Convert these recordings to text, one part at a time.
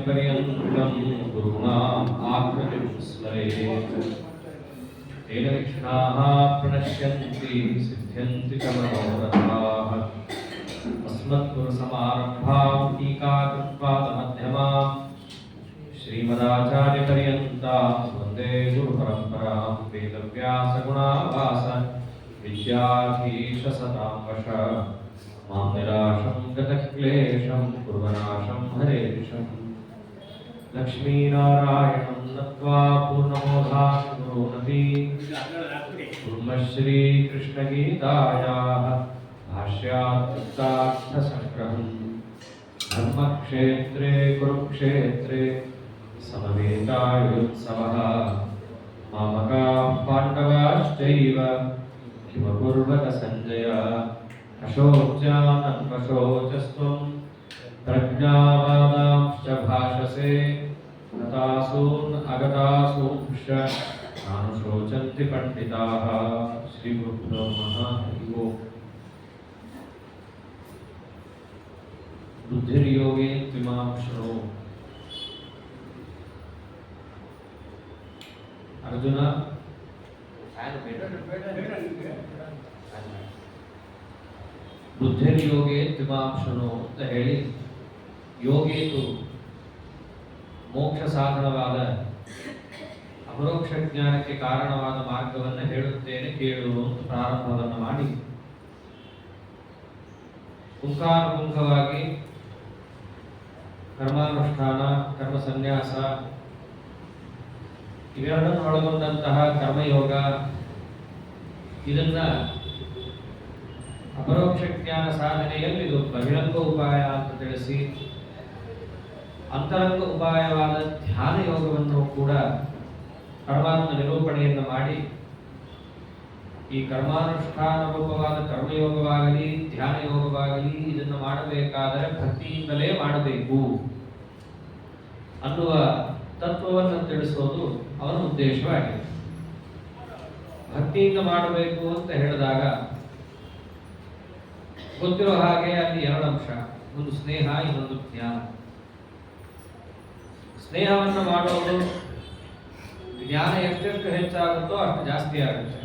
पर्यन्तं गुरूणाम् आकृतिं स्मरेत् तेन विघ्नाः प्रणश्यन्ति सिद्ध्यन्ति च मनोरथाः अस्मद्गुरुसमारम्भां टीकाकृत्पादमध्यमाम् श्रीमदाचार्यपर्यन्तां वन्दे गुरुपरम्परां वेदव्यासगुणाभास विद्याधीशसतां वश मां निराशं गतक्लेशं कुर्वनाशं हरेशं लक्ष्मीनारायणं नत्वा पूर्णमोधान् गुरोनपि कुर्मः श्रीकृष्णगीतायाः भाष्यार्थसङ्ग्रहम् धर्मक्षेत्रे कुरुक्षेत्रे समवेतायुत्सवः मामकाः पाण्डवाश्चैव किमकुर्वत सञ्जय अशोच्यानन्वशोचस्त्वं प्रज्ञावादांश्च भाषसे गतासून् अगतासूंश्च नानुशोचन्ति पण्डिताः श्रीगुरुभ्यो नमः। बुद्धिर्योगे त्विमां शृणु। अर्जुन बुद्धिर्योगे त्विमां शृणु ಅಂತ ಹೇಳಿ ಯೋಗೇತು ಮೋಕ್ಷ ಸಾಧನವಾದ ಅಪರೋಕ್ಷ ಜ್ಞಾನಕ್ಕೆ ಕಾರಣವಾದ ಮಾರ್ಗವನ್ನು ಹೇಳುತ್ತೇನೆ ಕೇಳು ಅಂತ ಪ್ರಾರಂಭವನ್ನು ಮಾಡಿ ಪುಂಖಾನುಪುಂಖವಾಗಿ ಕರ್ಮಾನುಷ್ಠಾನ ಕರ್ಮ ಸನ್ಯಾಸ ಇವೆರಡನ್ನು ಒಳಗೊಂಡಂತಹ ಕರ್ಮಯೋಗ ಇದನ್ನ ಅಪರೋಕ್ಷ ಜ್ಞಾನ ಸಾಧನೆಯಲ್ಲಿ ಇದು ಬಹಿರಂಗ ಉಪಾಯ ಅಂತ ತಿಳಿಸಿ ಅಂತರಂಗ ಉಪಾಯವಾದ ಧ್ಯಾನ ಯೋಗವನ್ನು ಕೂಡ ಪರಮಾತ್ಮ ನಿರೂಪಣೆಯನ್ನು ಮಾಡಿ ಈ ಕರ್ಮಾನುಷ್ಠಾನ ರೂಪವಾದ ಕರ್ಮಯೋಗವಾಗಲಿ ಧ್ಯಾನ ಯೋಗವಾಗಲಿ ಇದನ್ನು ಮಾಡಬೇಕಾದರೆ ಭಕ್ತಿಯಿಂದಲೇ ಮಾಡಬೇಕು ಅನ್ನುವ ತತ್ವವನ್ನು ತಿಳಿಸೋದು ಅವನ ಉದ್ದೇಶವಾಗಿದೆ. ಭಕ್ತಿಯಿಂದ ಮಾಡಬೇಕು ಅಂತ ಹೇಳಿದಾಗ ಗೊತ್ತಿರೋ ಹಾಗೆ ಅಲ್ಲಿ ಎರಡು ಅಂಶ, ಒಂದು ಸ್ನೇಹ, ಇನ್ನೊಂದು ಜ್ಞಾನ. ಸ್ನೇಹವನ್ನು ಮಾಡೋದು ಜ್ಞಾನ ಎಷ್ಟೆಷ್ಟು ಹೆಚ್ಚಾಗುತ್ತೋ ಅಷ್ಟು ಜಾಸ್ತಿ ಆಗುತ್ತೆ.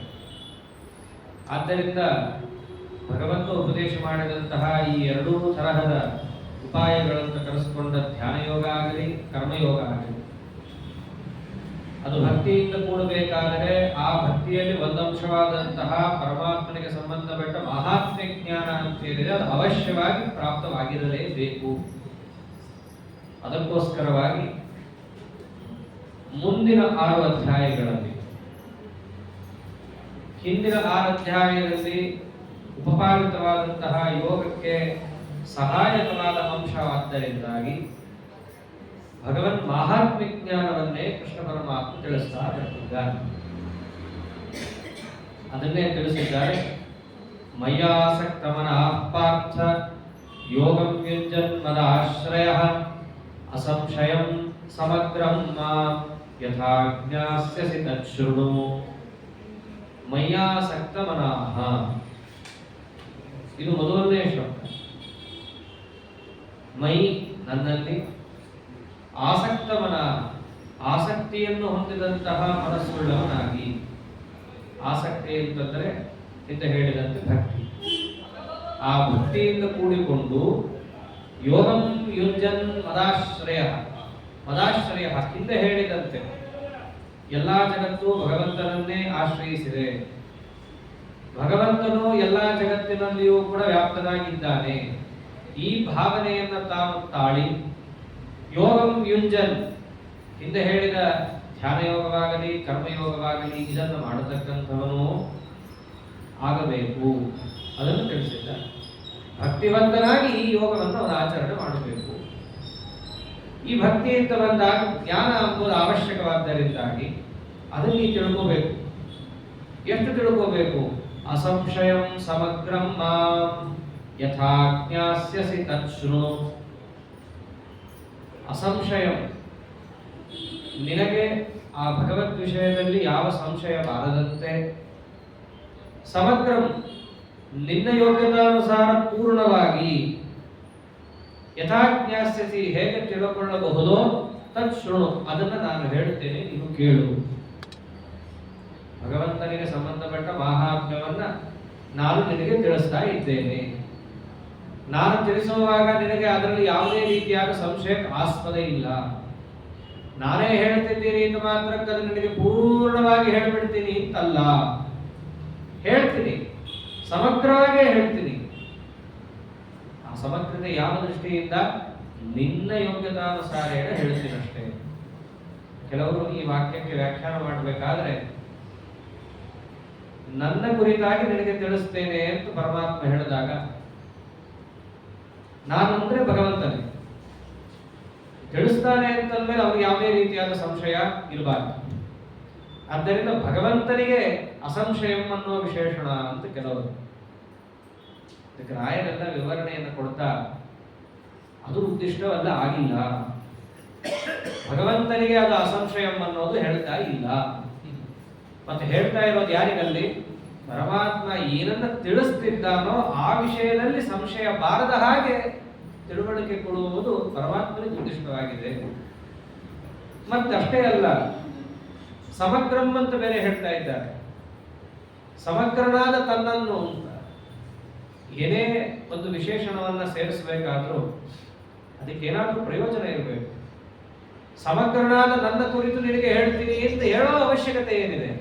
ಆದ್ದರಿಂದ ಭಗವಂತ ಉಪದೇಶ ಮಾಡಿದಂತಹ ಈ ಎರಡೂ ತರಹದ ಉಪಾಯಗಳನ್ನು ಕರೆಸಿಕೊಂಡ ಧ್ಯಾನ ಯೋಗ ಆಗಲಿ ಕರ್ಮಯೋಗ ಆಗಲಿ ಅದು ಭಕ್ತಿಯಿಂದ ಕೂಡಬೇಕಾದರೆ ಆ ಭಕ್ತಿಯಲ್ಲಿ ಒಂದಂಶವಾದಂತಹ ಪರಮಾತ್ಮನಿಗೆ ಸಂಬಂಧಪಟ್ಟ ಮಹಾತ್ಮ್ಯ ಜ್ಞಾನ ಅಂತ ಹೇಳಿದರೆ ಅದು ಅವಶ್ಯವಾಗಿ ಪ್ರಾಪ್ತವಾಗಿರಲೇಬೇಕು. ಅದಕ್ಕೋಸ್ಕರವಾಗಿ ಮುಂದಿನ 6 ಅಧ್ಯಾಯಗಳಲ್ಲಿ ಹಿಂದಿನ 6 ಅಧ್ಯಾಯದಲ್ಲಿ ಉಪಪಾದಿತವಾದಂತಹ ಯೋಗಕ್ಕೆ ಸಹಾಯಕವಾದ ಅಂಶವಾದ್ದರಿಂದಾಗಿ ಭಗವನ್ ಮಹಾತ್ಮ್ಯ ಜ್ಞಾನವನ್ನೇ ಕೃಷ್ಣ ಪರಮಾತ್ಮ ತಿಳಿಸ್ತಾ ಬರ್ತಿದ್ದಾರೆ. ಅದನ್ನೇ ತಿಳಿಸಿದ್ದಾರೆ. ಮಯ್ಯಾಸಕ್ತ ಮನಃ ಪಾರ್ಥ ಯೋಗಂ ಯುಂಜನ್ ಮದಾಶ್ರಯಃ ಅಸಂಶಯಂ ಸಮಗ್ರಂ ಮಾಂ ಯಥಾ ಜ್ಞಾಸ್ಯಸಿ ತಚ್ಛೃಣು. ಮಯ್ಯಾಸಕ್ತ ಮನಃ ಇದು ಮೊದಲನೇ ಶ್ಲೋಕ. ಮೈ ನನ್ನಲ್ಲಿ, ಆಸಕ್ತ ಮನ ಆಸಕ್ತಿಯನ್ನು ಹೊಂದಿದಂತಹ ಮನಸ್ಸುಳ್ಳವನಾಗಿ. ಆಸಕ್ತಿ ಅಂತಂದ್ರೆ ಹಿಂದೆ ಹೇಳಿದಂತೆ ಭಕ್ತಿ. ಆ ಭಕ್ತಿಯಿಂದ ಕೂಡಿಕೊಂಡು ಯೋಗಂ ಯುಂಜನ್ ಮದಾಶ್ರಯ. ಮದಾಶ್ರಯ ಹಿಂದೆ ಹೇಳಿದಂತೆ ಎಲ್ಲಾ ಜಗತ್ತು ಭಗವಂತನನ್ನೇ ಆಶ್ರಯಿಸಿದೆ. ಭಗವಂತನು ಎಲ್ಲಾ ಜಗತ್ತಿನಲ್ಲಿಯೂ ಕೂಡ ವ್ಯಾಪ್ತನಾಗಿದ್ದಾನೆ. ಈ ಭಾವನೆಯನ್ನು ತಾನು ತಾಳಿ ಯೋಗಂ ಯುಂಜನ್ ಹಿಂದೆ ಹೇಳಿದ ಧ್ಯಾನ ಯೋಗವಾಗಲಿ ಕರ್ಮಯೋಗವಾಗಲಿ ಇದನ್ನು ಮಾಡತಕ್ಕಂಥವನು ಆಗಬೇಕು. ಅದನ್ನು ತಿಳಿಸಿದ್ದಾರೆ. ಭಕ್ತಿವಂತನಾಗಿ ಈ ಯೋಗವನ್ನು ಅವನು ಆಚರಣೆ ಮಾಡಬೇಕು. ಈ ಭಕ್ತಿಯಿಂದ ಬಂದಾಗ ಜ್ಞಾನ ಎಂಬುದು ಅವಶ್ಯಕವಾದ್ದರಿಂದಾಗಿ ಅದನ್ನು ತಿಳ್ಕೋಬೇಕು. ಎಷ್ಟು ತಿಳ್ಕೋಬೇಕು? ಅಸಂಶಯಂ ಸಮಗ್ರಂ ಮಾಂ ಯಥಾ ಜ್ಞಾಸ್ಯಸಿ ತಚ್ಛೃಣು. ಅಸಂಶಯಂ, ನಿನಗೆ ಆ ಭಗವದ್ ವಿಷಯದಲ್ಲಿ ಯಾವ ಸಂಶಯ ಬಾರದಂತೆ. ಸಮಗ್ರಂ, ನಿನ್ನ ಯೋಗ್ಯತಾನುಸಾರ ಪೂರ್ಣವಾಗಿ ಯಥಾ ಜ್ಞಾಸ್ಯಸಿ, ಹೇಗೆ ತಿಳ್ಕೊಳ್ಳಬಹುದೋ ತತ್ ಶೃಣು, ಅದನ್ನ ನಾನು ಹೇಳುತ್ತೇನೆ, ನೀನು ಕೇಳು. ಭಗವಂತನಿಗೆ ಸಂಬಂಧಪಟ್ಟ ಮಹಾತ್ಮ್ಯವನ್ನ ನಾನು ನಿನಗೆ ತಿಳಿಸ್ತಾ ಇದ್ದೇನೆ. ನಾನು ತಿಳಿಸುವಾಗ ನಿನಗೆ ಅದರಲ್ಲಿ ಯಾವುದೇ ರೀತಿಯಾದ ಸಂಶಯಕ್ಕೆ ಆಸ್ಪದ ಇಲ್ಲ. ನಾನೇ ಹೇಳ್ತಿದ್ದೀನಿ ಅಂತ ಮಾತ್ರಕ್ಕೆ ಅದು ನಿನಗೆ ಪೂರ್ಣವಾಗಿ ಹೇಳ್ಬಿಡ್ತೀನಿ ಅಂತಲ್ಲ. ಹೇಳ್ತೀನಿ, ಸಮಗ್ರವಾಗೇ ಹೇಳ್ತೀನಿ. ಆ ಸಮಗ್ರತೆ ಯಾವ ದೃಷ್ಟಿಯಿಂದ? ನಿನ್ನ ಯೋಗ್ಯತಾನುಸಾರೇಣ ಹೇಳ್ತೀನಿ ಅಷ್ಟೇ. ಕೆಲವರು ಈ ವಾಕ್ಯಕ್ಕೆ ವ್ಯಾಖ್ಯಾನ ಮಾಡಬೇಕಾದ್ರೆ ನನ್ನ ಕುರಿತಾಗಿ ನಿನಗೆ ತಿಳಿಸ್ತೇನೆ ಅಂತ ಪರಮಾತ್ಮ ಹೇಳಿದಾಗ, ನಾನಂದ್ರೆ ಭಗವಂತನೇ ತಿಳಿಸ್ತಾನೆ ಅಂತಂದ್ರೆ ಅವ್ರಿಗೆ ಯಾವುದೇ ರೀತಿಯಾದ ಸಂಶಯ ಇರಬಾರ್ದು. ಆದ್ದರಿಂದ ಭಗವಂತನಿಗೆ ಅಸಂಶಯಂ ಅನ್ನೋ ವಿಶೇಷಣ ಅಂತ ಕೆಲವರು. ಅದಕ್ಕೆ ರಾಯರೆಲ್ಲ ವಿವರಣೆಯನ್ನು ಕೊಡ್ತಾ, ಅದು ಉದ್ದಿಷ್ಟವಲ್ಲ, ಆಗಿಲ್ಲ. ಭಗವಂತನಿಗೆ ಅದು ಅಸಂಶಯಂ ಅನ್ನೋದು ಹೇಳ್ತಾ ಇಲ್ಲ. ಮತ್ತೆ ಹೇಳ್ತಾ ಇರೋದು ಯಾರಿಗಲ್ಲಿ? ಪರಮಾತ್ಮ ಏನನ್ನ ತಿಳಿಸ್ತಿದ್ದಾನೋ ಆ ವಿಷಯದಲ್ಲಿ ಸಂಶಯ ಬಾರದ ಹಾಗೆ ತಿಳುವಳಿಕೆ ಕೊಡುವುದು ಪರಮಾತ್ಮನಿಗೆ ಉದ್ದಿಷ್ಟವಾಗಿದೆ. ಮತ್ತಷ್ಟೇ ಅಲ್ಲ, ಸಮಗ್ರಂ ಅಂತ ಬೇರೆ ಹೇಳ್ತಾ ಇದ್ದಾರೆ. ಸಮಗ್ರನಾದ ತನ್ನನ್ನು ಅಂತ ಏನೇ ಒಂದು ವಿಶೇಷಣವನ್ನ ಸೇರಿಸಬೇಕಾದ್ರೂ ಅದಕ್ಕೇನಾದ್ರೂ ಪ್ರಯೋಜನ ಇರಬೇಕು. ಸಮಗ್ರನಾದ ನನ್ನ ಕುರಿತು ನಿನಗೆ ಹೇಳ್ತೀನಿ ಅಂತ ಹೇಳೋ ಅವಶ್ಯಕತೆ ಏನಿದೆ?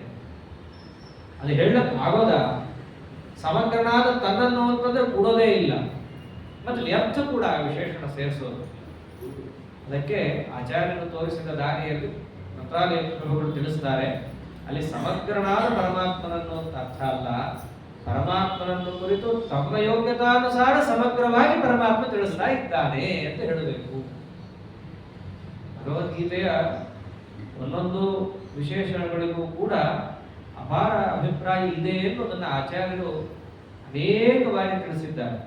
ಅದು ಹೇಳಕ್ ಆಗೋದ? ಸಮಗ್ರನಾದ ತನ್ನನ್ನು ಅಂತಂದ್ರೆ ಕೊಡೋದೇ ಇಲ್ಲ, ಮತ್ತೆ ವ್ಯರ್ಥ ಕೂಡ ಆ ವಿಶೇಷಣ ಸೇರಿಸೋದು. ಅದಕ್ಕೆ ಆಚಾರ್ಯರು ತೋರಿಸಿದ ದಾರಿಯಲ್ಲಿ ಮಂತ್ರಾಲಯ ಪ್ರಭುಗಳು ತಿಳಿಸ್ತಾರೆ, ಅಲ್ಲಿ ಸಮಗ್ರನಾದ ಪರಮಾತ್ಮನನ್ನು ಅಂತ ಅರ್ಥ ಅಲ್ಲ, ಪರಮಾತ್ಮನನ್ನು ಕುರಿತು ತಮ್ಮ ಯೋಗ್ಯತಾನುಸಾರ ಸಮಗ್ರವಾಗಿ ಪರಮಾತ್ಮ ತಿಳಿಸ್ತಾ ಇದ್ದಾನೆ ಅಂತ ಹೇಳಬೇಕು. ಭಗವದ್ಗೀತೆಯ ಒಂದೊಂದು ವಿಶೇಷಣಗಳಿಗೂ ಕೂಡ ಅಪಾರ ಅಭಿಪ್ರಾಯ ಇದೆ ಎನ್ನುವುದನ್ನು ಆಚಾರ್ಯರು ಅನೇಕ ಬಾರಿ ತಿಳಿಸಿದ್ದಾರೆ.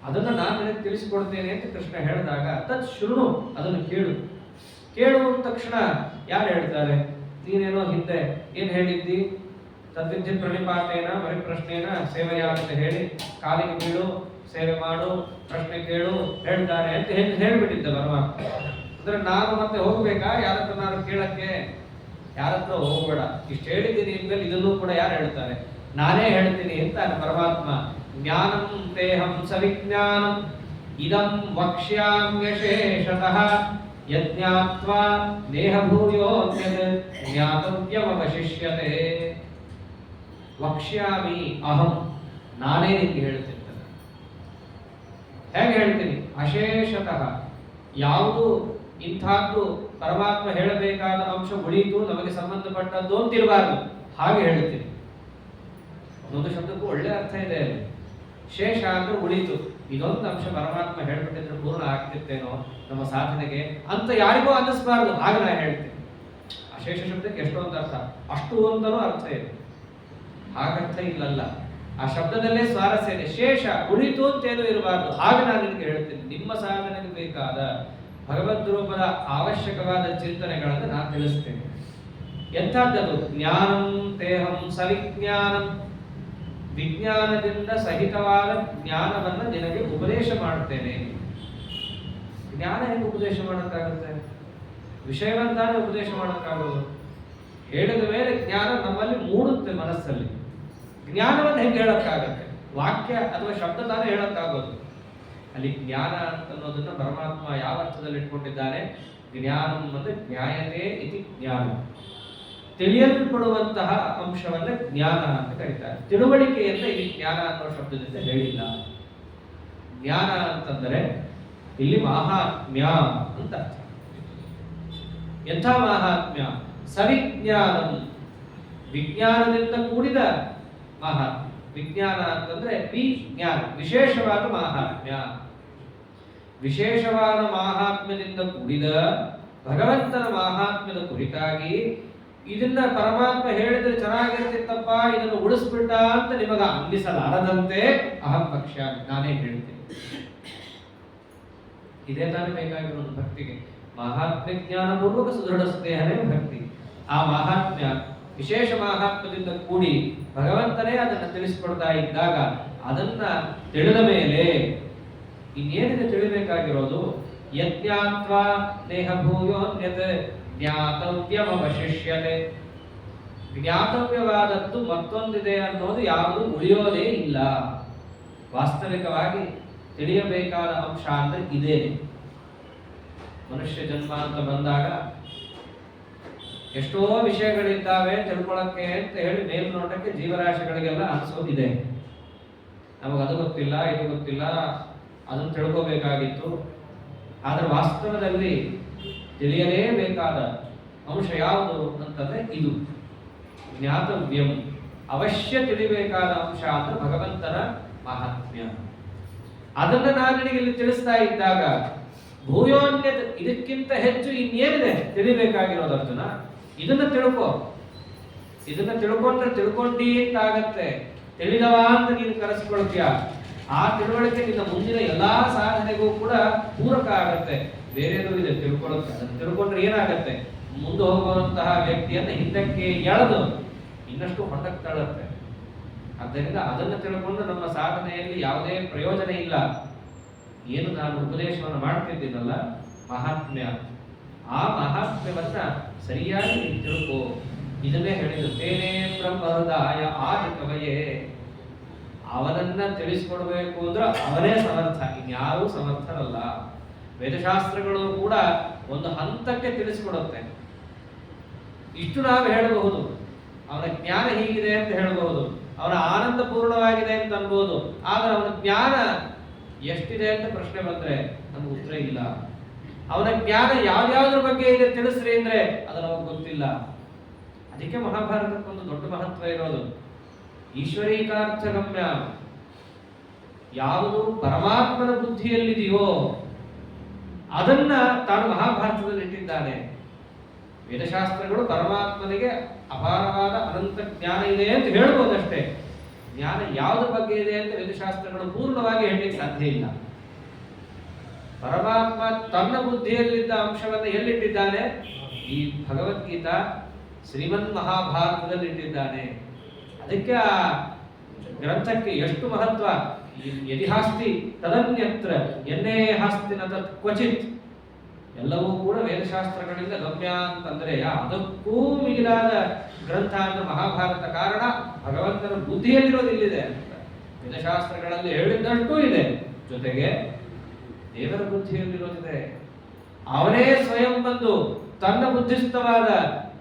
ಅದನ್ನು ನಾನು ನಿನಗೆ ತಿಳಿಸಿಕೊಡ್ತೇನೆ ಅಂತ ಕೃಷ್ಣ ಹೇಳಿದಾಗ, ತತ್ ಶೃಣು, ಅದನ್ನು ಕೇಳು. ಕೇಳುವ ತಕ್ಷಣ ಯಾರು ಹೇಳ್ತಾರೆ? ನೀನೇನೋ ಹಿಂದೆ ಏನ್ ಹೇಳಿದ್ದಿ? ತದ್ವಿದ್ಯ ಪ್ರಣಿಪಾತೇನ ಪರಿಪ್ರಶ್ನೇನ ಸೇವೆಯ ಅಂತ ಹೇಳಿ ಕಾಲಿಗೆ ಬೀಳು, ಸೇವೆ ಮಾಡು, ಪ್ರಶ್ನೆ ಕೇಳು ಹೇಳ್ತಾರೆ ಅಂತ ಹೇಳ್ಬಿಟ್ಟಿದ್ದೆ ಪರಮಾತ್ಮ. ಅಂದ್ರೆ ನಾನು ಮತ್ತೆ ಹೋಗ್ಬೇಕಾ ಯಾರತ್ರ? ನಾನು ಕೇಳಕ್ಕೆ ಯಾರತ್ರ ಹೋಗ್ಬೇಡ, ಇಷ್ಟು ಹೇಳಿದ್ದೀನಿ ಅಂದ್ಮೇಲೆ ಇದನ್ನು ಕೂಡ ಯಾರು ಹೇಳ್ತಾರೆ? ನಾನೇ ಹೇಳ್ತೀನಿ ಅಂತ ಪರಮಾತ್ಮ. ಜ್ಞಾನಂ ತೇಹಂ ಸವಿಜ್ಞಾನಂ ಇದಂ ವಕ್ಷ್ಯಾಮ್ಯಶೇಷತಃ ಯಜ್ಞಾತ್ವಾ ದೇಹಭೂಯೋನ್ಯದ್ ಜ್ಞಾತವ್ಯವಶಿಷ್ಯತೆ. ವಕ್ಷ್ಯಾಮಿ ಅಹಂ, ನಾನೇ ನಿಮಗೆ ಹೇಳ್ತೀನಿ. ಹೇಗೆ ಹೇಳ್ತೀನಿ? ಅಶೇಷತಃ, ಯಾವುದು ಇಂಥದ್ದು ಪರಮಾತ್ಮ ಹೇಳಬೇಕಾದ ಅಂಶ ಉಳಿಯಿತು, ನಮಗೆ ಸಂಬಂಧಪಟ್ಟದ್ದು ಅಂತಿರಬಾರ್ದು, ಹಾಗೆ ಹೇಳ್ತೀನಿ. ಒಂದೊಂದು ಶಬ್ದಕ್ಕೂ ಒಳ್ಳೆ ಅರ್ಥ ಇದೆ. ಶೇಷ ಅಂದ್ರೆ ಉಳಿತು, ಇದೊಂದು ಅಂಶ ಪರಮಾತ್ಮ ಹೇಳ್ಬಿಟ್ಟಿದ್ರೆ ಪೂರ್ಣ ಆಗ್ತಿರ್ತೇನೋ ನಮ್ಮ ಸಾಧನೆಗೆ ಅಂತ ಯಾರಿಗೂ ಅನ್ನಿಸ್ಬಾರ್ದು, ಹಾಗೆ ನಾ ಹೇಳ್ತೀನಿ. ಅಶೇಷ ಶಬ್ದಕ್ಕೆ ಎಷ್ಟೊಂದು ಅರ್ಥ, ಅಷ್ಟು ಅಂತಲೂ ಅರ್ಥ ಇದೆ, ಹಾಗರ್ಥ ಇಲ್ಲಲ್ಲ. ಆ ಶಬ್ದದಲ್ಲೇ ಸ್ವಾರಸ್ಯ ಇದೆ. ಶೇಷ ಉಳಿತು ಅಂತೇನು ಇರಬಾರ್ದು, ಹಾಗೆ ನಾನು ನಿಮಗೆ ಹೇಳ್ತೀನಿ. ನಿಮ್ಮ ಸಾಧನೆಗೆ ಬೇಕಾದ ಭಗವದ್ ರೂಪದ ಅವಶ್ಯಕವಾದ ಚಿಂತನೆಗಳನ್ನು ನಾನು ತಿಳಿಸ್ತೇನೆ. ಎಂಥದ್ದದು? ಜ್ಞಾನಂ ತೇಹಂ ಸವಿಜ್ಞಾನಂ, ವಿಜ್ಞಾನದಿಂದ ಸಹಿತವಾದ ಜ್ಞಾನವನ್ನ ನಿನಗೆ ಉಪದೇಶ ಮಾಡುತ್ತೇನೆ. ಜ್ಞಾನ ಹೇಗೆ ಉಪದೇಶ ಮಾಡೋಕ್ಕಾಗುತ್ತೆ? ವಿಷಯವಂತಾನೆ ಉಪದೇಶ ಮಾಡೋಕ್ಕಾಗೋದು? ಹೇಳಿದ ಮೇಲೆ ಜ್ಞಾನ ನಮ್ಮಲ್ಲಿ ಮೂಡುತ್ತೆ ಮನಸ್ಸಲ್ಲಿ. ಜ್ಞಾನವನ್ನು ಹೆಂಗೆ ಹೇಳಕ್ಕಾಗತ್ತೆ? ವಾಕ್ಯ ಅಥವಾ ಶಬ್ದ ತಾನೇ ಹೇಳಕ್ಕಾಗೋದು. ಅಲ್ಲಿ ಜ್ಞಾನ ಅನ್ನೋದನ್ನ ಪರಮಾತ್ಮ ಯಾವ ಅರ್ಥದಲ್ಲಿ ಇಟ್ಕೊಂಡಿದ್ದಾನೆ? ಜ್ಞಾನಂ ಅಂದ್ರೆ ಜ್ಞಾಯತೆ ಇತಿ ಜ್ಞಾನ, ತಿಳಿಯಲ್ಪಡುವಂತಹ ಅಂಶವನ್ನ ಜ್ಞಾನ ಅಂತ ಕರೀತಾರೆ. ತಿಳುವಳಿಕೆಯನ್ನ ಇಲ್ಲಿ ಜ್ಞಾನ ಅನ್ನೋ ಶಬ್ದದಿಂದ ಹೇಳಿಲ್ಲ. ಜ್ಞಾನ ಅಂತಂದರೆ ಇಲ್ಲಿ ಮಹಾತ್ಮ್ಯ ಅಂತ ಅರ್ಥ. ಎಂಥ ಮಹಾತ್ಮ್ಯ? ಸವಿಜ್ಞಾನಂ, ವಿಜ್ಞಾನದಿಂದ ಕೂಡಿದ ಮಹಾತ್ಮ್ಯ. ವಿಜ್ಞಾನ ಅಂತಂದ್ರೆ ವಿಜ್ಞಾನ, ವಿಶೇಷವಾದ ಮಹಾತ್ಮ್ಯ. ವಿಶೇಷವಾದ ಮಹಾತ್ಮ್ಯದಿಂದ ಕೂಡಿದ ಭಗವಂತನ ಮಹಾತ್ಮ್ಯದ ಕುರಿತಾಗಿ ಇದನ್ನ ಪರಮಾತ್ಮ ಹೇಳಿದ್ರೆ ಚೆನ್ನಾಗಿರ್ತಿತ್ತಪ್ಪ, ಇದನ್ನು ಉಳಿಸ್ಬಿಟ್ಟ ಅಂತ ನಿಮಗ ಅನ್ನಿಸಲಾರದಂತೆ ಅಹಂ ಪಕ್ಷ, ನಾನೇ ಹೇಳ್ತೇನೆ. ಇದೇ ತಾನೇ ಬೇಕಾಗಿರೋದು ಭಕ್ತಿಗೆ. ಮಹಾತ್ಮ್ಯ ಜ್ಞಾನಪೂರ್ವಕ ಸುದೃಢ ಸ್ನೇಹನೇ ಭಕ್ತಿ. ಆ ಮಹಾತ್ಮ್ಯ ವಿಶೇಷ ಮಹಾತ್ಮ್ಯದಿಂದ ಕೂಡಿ ಭಗವಂತನೇ ಅದನ್ನು ತಿಳಿಸಿಕೊಡ್ತಾ ಇದ್ದಾಗ, ಅದನ್ನ ತಿಳಿದ ಮೇಲೆ ಇನ್ನೇನಿದೆ ತಿಳಿಬೇಕಾಗಿರೋದು? ಯಜ್ಞಾತ್ವಾ ದೇಹ ಭೂಯೋನ್ಯತ್ ಜ್ಞಾತವ್ಯವಶಿಷ್ಯತೆ. ಜ್ಞಾತವ್ಯವಾದದ್ದು ಮತ್ತೊಂದಿದೆ ಅನ್ನೋದು ಯಾವುದು ಉಳಿಯೋದೇ ಇಲ್ಲ. ವಾಸ್ತವಿಕವಾಗಿ ತಿಳಿಯಬೇಕಾದ ಅಂಶ ಅಂದ್ರೆ ಇದೇ. ಮನುಷ್ಯ ಜನ್ಮ ಅಂತ ಬಂದಾಗ ಎಷ್ಟೋ ವಿಷಯಗಳಿದ್ದಾವೆ ತಿಳ್ಕೊಳಕ್ಕೆ ಅಂತ ಹೇಳಿ ಮೇಲ್ನೋಟಕ್ಕೆ ಜೀವರಾಶಿಗಳಿಗೆಲ್ಲ ಅನಿಸೋದಿದೆ. ನಮಗೆ ಅದು ಗೊತ್ತಿಲ್ಲ, ಇದು ಗೊತ್ತಿಲ್ಲ, ಅದನ್ನು ತಿಳ್ಕೋಬೇಕಾಗಿತ್ತು. ಆದರೆ ವಾಸ್ತವದಲ್ಲಿ ತಿಳಿಯಲೇಬೇಕಾದ ಅಂಶ ಯಾವುದು ಅಂತಂದ್ರೆ ಇದು ಜ್ಞಾತವ್ಯಂ. ಅವಶ್ಯ ತಿಳಿಬೇಕಾದ ಅಂಶ ಅಂದ್ರೆ ಭಗವಂತನ ಮಹಾತ್ಮ್ಯ. ಅದನ್ನ ನಾನು ನಿನಗೆ ಇಲ್ಲಿ ತಿಳಿಸ್ತಾ ಇದ್ದಾಗ ಭೂಯೋನ್ಯ, ಇದಕ್ಕಿಂತ ಹೆಚ್ಚು ಇನ್ನೇನಿದೆ ತಿಳಿಬೇಕಾಗಿರೋದು ಅರ್ಜುನ? ಇದನ್ನ ತಿಳ್ಕೊ. ಇದನ್ನ ತಿಳ್ಕೊಂಡ್ರೆ ತಿಳ್ಕೊಂಡಿ ಅಂತ ಆಗತ್ತೆ. ತಿಳಿದವ ಅಂತ ನೀನು ಕರೆಸ್ಕೊಳ್ತೀಯ. ಆ ತಿಳುವಳಿಕೆ ನಿನ್ನ ಮುಂದಿನ ಎಲ್ಲಾ ಸಾಧನೆಗೂ ಕೂಡ ಪೂರಕ ಆಗತ್ತೆ. ಬೇರೆದು ಇದೆ ತಿಳ್ಕೊಳ್ಳೋಕೆ. ಅದನ್ನು ತಿಳ್ಕೊಂಡ್ರೆ ಏನಾಗತ್ತೆ? ಮುಂದೆ ಹೋಗುವಂತಹ ವ್ಯಕ್ತಿಯನ್ನ ಹಿಂದಕ್ಕೆ ಎಳೆದು ಇನ್ನಷ್ಟು ಹೊಟ್ಟಕ್ಕೆ ತಳ್ಳುತ್ತೆ. ಆದ್ದರಿಂದ ಅದನ್ನು ತಿಳ್ಕೊಂಡು ನಮ್ಮ ಸಾಧನೆಯಲ್ಲಿ ಯಾವುದೇ ಪ್ರಯೋಜನ ಇಲ್ಲ. ಏನು ನಾನು ಉಪದೇಶವನ್ನು ಮಾಡ್ತಿದ್ದೀನಲ್ಲ ಮಹಾತ್ಮ್ಯ, ಆ ಮಹಾತ್ಮ್ಯವನ್ನ ಸರಿಯಾಗಿ ತಿಳ್ಕೋ. ಇದನ್ನೇ ಹೇಳಿದ್ದು ತೇನೇ ಬ್ರಹ್ಮಹೃದಯ ಆದಿ ಕವಯೇ. ಅವನನ್ನ ತಿಳಿಸ್ಕೊಡ್ಬೇಕು ಅಂದ್ರೆ ಅವನೇ ಸಮರ್ಥ, ಇನ್ಯಾರೂ ಸಮರ್ಥರಲ್ಲ. ವೇದಶಾಸ್ತ್ರಗಳು ಕೂಡ ಒಂದು ಹಂತಕ್ಕೆ ತಿಳಿಸ್ಕೊಡುತ್ತೆ. ಇಷ್ಟು ನಾವು ಹೇಳಬಹುದು, ಅವನ ಜ್ಞಾನ ಹೀಗಿದೆ ಅಂತ ಹೇಳಬಹುದು, ಅವನ ಆನಂದ ಪೂರ್ಣವಾಗಿದೆ ಅಂತ ಅನ್ಬೋದು. ಆದರೆ ಅವನ ಜ್ಞಾನ ಎಷ್ಟಿದೆ ಅಂತ ಪ್ರಶ್ನೆ ಬಂದ್ರೆ ನಮ್ಗೆ ಉತ್ತರ ಇಲ್ಲ. ಅವನ ಜ್ಞಾನ ಯಾವ್ಯಾವ್ದ್ರ ಬಗ್ಗೆ ಇದೆ ತಿಳಿಸ್ರಿ ಅಂದ್ರೆ ಅದು ನಮಗೆ ಗೊತ್ತಿಲ್ಲ. ಅದಕ್ಕೆ ಮಹಾಭಾರತಕ್ಕೊಂದು ದೊಡ್ಡ ಮಹತ್ವ ಇರೋದು. ಈಶ್ವರೀಕಾರ್ಥಗಮ್ಯ ಯಾವುದು ಪರಮಾತ್ಮನ ಬುದ್ಧಿಯಲ್ಲಿದೆಯೋ ಅದನ್ನ ತಾನು ಮಹಾಭಾರತದಲ್ಲಿ ಇಟ್ಟಿದ್ದಾನೆ. ವೇದಶಾಸ್ತ್ರಗಳು ಪರಮಾತ್ಮನಿಗೆ ಅಪಾರವಾದ ಅನಂತ ಜ್ಞಾನ ಇದೆ ಅಂತ ಹೇಳ್ಬೋದಷ್ಟೇ. ಜ್ಞಾನ ಯಾವುದ್ರ ಬಗ್ಗೆ ಇದೆ ಅಂತ ವೇದಶಾಸ್ತ್ರಗಳು ಪೂರ್ಣವಾಗಿ ಹೇಳಲಿಕ್ಕೆ ಸಾಧ್ಯ ಇಲ್ಲ. ಪರಮಾತ್ಮ ತನ್ನ ಬುದ್ಧಿಯಲ್ಲಿದ್ದ ಅಂಶವನ್ನು ಎಲ್ಲಿಟ್ಟಿದ್ದಾನೆ? ಈ ಭಗವದ್ಗೀತಾ ಶ್ರೀಮನ್ ಮಹಾಭಾರತದಲ್ಲಿ ಇಟ್ಟಿದ್ದಾನೆ. ಅದಕ್ಕೆ ಆ ಗ್ರಂಥಕ್ಕೆ ಎಷ್ಟು ಮಹತ್ವ. ಯದಿಹಾಸ್ತಿ ತದನ್ಯತ್ರ ಎನ್ನೇ ಹಾಸ್ತಿ ನ ತತ್ ಕ್ವಚಿತ್. ಎಲ್ಲವೂ ಕೂಡ ವೇದಶಾಸ್ತ್ರಗಳಿಂದ ಗಮ್ಯ ಅಂತಂದ್ರೆ ಅದಕ್ಕೂ ಮಿಗಿಲಾದ ಗ್ರಂಥ ಅಂದ್ರೆ ಮಹಾಭಾರತ. ಕಾರಣ ಭಗವಂತನ ಬುದ್ಧಿಯಲ್ಲಿರೋದಿಲ್ಲಿದೆ ಅಂತ. ವೇದಶಾಸ್ತ್ರಗಳಲ್ಲಿ ಹೇಳಿದ್ದಷ್ಟು ಇದೆ, ಜೊತೆಗೆ ದೇವರ ಬುದ್ಧಿಯಲ್ಲಿರೋದಿದೆ. ಅವನೇ ಸ್ವಯಂ ಬಂದು ತನ್ನ ಬುದ್ಧಿಸ್ತವಾದ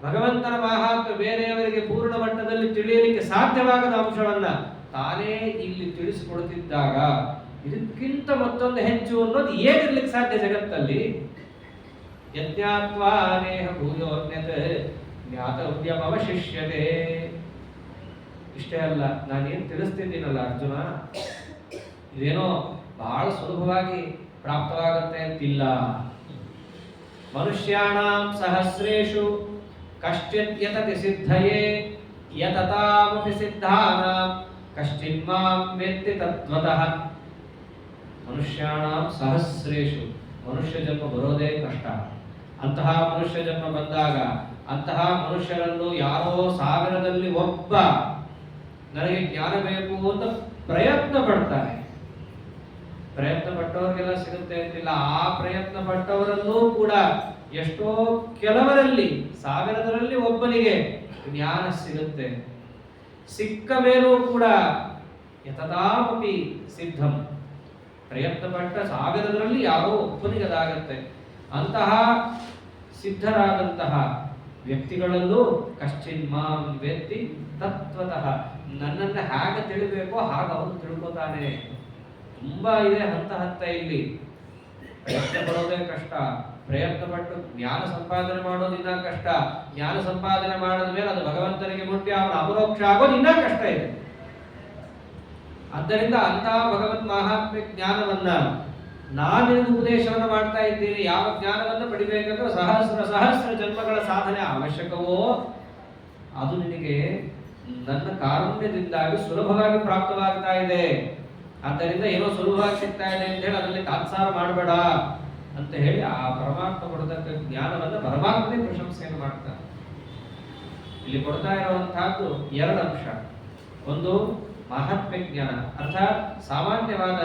ಭಗವಂತನ ಮಹಾತ್ಮ ಬೇರೆಯವರಿಗೆ ಪೂರ್ಣ ಮಟ್ಟದಲ್ಲಿ ತಿಳಿಯಲಿಕ್ಕೆ ಸಾಧ್ಯವಾಗದ ಅಂಶವನ್ನ ತಾನೇ ಇಲ್ಲಿ ತಿಳಿಸಿಕೊಡುತ್ತಿದ್ದಾಗ ಇದಕ್ಕಿಂತ ಮತ್ತೊಂದು ಹೆಚ್ಚು ಅನ್ನೋದು ಏನಿರ್ಲಿಕ್ಕೆ ಸಾಧ್ಯ ಜಗತ್ತಲ್ಲಿ? ಯಜ್ಞಾತ್ವಾ ನೇಹ ಭೂಯೋನ್ಯತ ಜ್ಞಾತವ್ಯವಶಿಷ್ಯತೆ. ಇಷ್ಟೇ ಅಲ್ಲ, ನಾನೇನು ತಿಳಿಸ್ತಿದ್ದೀನಲ್ಲ ಅರ್ಜುನ, ಇದೇನೋ ಬಹಳ ಸುಲಭವಾಗಿ ಪ್ರಾಪ್ತವಾಗುತ್ತೆ ಅಂತಿಲ್ಲ. ಮನುಷ್ಯಾಣಾಂ ಸಹಸ್ರೇಷು ಕಶ್ಚಿತ್ ಯತತಿ ಸಿದ್ಧಯೇ ಯತತಾಮಪಿ ಸಿದ್ಧಾನಾಂ ಕಶ್ಚಿನ್ ಮಾಂ ವೇತ್ತಿ ತತ್ವತಃ. ಮನುಷ್ಯಾಣಾಂ ಸಹಸ್ರೇಷು, ಮನುಷ್ಯ ಜನ್ಮ ಬರೋದೇ ಕಷ್ಟ. ಅಂತಹ ಮನುಷ್ಯ ಜನ್ಮ ಬಂದಾಗ ಅಂತಹ ಮನುಷ್ಯರನ್ನು ಯಾರೋ ಸಾವಿರದಲ್ಲಿ ಒಬ್ಬ ನನಗೆ ಜ್ಞಾನ ಬೇಕು ಅಂತ ಪ್ರಯತ್ನ ಪಡ್ತಾರೆ. ಪ್ರಯತ್ನ ಪಟ್ಟವರಿಗೆಲ್ಲ ಸಿಗುತ್ತೆ ಅಂತಿಲ್ಲ. ಆ ಪ್ರಯತ್ನ ಪಟ್ಟವರಲ್ಲೂ ಕೂಡ ಎಷ್ಟೋ ಕೆಲವರಲ್ಲಿ ಸಾವಿರದಲ್ಲಿ ಒಬ್ಬನಿಗೆ ಜ್ಞಾನ ಸಿಗುತ್ತೆ. ಸಿಕ್ಕ ಮೇಲೂ ಕೂಡ ಯತತಾಮಪಿ ಸಿದ್ಧಂ, ಪ್ರಯತ್ನ ಪಟ್ಟ ಸಾವಿರದಲ್ಲಿ ಯಾರೋ ಒಬ್ಬನಿಗೆ ಅದಾಗತ್ತೆ. ಅಂತಹ ಸಿದ್ಧರಾದಂತಹ ವ್ಯಕ್ತಿಗಳಲ್ಲೂ ಕಶ್ಚಿನ್ ಮಾಂ ವೇತ್ತಿ ತತ್ವತಃ, ನನ್ನನ್ನು ಹೇಗೆ ತಿಳಿಬೇಕೋ ಹಾಗೆ ಅವನು ತಿಳ್ಕೊತಾನೆ. ತುಂಬಾ ಇದೆ ಹಂತ ಹಂತ. ಇಲ್ಲಿ ಪ್ರಯತ್ನ ಪಡೋದೇ ಕಷ್ಟ. ಪ್ರಯತ್ನ ಪಟ್ಟು ಜ್ಞಾನ ಸಂಪಾದನೆ ಮಾಡೋದು ಇನ್ನೂ ಕಷ್ಟ. ಜ್ಞಾನ ಸಂಪಾದನೆ ಮಾಡಿದ ಮೇಲೆ ಅದು ಭಗವಂತನಿಗೆ ಮುಟ್ಟಿ ಅವನ ಅಪರೋಕ್ಷ ಆಗೋದು ಇನ್ನೂ ಕಷ್ಟ ಇದೆ. ಆದ್ದರಿಂದ ಅಂತಹ ಭಗವತ್ ಮಹಾತ್ಮ್ಯ ಜ್ಞಾನವನ್ನ ನಾನು ನಿನಗೆ ಉಪದೇಶವನ್ನು ಮಾಡ್ತಾ ಇದ್ದೀನಿ. ಯಾವ ಜ್ಞಾನವನ್ನು ಪಡಿಬೇಕಂದ್ರೆ ಸಹಸ್ರ ಜನ್ಮಗಳ ಸಾಧನೆ ಅವಶ್ಯಕವೋ ಅದು ನಿನಗೆ ನನ್ನ ಕಾರುಣ್ಯದಿಂದಾಗಿ ಸುಲಭವಾಗಿ ಪ್ರಾಪ್ತವಾಗ್ತಾ ಇದೆ. ಆದ್ದರಿಂದ ಏನೋ ಸುಲಭವಾಗಿ ಸಿಗ್ತಾ ಇದೆ ಅಂತ ಹೇಳಿ ಅದರಲ್ಲಿ ತಾತ್ಸಾರ ಮಾಡಬೇಡ ಅಂತ ಹೇಳಿ ಆ ಪರಮಾತ್ಮ ಕೊಡತಕ್ಕ ಜ್ಞಾನವನ್ನು ಪರಮಾತ್ಮನೇ ಪ್ರಶಂಸೆಯನ್ನು ಮಾಡ್ತಾನೆ. ಇಲ್ಲಿ ಕೊಡ್ತಾ ಇರುವಂತಹದ್ದು ಎರಡು ಅಂಶ. ಒಂದು ಮಹಾತ್ಮ್ಯ ಜ್ಞಾನ, ಅರ್ಥಾತ್ ಸಾಮಾನ್ಯವಾದ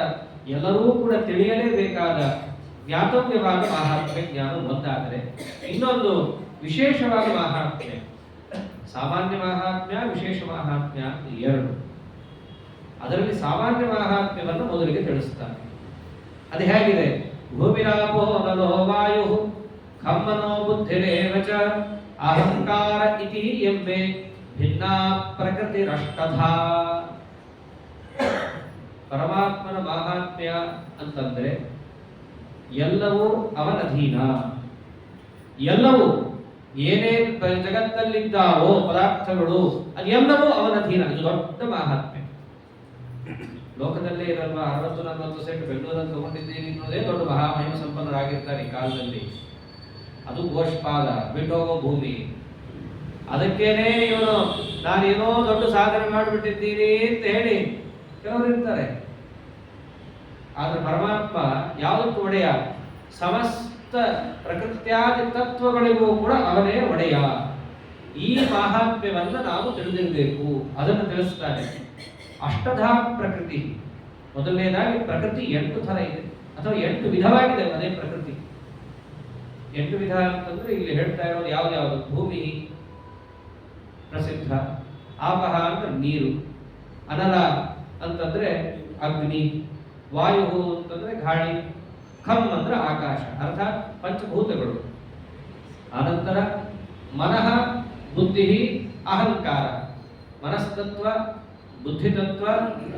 ಎಲ್ಲರೂ ಕೂಡ ತಿಳಿಯಲೇಬೇಕಾದ ಜ್ಞಾತವ್ಯವಾದ ಮಹಾತ್ಮೆ ಜ್ಞಾನ ಒಂದಾದರೆ, ಇನ್ನೊಂದು ವಿಶೇಷವಾದ ಮಹಾತ್ಮೆ, ಸಾಮಾನ್ಯ ಮಹಾತ್ಮ್ಯ ವಿಶೇಷ ಮಹಾತ್ಮ್ಯ ಎರಡು. ಅದರಲ್ಲಿ ಸಾಮಾನ್ಯ ಮಹಾತ್ಮ್ಯವನ್ನು ಮೊದಲಿಗೆ ತಿಳಿಸುತ್ತಾರೆ. ಅದು ಹೇಗಿದೆ? ಭೂಮಿರಾಪೋ ನಲೋ ವಾಯು ಖಮ್ಮನೋ ಬುದ್ಧಿರೇವ ಚ ಅಹಂಕಾರ ಇತಿ ಎಂಬೆ ಭಿನ್ನ ಪ್ರಕೃತಿರಷ್ಟಧಾ. ಪರಮಾತ್ಮನ ಮಹಾತ್ಮ್ಯ ಅಂತಂದ್ರೆ ಎಲ್ಲವೂ ಅವನಧೀನ. ಎಲ್ಲವೂ ಏನೇನು ಜಗತ್ತಲ್ಲಿದ್ದಾವೋ ಪದಾರ್ಥಗಳು ಅದೆಲ್ಲವೂ ಅವನಧೀನ. ಇದು ದೊಡ್ಡ ಮಹಾತ್ಮ್ಯ. ಲೋಕದಲ್ಲೇ ಇರಲ್ವಾ 60-40 ಸೆಂಟ್ ಬೆಂಗಳೂರಲ್ಲಿ ತಗೊಂಡಿದ್ದೀರಿ ಅನ್ನೋದೇ ದೊಡ್ಡ ಮಹಾಮಹಿಮ ಸಂಪನ್ನರಾಗಿರ್ತಾರೆ ಈ ಕಾಲದಲ್ಲಿ. ಅದು ಗೋಷ್ಪಾದ ಬಿಟ್ಟೋಗೋ ಭೂಮಿ. ಅದಕ್ಕೇನೆ ಇವನು ನಾನೇನೋ ದೊಡ್ಡ ಸಾಧನೆ ಮಾಡಿಬಿಟ್ಟಿದ್ದೀನಿ ಅಂತ ಹೇಳಿ ಕೆಲವರು ಇರ್ತಾರೆ. ಆದ್ರೆ ಪರಮಾತ್ಮ ಯಾವುದಕ್ಕೂ ಒಡೆಯ? ಸಮಸ್ತ ಪ್ರಕೃತ್ಯಾದಿ ತತ್ವಗಳಿಗೂ ಕೂಡ ಅವನೇ ಒಡೆಯ. ಈ ಮಹಾತ್ಮ್ಯವನ್ನ ನಾವು ತಿಳಿದಿರಬೇಕು. ಅದನ್ನು ತಿಳಿಸ್ತಾನೆ. ಅಷ್ಟಧಾ ಪ್ರಕೃತಿ. ಮೊದಲನೇದಾಗಿ ಪ್ರಕೃತಿ 8 ಥರ ಇದೆ, ಅಥವಾ 8 ವಿಧವಾಗಿದೆ. ಅದೇ ಪ್ರಕೃತಿ 8 ವಿಧ ಅಂತಂದ್ರೆ ಇಲ್ಲಿ ಹೇಳ್ತಾ ಇರೋದು ಯಾವ್ದು? ಭೂಮಿ ಪ್ರಸಿದ್ಧ, ಆಪಹ ಅಂದ್ರೆ ನೀರು, ಅನಲ ಅಂತಂದ್ರೆ ಅಗ್ನಿ, ವಾಯು ಅಂತಂದ್ರೆ ಗಾಳಿ, ಖಮ್ ಅಂದ್ರೆ ಆಕಾಶ, ಅರ್ಥಾತ್ ಪಂಚಭೂತಗಳು. ಅನಂತರ ಮನಃ, ಬುದ್ಧಿ, ಅಹಂಕಾರ. ಮನಸ್ತತ್ವ, ಬುದ್ಧಿ ತತ್ವ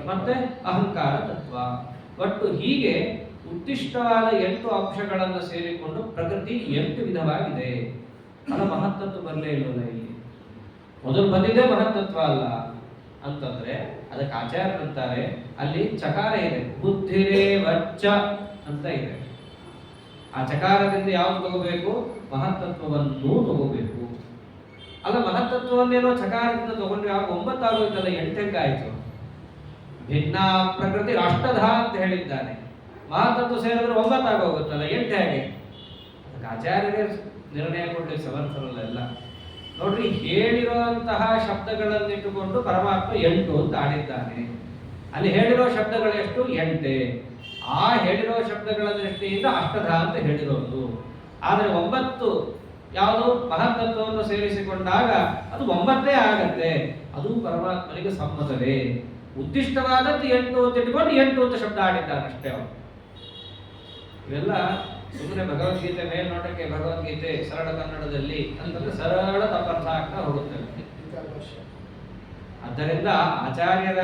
ಮತ್ತೆ ಅಹಂಕಾರ ತತ್ವ. ಒಟ್ಟು ಹೀಗೆ ಉತ್ತಿಷ್ಟವಾದ 8 ಅಂಶಗಳನ್ನು ಸೇರಿಕೊಂಡು ಪ್ರಕೃತಿ 8 ವಿಧವಾಗಿದೆ. ಅದು ಮಹತ್ತತ್ವ ಬರಲೇ ಇಲ್ಲವಲ್ಲ ಇಲ್ಲಿ. ಮೊದಲು ಬಂದಿದೆ ಮಹತ್ತತ್ವ ಅಲ್ಲ ಅಂತಂದ್ರೆ ಅದಕ್ಕೆ ಆಚಾರ್ಯರಂತಾರೆ ಅಲ್ಲಿ ಚಕಾರ ಇದೆ, ಬುದ್ಧಿರೇ ವಚ್ಚ ಅಂತ ಇದೆ. ಆ ಚಕಾರದಿಂದ ಯಾವ್ದು ತಗೋಬೇಕು? ಮಹತ್ತತ್ವವನ್ನು ತಗೋಬೇಕು. ಅಲ್ಲ, ಮಹತ್ತತ್ವವನ್ನೇನೋ ಚಕಾರದಿಂದ ತಗೊಂಡ್ರೆ ಆಗ 9 ಆಗೋಯ್ತಲ್ಲ, 8 ಹೆಂಗಾಯ್ತು? ಭಿನ್ನ ಪ್ರಕೃತಿ ಅಷ್ಟಧಾ ಅಂತ ಹೇಳಿದ್ದಾನೆ. ಮಹತ್ತತ್ವ ಸೇರಿದ್ರೆ 9 ಆಗೋಗುತ್ತಲ್ಲ, 8 ಹೇಗೆ? ಅದಕ್ಕೆ ಆಚಾರ್ಯರೇ ನಿರ್ಣಯ ಕೊಡ್ಲಿಕ್ಕೆ ಸಮರ್ಥರಲ್ಲ. ನೋಡ್ರಿ, ಹೇಳಿರುವಂತಹ ಶಬ್ದಗಳನ್ನಿಟ್ಟುಕೊಂಡು ಪರಮಾತ್ಮ 8 ಅಂತ ಆಡಿದ್ದಾನೆ. ಅಲ್ಲಿ ಹೇಳಿರೋ ಶಬ್ದಗಳು ಎಷ್ಟು? 8. ಆ ಹೇಳಿರೋ ಶಬ್ದಗಳ ದೃಷ್ಟಿಯಿಂದ ಅಷ್ಟಧಾ ಅಂತ ಹೇಳಿರೋದು. ಆದರೆ 9 ಯಾವುದು? ಮಹತ್ತತ್ವವನ್ನು ಸೇರಿಸಿಕೊಂಡಾಗ ಅದು 9 ಆಗತ್ತೆ. ಅದು ಪರಮಾತ್ಮನಿಗೆ ಸಮ್ಮತವೇ. ಉದ್ದಿಷ್ಟವಾದದ್ದು 8 ಅಂತ ಇಟ್ಕೊಂಡು 8 ಅಂತ ಶಬ್ದ ಆಡಿದ್ದಾನೆ ಅಷ್ಟೇ ಅವನು. ಇವೆಲ್ಲ ಸುಮ್ಮನೆ ಭಗವದ್ಗೀತೆ ಮೇಲ್ನೋಟಕ್ಕೆ ಭಗವದ್ಗೀತೆ ಸರಳ ಕನ್ನಡದಲ್ಲಿ ಅಂತಂದ್ರೆ ಸರಳ ತಪ್ಪರ್ಥ ಆಗ್ತಾ ಹೋಗುತ್ತವೆ. ಆದ್ದರಿಂದ ಆಚಾರ್ಯರ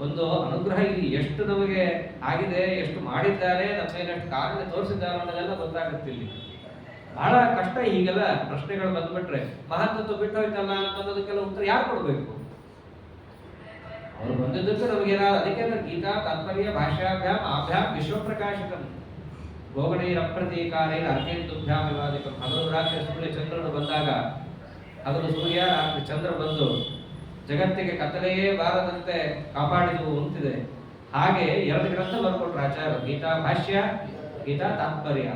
ಒಂದು ಅನುಗ್ರಹ ಇಲ್ಲಿ ಎಷ್ಟು ನಮಗೆ ಆಗಿದೆ, ಎಷ್ಟು ಮಾಡಿದ್ದಾರೆ, ನಮ್ಮ ಮೇಲೆ ಎಷ್ಟು ಕಾರಣ ತೋರಿಸಿದ್ದಾರೆ ಅನ್ನೋದೆಲ್ಲ ಗೊತ್ತಾಗುತ್ತಿಲ್ಲ. ಬಹಳ ಕಷ್ಟ. ಹೀಗೆಲ್ಲ ಪ್ರಶ್ನೆಗಳು ಬಂದ್ಬಿಟ್ರೆ ಮಹತ್ತತ್ವ ಬಿಟ್ಟು ಹೋಯ್ತಲ್ಲ ಅಂತನ್ನೋದಕ್ಕೆಲ್ಲ ಉತ್ತರ ಯಾರು ಕೊಡಬೇಕು? ಅವ್ರು ಬಂದಿದ್ದಕ್ಕೆ ನಮಗೇನಾದ್ರು. ಅದಕ್ಕೆ ಗೀತಾ ತಾತ್ಪರ್ಯ ಭಾಷ್ಯಾಭ್ಯಾಮ್ ಆಭ್ಯಾಮ್ ವಿಶ್ವಪ್ರಕಾಶಕಂ ಗೋಗಣೈರಪ್ರತೀಕಾರೈರ ಅರ್ಕೇಂದುಭ್ಯಾಮ್ ವಿವಾದಿಕಂ. ಹಗಲು ರಾತ್ರಿ ಸೂರ್ಯ ಚಂದ್ರನು ಬಂದಾಗ, ಹಗಲು ಸೂರ್ಯ ರಾತ್ರಿ ಚಂದ್ರ ಬಂದು ಜಗತ್ತಿಗೆ ಕತ್ತಲೆಯೇ ಬಾರದಂತೆ ಕಾಪಾಡಿದವು ಅಂತಿದೆ. ಹಾಗೆ 2 ಗ್ರಂಥ ಬರ್ಕೊಟ್ರು ಆಚಾರ್ಯ, ಗೀತಾ ಭಾಷ್ಯ, ಗೀತಾ ತಾತ್ಪರ್ಯ.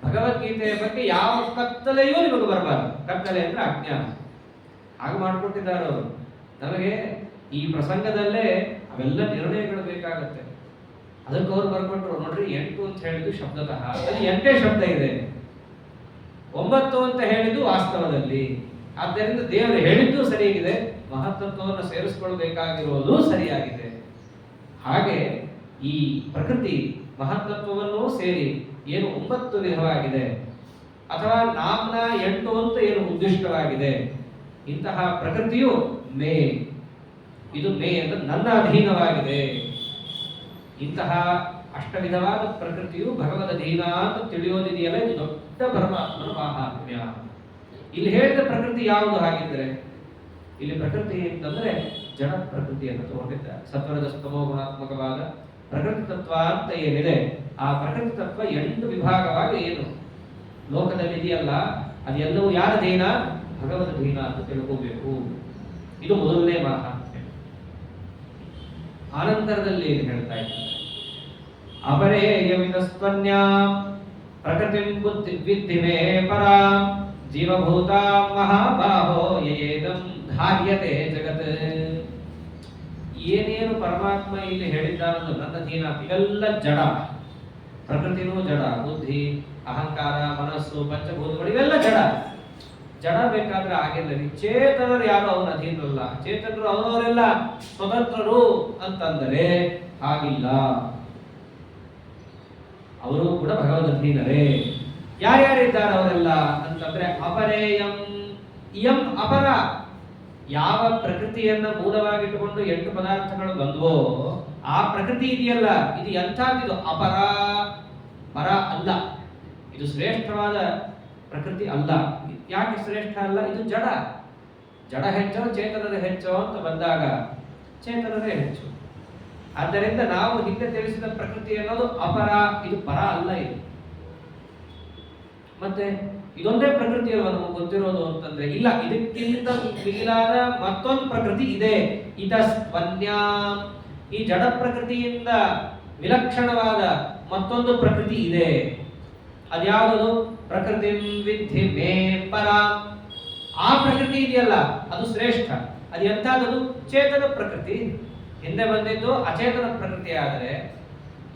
ಭಗವದ್ಗೀತೆಯ ಬಗ್ಗೆ ಯಾವ ಕತ್ತಲೆಯೂ ನಿಮಗೆ ಬರಬಾರದು. ಕತ್ತಲೆ ಅಂದ್ರೆ ಅಜ್ಞಾನ. ಹಾಗೆ ಮಾಡಿಕೊಟ್ಟಿದ್ದಾರೆ ಅವರು ನಮಗೆ. ಈ ಪ್ರಸಂಗದಲ್ಲೇ ಅವೆಲ್ಲ ನಿರ್ಣಯಗಳು ಬೇಕಾಗತ್ತೆ. ಅದಕ್ಕೆ ಅವ್ರು ಬರ್ಕೊಟ್ರು. ನೋಡ್ರಿ, 8 ಅಂತ ಹೇಳಿದ್ದು ಶಬ್ದತಃ ಅಲ್ಲಿ 8 ಶಬ್ದ ಇದೆ. 9 ಅಂತ ಹೇಳಿದ್ದು ವಾಸ್ತವದಲ್ಲಿ. ಆದ್ದರಿಂದ ದೇವರು ಹೇಳಿದ್ದು ಸರಿಯಾಗಿದೆ, ಮಹತ್ತತ್ವವನ್ನು ಸೇರಿಸಿಕೊಳ್ಬೇಕಾಗಿರುವುದು ಸರಿಯಾಗಿದೆ. ಹಾಗೆ ಈ ಪ್ರಕೃತಿ ಮಹತ್ತತ್ವವನ್ನು ಸೇರಿ ಏನು 9 ವಿಧವಾಗಿದೆ, ಅಥವಾ ನಾಮ್ನ 8 ಅಂತ ಏನು ಉದ್ದಿಷ್ಟವಾಗಿದೆ. ಇಂತಹ ಪ್ರಕೃತಿಯು ಮೇ, ಇದು ಮೇ ಅಂದ್ರೆ ನನ್ನ ಅಧೀನವಾಗಿದೆ. ಇಂತಹ ಅಷ್ಟವಿಧವಾದ ಪ್ರಕೃತಿಯು ಭಗವದ್ ಅಧೀನ ಅಂತ ತಿಳಿಯೋದಿದೆಯಲ್ಲ, ಇದು ದೊಡ್ಡ ಪರಮಾತ್ಮನ ಮಹಾತ್ಮ್ಯ. ಇಲ್ಲಿ ಹೇಳಿದ ಪ್ರಕೃತಿ ಯಾವುದು ಹಾಗಿದ್ರೆ? ಇಲ್ಲಿ ಪ್ರಕೃತಿ ಅಂತಂದ್ರೆ ಜಡ ಪ್ರಕೃತಿಯನ್ನು ತಗೊಂಡಿದ್ದಾರೆ. ಸತ್ವರದ ಸ್ತಮೋ ಗುಣಾತ್ಮಕವಾದ ಪ್ರಕೃತಿ ತತ್ವ ಅಂತ ಏನಿದೆ, ಆ ಪ್ರಕೃತಿ ತತ್ವ 8 ವಿಭಾಗವಾಗಿ ಏನು ಲೋಕದಲ್ಲಿ ಇದೆಯಲ್ಲ, ಅದೆಲ್ಲವೂ ಯಾರ ಅಧೀನ? ಭಗವದ್ ಅಧೀನ ಅಂತ ತಿಳ್ಕೋಬೇಕು. ಇದು ಮೊದಲನೇ ಮಹಾತ್ಮ್ಯ. ಆನಂತರದಲ್ಲಿ ಏನು ಹೇಳ್ತಾ ಇದ್ದಾರೆ? ಅಪರೇಯಮಿತಸ್ತ್ವನ್ಯಾಂ ಪ್ರಕೃತಿಂ ಬುದ್ಧಿ ವಿದ್ಧಿಮೇ ಪರಾಂ ಜೀವಭೂತಾಂ ಮಹಾಬಾಹೋ ಯೇದಂ ಧಾರ್ಯತೆ ಜಗತ್. ಏನೇನು ಪರಮಾತ್ಮ ಪರಮಾತ್ಮ ಇಲ್ಲಿ ಹೇಳಿದ್ದಾನಂದು ನನ್ನ ಅಧೀನ, ಇವೆಲ್ಲ ಜಡ. ಪ್ರಕೃತಿನೂ ಜಡ, ಬುದ್ಧಿ, ಅಹಂಕಾರ, ಮನಸ್ಸು, ಪಂಚಭೂತಗಳು ಇವೆಲ್ಲ ಜಡ. ಜಡ ಬೇಕಾದ್ರೆ ಆಗಿಲ್ಲ. ಚೇತನರು ಯಾರು ಅವನ ಅಧೀನರಲ್ಲ. ಚೇತನರು ಅವರವರೆಲ್ಲ ಸ್ವತಂತ್ರರು ಅಂತಂದರೆ ಹಾಗಿಲ್ಲ. ಅವರು ಕೂಡ ಭಗವದ್ ಅಧೀನರೇ. ಯಾರ್ಯಾರಿದ್ದಾರೆ ಅವರೆಲ್ಲ ಅಂತಂದ್ರೆ ಅಪರೇಯಂ ಇಯಂ ಅಪರ. ಯಾವ ಪ್ರಕೃತಿಯನ್ನ ಮೂಲವಾಗಿಟ್ಟುಕೊಂಡು 8 ಪದಾರ್ಥಗಳು ಬಂದವೋ ಆ ಪ್ರಕೃತಿ ಇದೆಯಲ್ಲ, ಇದು ಎಂಥದ್ದು? ಅಪರ, ಪರ ಅಲ್ಲ. ಇದು ಶ್ರೇಷ್ಠವಾದ ಪ್ರಕೃತಿ ಅಲ್ಲ. ಯಾಕೆ ಶ್ರೇಷ್ಠ ಅಲ್ಲ? ಇದು ಜಡ. ಜಡ ಹೆಚ್ಚೋ ಚೇತನದ ಹೆಚ್ಚೋ ಅಂತ ಬಂದಾಗ ಚೇತನದೇ ಹೆಚ್ಚು. ಆದ್ದರಿಂದ ನಾವು ಹಿಂದೆ ತಿಳಿಸಿದ ಪ್ರಕೃತಿ ಅನ್ನೋದು ಅಪರ, ಇದು ಪರ ಅಲ್ಲ. ಇದು ಮತ್ತೆ ಇದೊಂದೇ ಪ್ರಕೃತಿ ಅಲ್ವಾ ನಮಗೆ ಗೊತ್ತಿರೋದು ಅಂತಂದ್ರೆ ಇಲ್ಲ, ಇದಕ್ಕಿಂತ ಮಿಗಿಲಾದ ಮತ್ತೊಂದು ಪ್ರಕೃತಿ ಇದೆ. ಇದಸ್ತ್ವನ್ಯ, ಈ ಜಡ ಪ್ರಕೃತಿಯಿಂದ ವಿಲಕ್ಷಣವಾದ ಮತ್ತೊಂದು ಪ್ರಕೃತಿ ಇದೆ. ಅದ್ಯಾವುದು? ಪ್ರಕೃತಿ ವಿಧಿ ಮೇ ಪರ. ಆ ಪ್ರಕೃತಿ ಇದೆಯಲ್ಲ ಅದು ಶ್ರೇಷ್ಠ. ಅದು ಎಂಥದ್ದು? ಚೇತನ ಪ್ರಕೃತಿ. ಹಿಂದೆ ಬಂದಿದ್ದು ಅಚೇತನ ಪ್ರಕೃತಿ. ಆದರೆ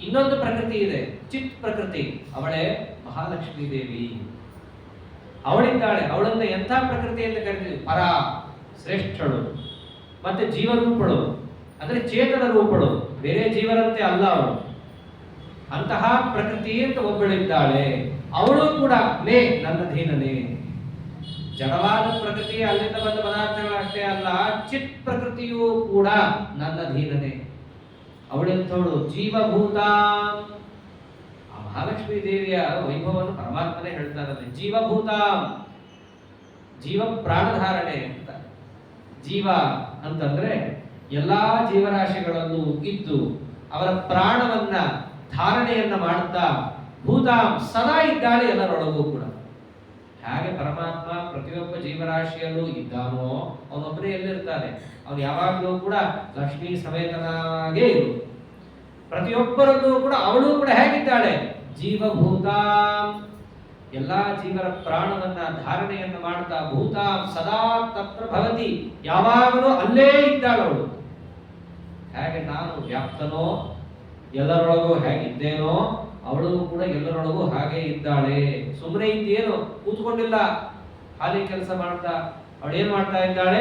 ಇನ್ನೊಂದು ಪ್ರಕೃತಿ ಇದೆ, ಚಿತ್ ಪ್ರಕೃತಿ. ಅವಳೇ ಮಹಾಲಕ್ಷ್ಮೀ ದೇವಿ. ಅವಳಿದ್ದಾಳೆ. ಅವಳನ್ನ ಎಂಥ ಪ್ರಕೃತಿ ಅಂತ ಕರಿತೀವಿ? ಪರ, ಶ್ರೇಷ್ಠಳು. ಮತ್ತೆ ಜೀವರೂಪಳು ಅಂದ್ರೆ ಚೇತನ ರೂಪಳು, ಬೇರೆ ಜೀವರಂತೆ ಅಲ್ಲ ಅವಳು. ಅಂತಹ ಪ್ರಕೃತಿ ಅಂತ ಒಬ್ಬಳಿದ್ದಾಳೆ. ಅವಳು ಕೂಡ ಮೇ, ನನ್ನ ಅಧೀನನೇ. ಜಡವಾದ ಪ್ರಕೃತಿ ಅಲ್ಲಿಂದ ಬಂದ ಪದಾರ್ಥಗಳಷ್ಟೇ ಅಲ್ಲ, ಚಿತ್ ಪ್ರಕೃತಿಯೂ ಕೂಡ ನನ್ನ ಅಧೀನನೇ. ಅವಳೆಂಥವಳು? ಜೀವಭೂತ. ಆ ಮಹಾಲಕ್ಷ್ಮೀ ದೇವಿಯ ವೈಭವವನ್ನು ಪರಮಾತ್ಮನೇ ಹೇಳ್ತಾರಲ್ಲಿ. ಜೀವಭೂತ, ಜೀವ ಪ್ರಾಣಧಾರಣೆ ಅಂತ. ಜೀವ ಅಂತಂದ್ರೆ ಎಲ್ಲಾ ಜೀವರಾಶಿಗಳಲ್ಲೂ ಇದ್ದು ಅವರ ಪ್ರಾಣವನ್ನ ಧಾರಣೆಯನ್ನ ಮಾಡುತ್ತಾ ಭೂತಾಂ ಸದಾ ಇದ್ದಾಳೆ ಎಲ್ಲರೊಳಗೂ ಕೂಡ. ಹಾಗೆ ಪರಮಾತ್ಮ ಪ್ರತಿಯೊಬ್ಬ ಜೀವರಾಶಿಯಲ್ಲೂ ಇದ್ದಾನೋ ಅವನೊಬ್ಬನೇ ಎಲ್ಲಿರ್ತಾನೆ? ಅವನು ಯಾವಾಗಲೂ ಕೂಡ ಲಕ್ಷ್ಮೀ ಸಮೇತನಾಗೇ ಇರು. ಪ್ರತಿಯೊಬ್ಬರಲ್ಲೂ ಕೂಡ ಅವಳು ಕೂಡ ಹೇಗಿದ್ದಾಳೆ? ಜೀವಭೂತಾಂ, ಎಲ್ಲಾ ಜೀವರ ಪ್ರಾಣವನ್ನ ಧಾರಣೆಯನ್ನು ಮಾಡ್ತಾ ಭೂತಾಂ ಸದಾ ತತ್ರ ಭವತಿ, ಯಾವಾಗಲೂ ಅಲ್ಲೇ ಇದ್ದಾಳವಳು. ಹೇಗೆ ನಾನು ವ್ಯಾಪ್ತನೋ ಎಲ್ಲರೊಳಗೂ ಹೇಗಿದ್ದೇನೋ ಅವಳು ಕೂಡ ಎಲ್ಲರೊಳಗೂ ಹಾಗೆ ಇದ್ದಾಳೆ. ಸುಮ್ಮನೆ ಇದ್ದೇನು ಕೂತ್ಕೊಂಡಿಲ್ಲ, ಖಾಲಿ ಕೆಲಸ ಮಾಡ್ತಾ ಅವಳು ಏನ್ ಮಾಡ್ತಾ ಇದ್ದಾಳೆ?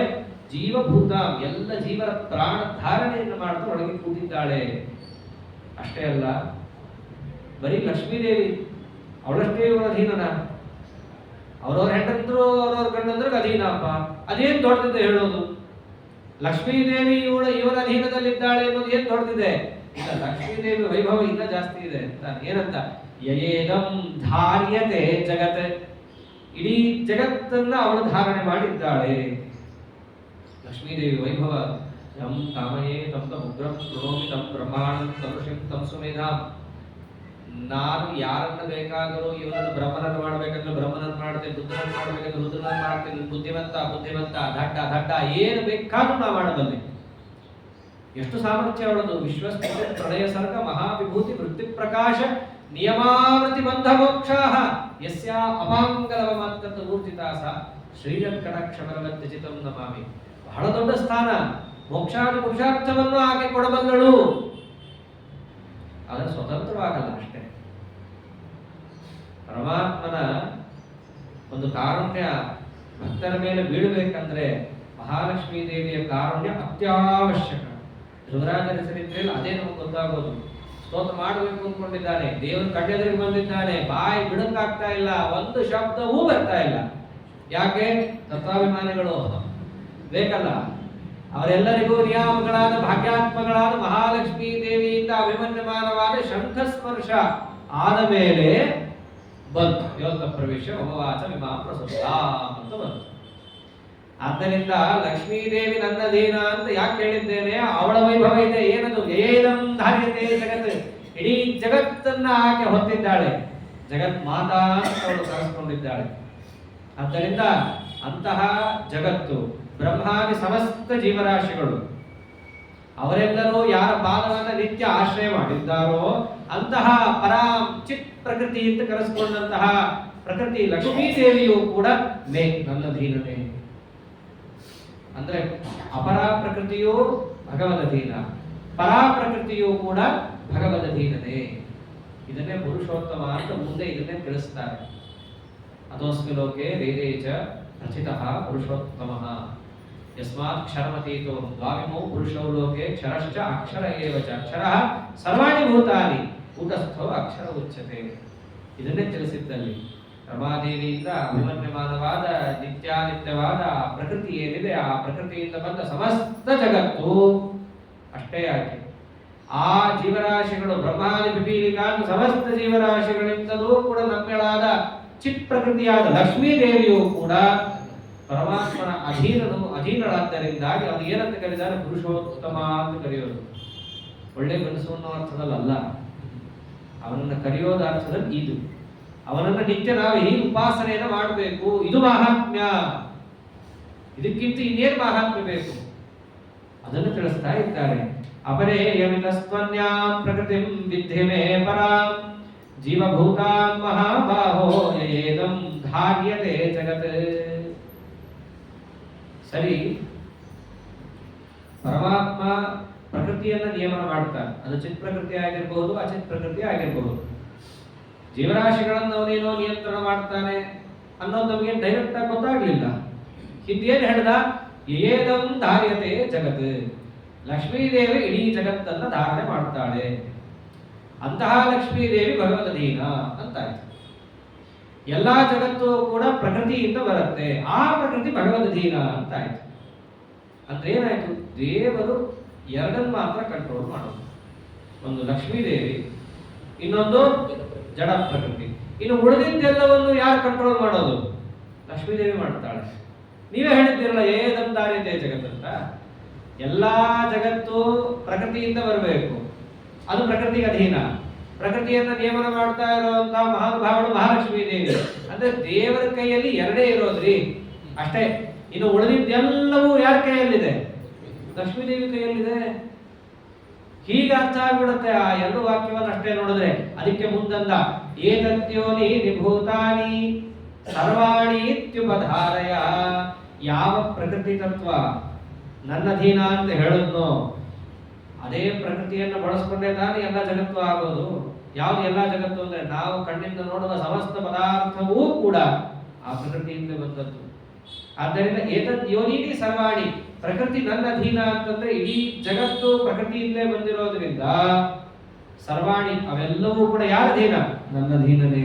ಜೀವಭೂತ, ಎಲ್ಲ ಜೀವರ ಪ್ರಾಣ ಧಾರಣೆಯನ್ನು ಮಾಡ್ತಾ ಒಳಗೆ ಕೂತಿದ್ದಾಳೆ. ಅಷ್ಟೇ ಅಲ್ಲ, ಬರೀ ಲಕ್ಷ್ಮೀದೇವಿ ಅವಳಷ್ಟೇ ಇವರ ಅಧೀನನ? ಅವ್ರವ್ರ ಹೆಂಡಂದ್ರು ಅವ್ರವ್ರ ಗಂಡಂದ್ರಿಗೆ ಅಧೀನಪ್ಪ, ಅದೇನ್ ದೊಡ್ಡದಿದೆ ಹೇಳೋದು? ಲಕ್ಷ್ಮೀದೇವಿ ಇವರ ಅಧೀನದಲ್ಲಿದ್ದಾಳೆ ಅನ್ನೋದು ಏನ್ ದೊಡ್ಡದಿದೆ? ಇಲ್ಲ, ಲಕ್ಷ್ಮೀದೇವಿ ವೈಭವ ಇನ್ನ ಜಾಸ್ತಿ ಇದೆ. ಏನಂತ? ಯಯೇದಂ ಧಾರ್ಯತೆ ಜಗತ್, ಇಡೀ ಜಗತ್ತನ್ನ ಅವಳು ಧಾರಣೆ ಮಾಡಿದ್ದಾಳೆ. ಲಕ್ಷ್ಮೀದೇವಿ ವೈಭವ. ಯಂ ಕಾಮಯೇ ತಂ ತಂ ಉಗ್ರಂ ಪ್ರಣೋಮಿ ತಂ ಬ್ರಹ್ಮಾಣಂ ತರುಷಿಂ ತಂ ಸುಮೇಧಾಂ. ನಾನು ಯಾರನ್ನ ಬೇಕಾದರೂ ಇವನನ್ನು ಬ್ರಹ್ಮನನ್ನು ಮಾಡಬೇಕಂದ್ರೆ ಬ್ರಹ್ಮನನ್ನು ಮಾಡ್ತೇನೆ, ರುದ್ರನನ್ನು ಮಾಡಬೇಕಂದ್ರೆ ರುದ್ರನನ್ನು ಮಾಡ್ತೇನೆ, ಬುದ್ಧಿವಂತ ಬುದ್ಧಿವಂತ, ದಡ್ಡ ದಡ್ಡ, ಏನು ಬೇಕಾದ್ರೂ ನಾ ಮಾಡಬಲ್ಲೆ. ಎಷ್ಟು ಸಾಮರ್ಥ್ಯ ಅವಳದು! ವಿಶ್ವಸ್ಥಿತಿ ಪ್ರಳಯ ಸರ್ಗ ಮಹಾವಿಭೂತಿ ವೃತ್ತಿ ಪ್ರಕಾಶ ನಿಯಮಾವೃತಿ ಬಂಧ ಮೋಕ್ಷಾಹ ಯಸ್ಯಾ ಅಪಾಂಗಲವಮತ್ತತ ಊರ್ಜಿತಾಸ ಶ್ರೀರಂಕಣಕ್ಷಮರವತ್ಯಚಿತಂ ನಮಾಮಿ. ಬಹಳ ದೊಡ್ಡ ಸ್ಥಾನ. ಮೋಕ್ಷಾದಿ ಪುರುಷಾರ್ಥವನ್ನು ಆಕೆ ಕೊಡಬಲ್ಲಳು. ಅದನ್ನು ಸ್ವತಂತ್ರವಾಗಲ್ಲ ಅಷ್ಟೇ. ಪರಮಾತ್ಮನ ಒಂದು ಕಾರುಣ್ಯ ಭಕ್ತರ ಮೇಲೆ ಬೀಳಬೇಕಂದ್ರೆ ಮಹಾಲಕ್ಷ್ಮೀ ದೇವಿಯ ಕಾರುಣ್ಯ ಅತ್ಯವಶ್ಯಕ. ಧ್ರುವರಾಜನ ಚರಿತ್ರೆಯಲ್ಲಿ ಅದೇ ನಮಗೆ ಗೊತ್ತಾಗೋದು. ಸ್ತೋತ್ರ ಮಾಡಬೇಕು ಅಂದ್ಕೊಂಡಿದ್ದಾನೆ, ದೇವರು ಕಣ್ಣೆದುರಿಗೆ ಬಂದಿದ್ದಾನೆ, ಬಾಯಿ ಬಿಡಕ್ಕಾಗ್ತಾ ಇಲ್ಲ, ಒಂದು ಶಬ್ದವೂ ಬರ್ತಾ ಇಲ್ಲ. ಯಾಕೆ? ತತ್ವಾಭಿಮಾನಿಗಳು ಬೇಕಲ್ಲ. ಅವರೆಲ್ಲರಿಗೂ ನಿಯಾಮಗಳಾದ ಭಾಗ್ಯಾತ್ಮಗಳಾದ ಮಹಾಲಕ್ಷ್ಮೀ ದೇವಿಯಿಂದ ಅಭಿಮನ್ಯಮಾನವಾದ ಶಂಖಸ್ಪರ್ಶ ಆದ ಮೇಲೆ ಬಂತು ಯೋಗ ಪ್ರವೇಶ ಉಪವಾಸ ವಿಮಾ ಪ್ರಸುತ್ತ ಅಂತ ಬಂತು. ಆದ್ದರಿಂದ ಲಕ್ಷ್ಮೀದೇವಿ ನನ್ನ ಅಧೀನ ಅಂತ ಯಾಕೆ ಹೇಳಿದ್ದೇನೆ? ಅವಳ ವೈಭವ ಇದೆ. ಏನದು? ಏದಂ ಧಾರ್ಯತೆ ಜಗತ್, ಇಡೀ ಜಗತ್ತನ್ನ ಆಕೆ ಹೊತ್ತಿದ್ದಾಳೆ. ಜಗತ್ ಮಾತಾ ಅಂತ ಅವಳು ಕರೆಸ್ಕೊಂಡಿದ್ದಾಳೆ. ಆದ್ದರಿಂದ ಅಂತಹ ಜಗತ್ತು, ಬ್ರಹ್ಮಾದಿ ಸಮಸ್ತ ಜೀವರಾಶಿಗಳು ಅವರೆಲ್ಲರೂ ಯಾರ ಪಾದವನ್ನ ನಿತ್ಯ ಆಶ್ರಯ ಮಾಡಿದ್ದಾರೋ ಅಂತಹ ಪರಾಂ ಚಿತ್ ಪ್ರಕೃತಿ ಅಂತ ಕರೆಸಿಕೊಂಡಂತಹ ಪ್ರಕೃತಿ ಲಕ್ಷ್ಮೀ ದೇವಿಯು ಕೂಡ ಮೇ, ನನ್ನ ಅಧೀನನೇ. ಅಂದ್ರೆ ಅಪರ ಪ್ರಕೃತಿಯು ಭಗವದಧೀನ, ಪರಾಪ್ರಕೃತಿಯೂ ಕೂಡ ಭಗವದಧೀನನೇ. ಇದನ್ನೇ ಪುರುಷೋತ್ತಮ ಅಂತ ಮುಂದೆ ಇದನ್ನೇ ತಿಳಿಸ್ತಾರೆ. ಅದೋಸ್ಮಿ ಲೋಕೆ ವೇದೇ ಚ ರಚಿತಃ ಪುರುಷೋತ್ತಮಃ ಯಸ್ಮಾತ್ ಕ್ಷರಮತೀತೋ ದ್ವಾವಿಮೋ ಪುರುಷೋ ಲೋಕೆ ಕ್ಷರಶ್ಚ ಅಕ್ಷರ ಏವ ಚ ಅಕ್ಷರಃ ಸರ್ವಾಣಿ ಭೂತಾನಿ ಕೂಟಸ್ಥೋ ಅಕ್ಷರ ಉಚ್ಯತೆ. ಇದನ್ನೇ ತಿಳಿಸಿದ್ದಲ್ಲಿ ರಮಾದೇವಿಯಿಂದ ಅಭಿಮನ್ಯಮಾನವಾದ ನಿತ್ಯಾನಿತ್ಯವಾದ ಪ್ರಕೃತಿ ಏನಿದೆ, ಆ ಪ್ರಕೃತಿಯಿಂದ ಬಂದ ಸಮಸ್ತ ಜಗತ್ತು ಅಷ್ಟೇ ಯಾಕೆ ಆ ಜೀವರಾಶಿಗಳು ಬ್ರಹ್ಮಾದಿ ಪಿಪೀಲಿಕಾದ ಸಮಸ್ತ ಜೀವರಾಶಿಗಳಿಂದಲೂ ಕೂಡ ನಮ್ಮೆಳಾದ ಚಿತ್ ಪ್ರಕೃತಿಯಾದ ಲಕ್ಷ್ಮೀ ದೇವಿಯು ಕೂಡ ಪರಮಾತ್ಮನ ಅಧೀನಳಾದ್ದರಿಂದಾಗಿ ಅವನು ಏನಂತ ಕರೆದಿದ್ದಾರೆ? ಪುರುಷೋತ್ತಮ ಅಂತ ಕರೆಯೋದು. ಒಳ್ಳೆ ಮನಸ್ಸು ಅನ್ನೋ ಅರ್ಥದಲ್ಲ, ಅವನನ್ನು ಕರೆಯೋದ ಅರ್ಥದಲ್ಲಿ ಇದು. ಅವನನ್ನ ನಿತ್ಯ ನಾವು ಹೀಗೆ ಉಪಾಸನೆಯನ್ನು ಮಾಡಬೇಕು. ಇದು ಮಹಾತ್ಮ್ಯ. ಇದಕ್ಕಿಂತ ಇನ್ನೇನು ಮಹಾತ್ಮ್ಯ ಬೇಕು ಅದನ್ನು ತಿಳಿಸ್ತಾ ಇದ್ದಾರೆ. ಅಪರೇ ಯಮಿತಸ್ತ್ವನ್ಯಾಂ ಪ್ರಕೃತಿಂ ವಿದ್ಧಿ ಮೇ ಪರಾಂ ಜೀವಭೂತಾಂ ಮಹಾಬಾಹೋ ಯೇದಂ ಧಾರ್ಯತೆ ಜಗತ್. ಸರಿ, ಪರಮಾತ್ಮ ಪ್ರಕೃತಿಯನ್ನ ನಿಯಮನ ಮಾಡ್ತಾನೆ. ಅದು ಚಿತ್ ಪ್ರಕೃತಿ ಆಗಿರಬಹುದು, ಅಚಿತ್ ಪ್ರಕೃತಿ ಆಗಿರಬಹುದು. ಜೀವರಾಶಿಗಳನ್ನು ಅವನೇನೋ ನಿಯಂತ್ರಣ ಮಾಡ್ತಾನೆ ಅನ್ನೋದು ನಮಗೆ ಡೈರೆಕ್ಟ್ ಆಗಿ ಗೊತ್ತಾಗ್ಲಿಲ್ಲ. ಹಿಂದೇನು ಹೇಳ್ದ? ಏದಂ ಧಾರ್ಯತೆ ಜಗತ್. ಲಕ್ಷ್ಮೀದೇವಿ ಇಡೀ ಜಗತ್ತನ್ನ ಧಾರಣೆ ಮಾಡ್ತಾಳೆ. ಅಂತಹ ಲಕ್ಷ್ಮೀದೇವಿ ಭಗವದಧೀನ ಅಂತಾಯ್ತು. ಎಲ್ಲಾ ಜಗತ್ತು ಕೂಡ ಪ್ರಕೃತಿಯಿಂದ ಬರುತ್ತೆ, ಆ ಪ್ರಕೃತಿ ಭಗವದಧೀನ ಅಂತಾಯ್ತು. ಅಂದ್ರೆ ಏನಾಯ್ತು? ದೇವರು ಎರಡನ್ನು ಮಾತ್ರ ಕಂಟ್ರೋಲ್ ಮಾಡೋದು. ಒಂದು ಲಕ್ಷ್ಮೀದೇವಿ, ಇನ್ನೊಂದು ಜಡ ಪ್ರಕೃತಿ. ಇನ್ನು ಉಳಿದಿದ್ದೆಲ್ಲವನ್ನು ಯಾರು ಕಂಟ್ರೋಲ್ ಮಾಡೋದು? ಲಕ್ಷ್ಮೀದೇವಿ ಮಾಡ್ತಾಳೆ. ನೀವೇ ಹೇಳಿದ್ದೀರಲ್ಲ ಏದಂ ಧಾರ್ಯತೆ ಜಗತ್ತಂತ. ಎಲ್ಲಾ ಜಗತ್ತು ಪ್ರಕೃತಿಯಿಂದ ಬರಬೇಕು, ಅದು ಪ್ರಕೃತಿಗೆ ಅಧೀನ. ಪ್ರಕೃತಿಯನ್ನ ನಿಯಮನ ಮಾಡ್ತಾ ಇರುವಂತಹ ಮಹಾನುಭಾವಳು ಮಹಾಲಕ್ಷ್ಮೀ ದೇವಿ. ಅಂದ್ರೆ ದೇವರ ಕೈಯಲ್ಲಿ ಎರಡೇ ಇರೋದ್ರಿ ಅಷ್ಟೇ. ಇನ್ನು ಉಳಿದಿದ್ದೆಲ್ಲವೂ ಯಾರ ಕೈಯಲ್ಲಿದೆ? ಲಕ್ಷ್ಮೀದೇವಿ ಕೈಯಲ್ಲಿದೆ. ಹೀಗೆ ಅರ್ಥ ಆಗ್ಬಿಡುತ್ತೆ ಆ ಎರಡು ವಾಕ್ಯವನ್ನು ಅಷ್ಟೇ ನೋಡಿದ್ರೆ. ಅದಕ್ಕೆ ಮುಂದಂದ ಏತದ್ಯೋನಿ ನಿಭೂತಾನಿ ಸರ್ವಾಣಿ ಇತ್ಯುಪಧಾರಯ. ಯಾವ ಪ್ರಕೃತಿ ತತ್ವ ನನ್ನಧೀನ ಅಂತ ಹೇಳಿದ್ನೋ ಅದೇ ಪ್ರಕೃತಿಯನ್ನು ಬಳಸ್ಕೊಂಡೇ ತಾನೇ ಎಲ್ಲ ಜಗತ್ತು ಆಗೋದು. ಯಾವ್ದು ಎಲ್ಲ ಜಗತ್ತು ಅಂದ್ರೆ ನಾವು ಕಣ್ಣಿಂದ ನೋಡುವ ಸಮಸ್ತ ಪದಾರ್ಥವೂ ಕೂಡ ಆ ಪ್ರಕೃತಿಯಿಂದ ಬಂದದ್ದು. ಆದ್ದರಿಂದ ಏತದ್ ಯೋನೀನಿ ಸರ್ವಾಣಿ, ಪ್ರಕೃತಿ ನನ್ನ ಅಧೀನ ಅಂತಂದ್ರೆ ಇಡೀ ಜಗತ್ತು ಪ್ರಕೃತಿಯಿಂದಲೇ ಬಂದಿರೋದ್ರಿಂದ ಸರ್ವಾಣಿ ಅವೆಲ್ಲವೂ ಕೂಡ ಯಾರ ಅಧೀನ? ನನ್ನ ಅಧೀನನೇ.